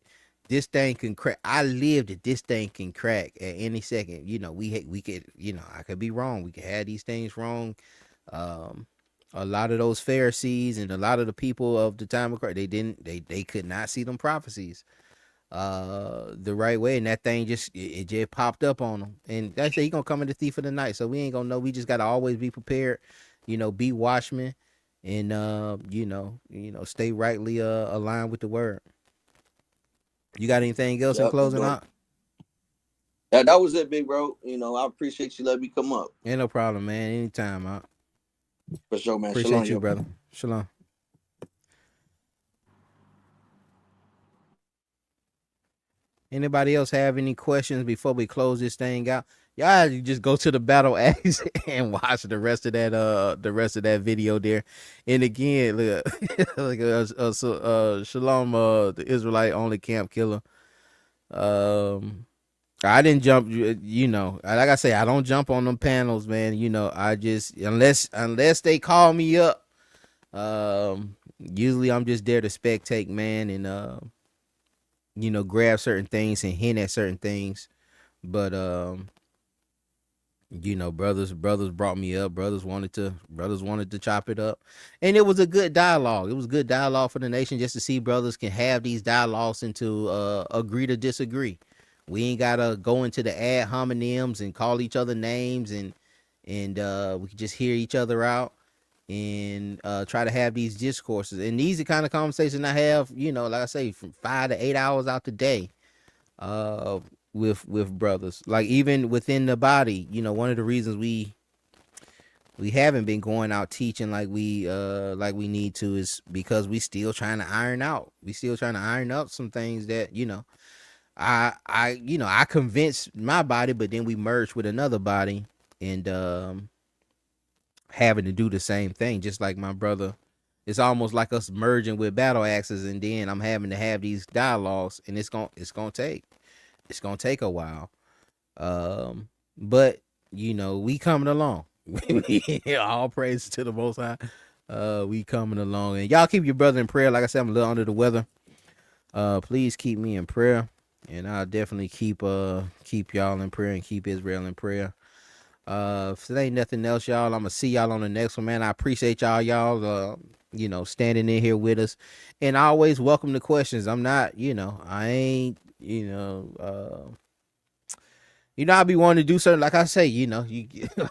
this thing can crack. I lived it. This thing can crack at any second. You know, we could, you know, I could be wrong. We could have these things wrong. Um, a lot of those Pharisees and a lot of the people of the time of Christ, they could not see them prophecies the right way, and that thing it just popped up on them. And they say he gonna come in the thief of the night, so we ain't gonna know. We just gotta always be prepared, you know, be watchmen, and stay rightly aligned with the word. You got anything else in Yep, that's closing dope. out? That was it, big bro. You know, I appreciate you letting me come up. Ain't no problem, man. Anytime. I For sure, man. Shalom, appreciate you, yo. brother. Shalom. Anybody else have any questions before we close this thing out? Y'all just go to the battle axe and watch the rest of that video there. And again, look, look Shalom, the Israelite only camp killer. I didn't jump, you know, like I say, I don't jump on them panels, man. You know, I just unless they call me up. Usually I'm just there to spectate, man, and grab certain things and hint at certain things. But You know, brothers brought me up. Brothers wanted to chop it up, and it was a good dialogue. It was good dialogue for the nation, just to see brothers can have these dialogues and to agree to disagree. We ain't gotta go into the ad hominems and call each other names, and we can just hear each other out and try to have these discourses. And these are the kind of conversations I have, you know, like I say, from 5 to 8 hours out the day, uh, with brothers. Like even within the body, you know, one of the reasons we haven't been going out teaching like we need to is because we still trying to iron out. We still trying to iron up some things that, you know, I convinced my body, but then we merged with another body and having to do the same thing, just like my brother. It's almost like us merging with battle axes, and then I'm having to have these dialogues, and it's gonna take a while. But you know, we coming along. All praise to the Most High. We coming along, and y'all keep your brother in prayer. Like I said, I'm a little under the weather. Please keep me in prayer, and I'll definitely keep y'all in prayer and keep Israel in prayer. If there ain't nothing else, y'all, I'm gonna see y'all on the next one, man. I appreciate y'all, you know, standing in here with us, and I always welcome the questions. I'm not, you know, I ain't, I'll be wanting to do something. Like I say, you know,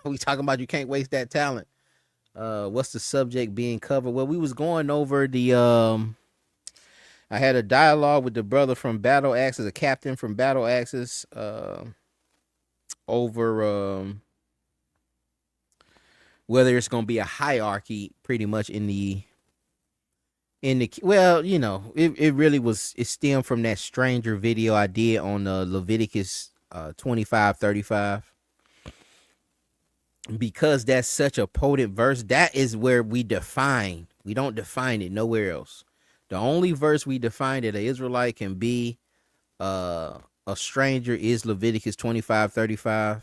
we talking about you can't waste that talent. What's the subject being covered? Well, we was going over I had a dialogue with the brother from Battle Axes, a captain from Battle Axes, over whether it's going to be a hierarchy pretty much well, you know, it really was, it stemmed from that stranger video I did on Leviticus 25:35, because that's such a potent verse. That is where we don't define it nowhere else. The only verse we define that an Israelite can be a stranger is Leviticus 25:35.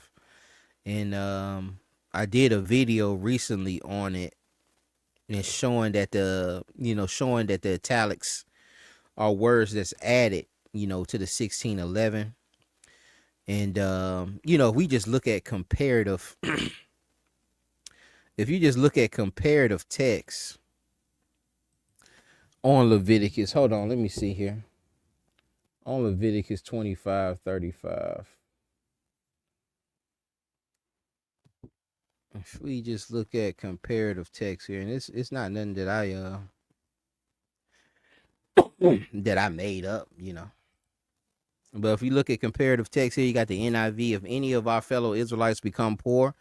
And I did a video recently on it, and showing that the italics are words that's added, you know, to the 1611. And you know, if we just look at comparative if you just look at comparative text on Leviticus, hold on, let me see here. On Leviticus 25:35. If we just look at comparative text here, and it's not nothing that I that I made up, you know. But if you look at comparative text here, you got the NIV. If any of our fellow Israelites become poor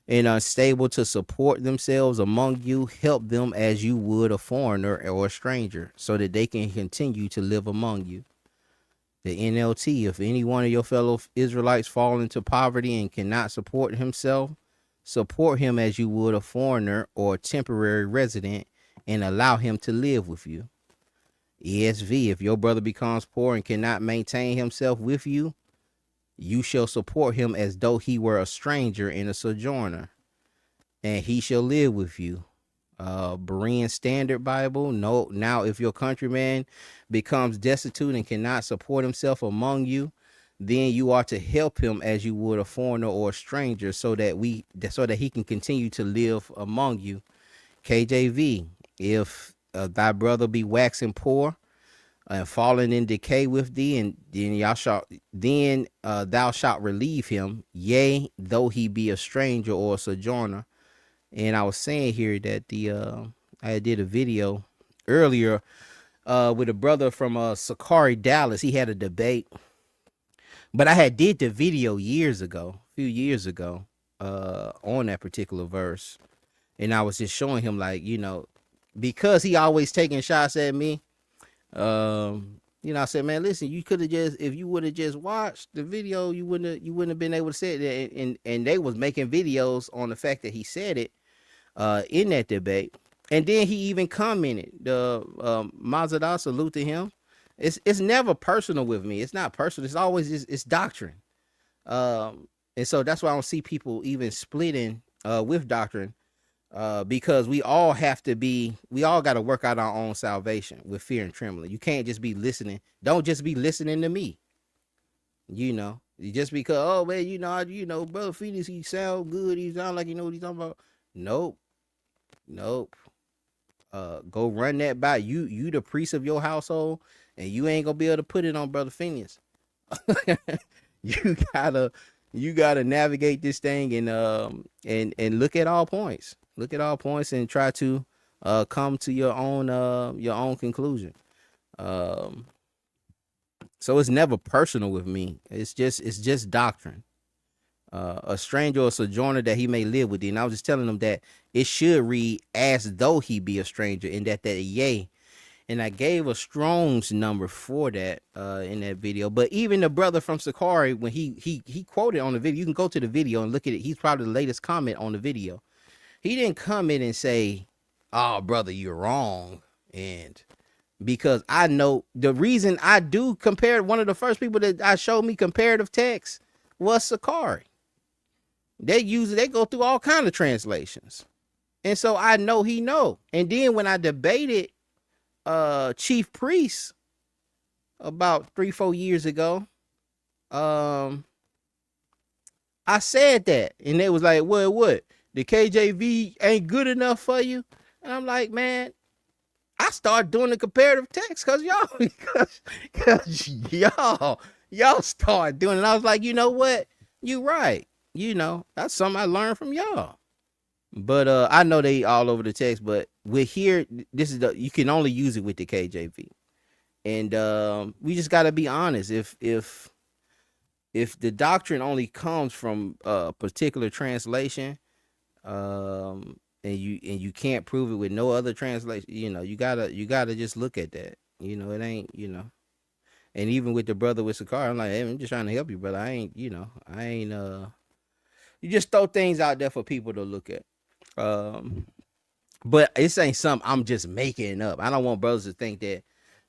and unstable to support themselves among you, help them as you would a foreigner or a stranger, so that they can continue to live among you. The NLT, if any one of your fellow Israelites fall into poverty and cannot support himself, support him as you would a foreigner or a temporary resident, and allow him to live with you. ESV, if your brother becomes poor and cannot maintain himself with you, you shall support him as though he were a stranger and a sojourner, and he shall live with you. Berean Standard Bible, no. Now, if your countryman becomes destitute and cannot support himself among you, then you are to help him as you would a foreigner or a stranger, so that he can continue to live among you. KJV, if thy brother be waxing poor and falling in decay with thee, and then thou shalt relieve him, yea, though he be a stranger or a sojourner. And I was saying here that I did a video earlier with a brother from Sakari, Dallas. He had a debate, but I had did the video a few years ago, on that particular verse, and I was just showing him, like, you know, because he always taking shots at me. You know, I said, man, listen, you could have just, if you would have just watched the video, you wouldn't have been able to say it. And they was making videos on the fact that he said it in that debate. And then he even commented, the Mazada, salute to him. It's never personal with me. It's not personal. It's always it's doctrine. And so that's why I don't see people even splitting with doctrine, because we all got to work out our own salvation with fear and trembling. You can't just be listening. Don't just be listening to me. You know, Just because, oh man, brother Phoenix, he sound good, he sound like you know what he's talking about. Nope, nope. Go run that by you, the priest of your household, and you ain't gonna be able to put it on brother Phoenix. you gotta you gotta navigate this thing and look at all points. Look at all points and try to come to your own conclusion. Um, so it's never personal with me. It's just doctrine. A stranger or sojourner that he may live with thee. And I was just telling them that it should read as though he be a stranger, and that yea. And I gave a Strong's number for that in that video. But even the brother from Sakari, when he quoted on the video, you can go to the video and look at it. He's probably the latest comment on the video. He didn't come in and say, "Oh, brother, you're wrong," and because I know the reason I do compare. One of the first people that I showed me comparative text was Sakari. They go through all kind of translations. And so I know he know. And then when I debated Chief Priest about 3-4 years ago, I said that. And they was like, well, what? The KJV ain't good enough for you? And I'm like, man, I started doing the comparative text because y'all started doing it. And I was like, you know what? You right. That's something I learned from y'all. But I know they all over the text, but with here, you can only use it with the KJV. And we just gotta be honest. If the doctrine only comes from a particular translation, and you can't prove it with no other translation, you gotta just look at that. It ain't, and even with the brother with Sakar, I'm like, hey, I'm just trying to help you, brother. I ain't you just throw things out there for people to look at. But this ain't something I'm just making up. I don't want brothers to think that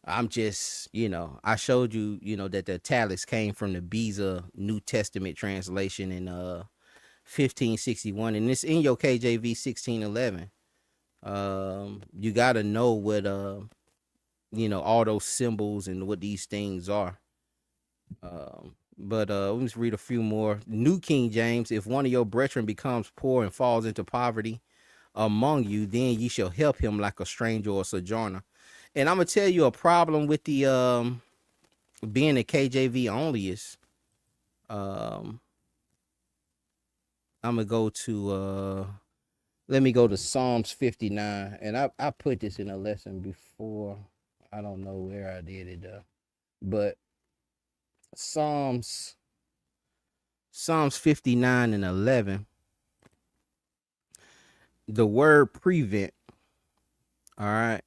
I'm just, I showed you, that the italics came from the Beza New Testament translation in 1561, and it's in your KJV 1611. You gotta know what all those symbols and what these things are. But let me just read a few more. New King James: if one of your brethren becomes poor and falls into poverty among you, then ye shall help him like a stranger or sojourner. And I'm gonna tell you a problem with the being a KJV only is I'm gonna go to let me go to Psalms 59, and I put this in a lesson before. I don't know where I did it but Psalms 59 and 11, the word prevent, all right,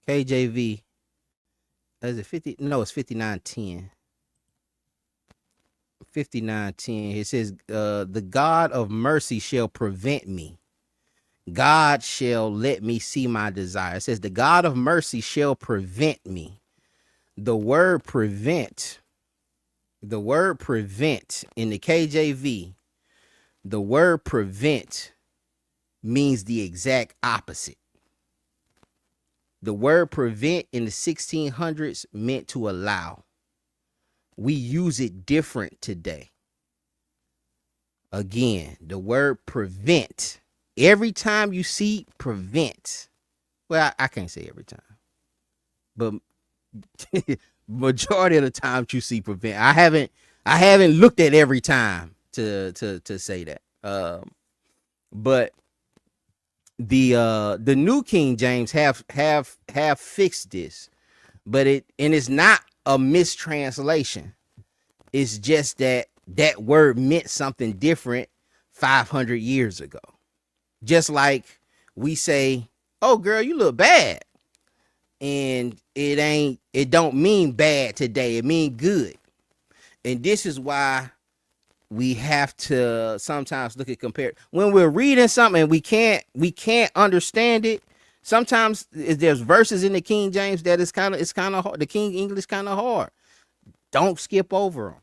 KJV, is it 50? No, it's 59:10. 59:10. It says, the God of mercy shall prevent me. God shall let me see my desire. It says, the God of mercy shall prevent me. The word prevent in the KJV, the word prevent means the exact opposite. The word prevent in the 1600s meant to allow. We use it different today. Again, the word prevent. Every time you see prevent, well, I can't say every time, but majority of the times you see prevent. I haven't looked at every time to say that. But the New King James have fixed this, but it's not a mistranslation. It's just that word meant something different 500 years ago. Just like we say, "Oh, girl, you look bad," and it don't mean bad today. It mean good. And this is why we have to sometimes look at compare when we're reading something and we can't understand it. Sometimes there's verses in the King James that it's kind of hard. The King English kind of hard. Don't skip over them.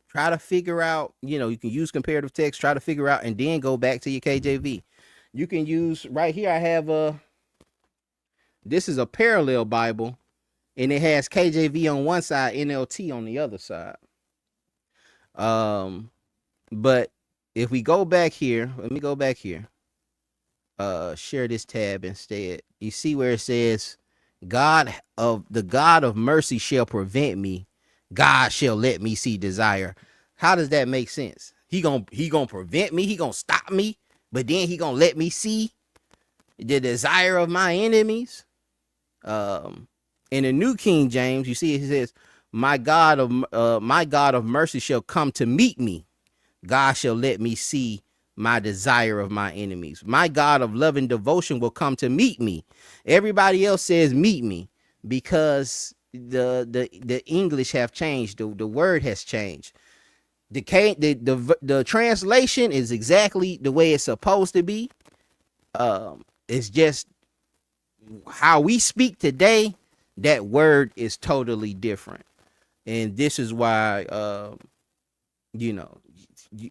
Try to figure out, you can use comparative text, try to figure out, and then go back to your KJV. You can use, right here I have this is a parallel Bible, and it has KJV on one side, NLT on the other side. But if we go back here, let me go back here. Share this tab instead. You see where it says, the God of mercy shall prevent me. God shall let me see desire. How does that make sense? He gonna prevent me. He gonna stop me, but then he gonna let me see the desire of my enemies. In the New King James, you see it says, my God of mercy shall come to meet me. God shall let me see my desire of my enemies. My God of love and devotion will come to meet me. Everybody else says meet me because the English have changed. The word has changed. The translation is exactly the way it's supposed to be. It's just how we speak today. That word is totally different, and this is why you know,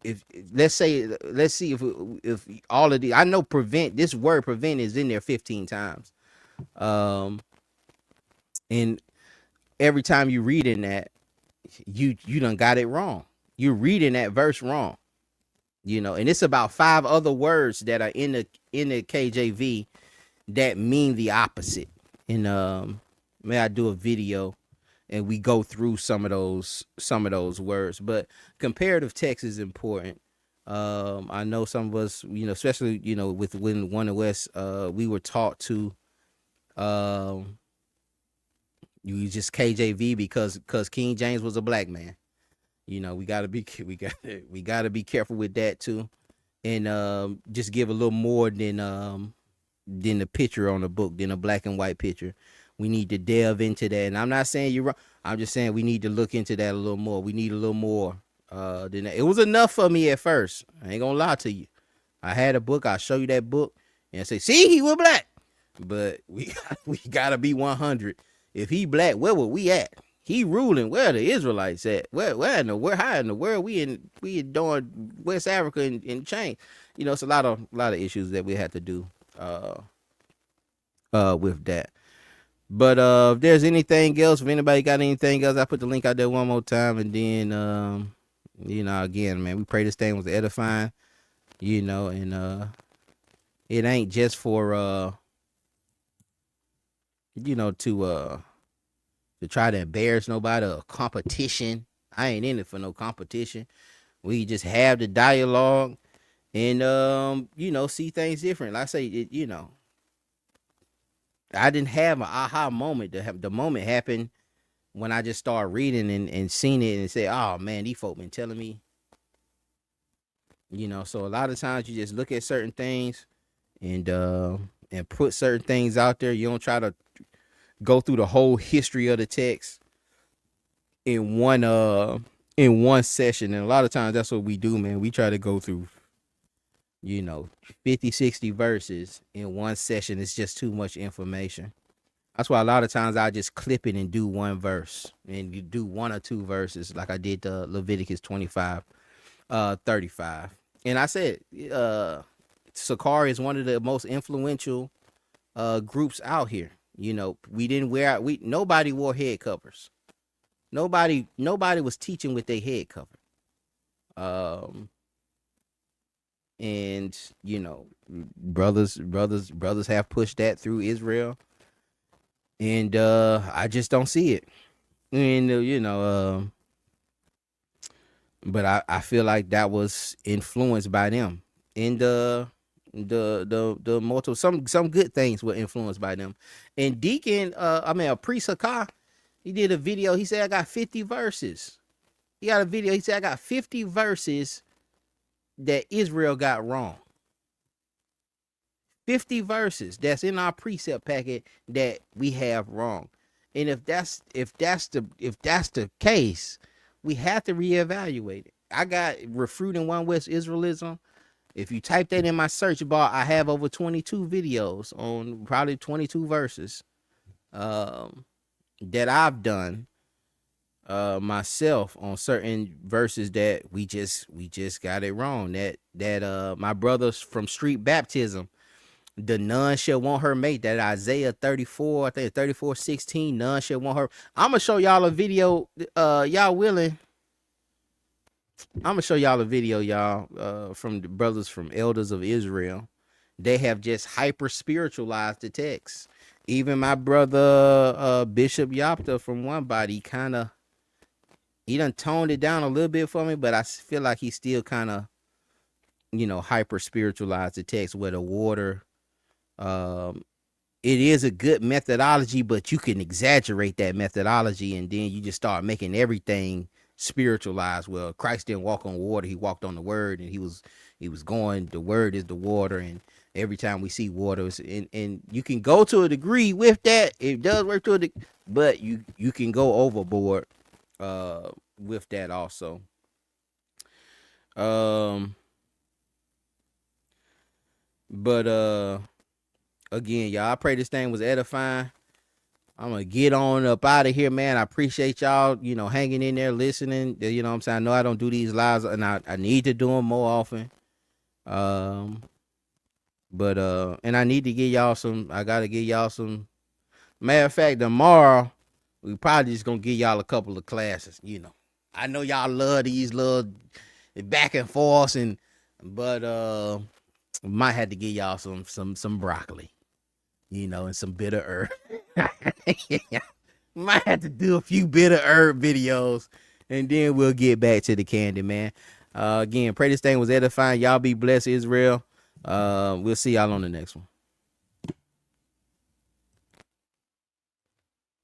if let's see if all of the, I know this word prevent is in there 15 times, and every time you read in that, you done got it wrong. You're reading that verse wrong, and it's about 5 other words that are in the KJV that mean the opposite. And may I do a video and we go through some of those words. But comparative text is important. I know some of us, especially with when One and West, we were taught to you just KJV because King James was a black man. We gotta be careful with that too, and just give a little more than the picture on the book, than a black and white picture. We need to delve into that. And I'm not saying you're wrong. I'm just saying we need to look into that a little more. We need a little more than that. It was enough for me at first. I ain't gonna lie to you. I had a book. I'll show you that book and say, see, he was black. But we gotta be 100. If he black, where were we at? He ruling. Where the Israelites at? How in the world we doing West Africa in chain? It's a lot of issues that we have to do with that. But if there's anything else, if anybody got anything else, I put the link out there one more time, and then again, man, we pray this thing was edifying, and it ain't just for to try to embarrass nobody or competition. I ain't in it for no competition. We just have the dialogue and see things different. Like I say, I didn't have an aha moment. The moment happened when I just started reading and seen it and say, oh man, these folk been telling me. So a lot of times you just look at certain things and put certain things out there. You don't try to go through the whole history of the text in one session. And a lot of times that's what we do, man. We try to go through 50, 60 verses in one session. It's just too much information. That's why a lot of times I just clip it and do one verse, and you do 1 or 2 verses, like I did the Leviticus 25, 35. And I said, Sakari is one of the most influential groups out here. We didn't nobody wore head covers. Nobody was teaching with their head cover. And brothers have pushed that through Israel, and I just don't see it. And but I feel like that was influenced by them. And the multiple, some good things were influenced by them. And Deacon, a priest Hakah, he did a video. He said I got 50 verses. He got a video. He said I got 50 verses that Israel got wrong. 50 verses that's in our precept packet that we have wrong. And if that's the case, we have to reevaluate it. I got Refuting One West Israelism. If you type that in my search bar, I have over 22 videos on probably 22 verses that I've done myself on certain verses that we just got it wrong. That my brothers from Street Baptism, the none shall want her mate, that Isaiah 34, I think 34:16, none shall want her. I'm gonna show y'all a video, y'all willing. I'm gonna show y'all a video, y'all, from the brothers from Elders of Israel. They have just hyper spiritualized the text. Even my brother Bishop Yapta from One Body he done toned it down a little bit for me, but I feel like he still kind of, hyper spiritualized the text where the water, um, it is a good methodology, but you can exaggerate that methodology and then you just start making everything spiritualized. Well, Christ didn't walk on water, he walked on the word, and he was going, the word is the water, and every time we see water, and you can go to a degree with that. It does work to a degree, but you can go overboard with that also. Um but again, y'all, I pray this thing was edifying. I'm gonna get on up out of here, man. I appreciate y'all, hanging in there, listening. You know what I'm saying? I know I don't do these lives, and I need to do them more often. Um, but and I need to give y'all some. I gotta give y'all some. Matter of fact, tomorrow we probably just gonna give y'all a couple of classes. I know y'all love these little back and forth, but might have to give y'all some broccoli, and some bitter herb. Might have to do a few bitter herb videos, and then we'll get back to the candy, man. Again, pray this thing was edifying. Y'all be blessed, Israel. We'll see y'all on the next one.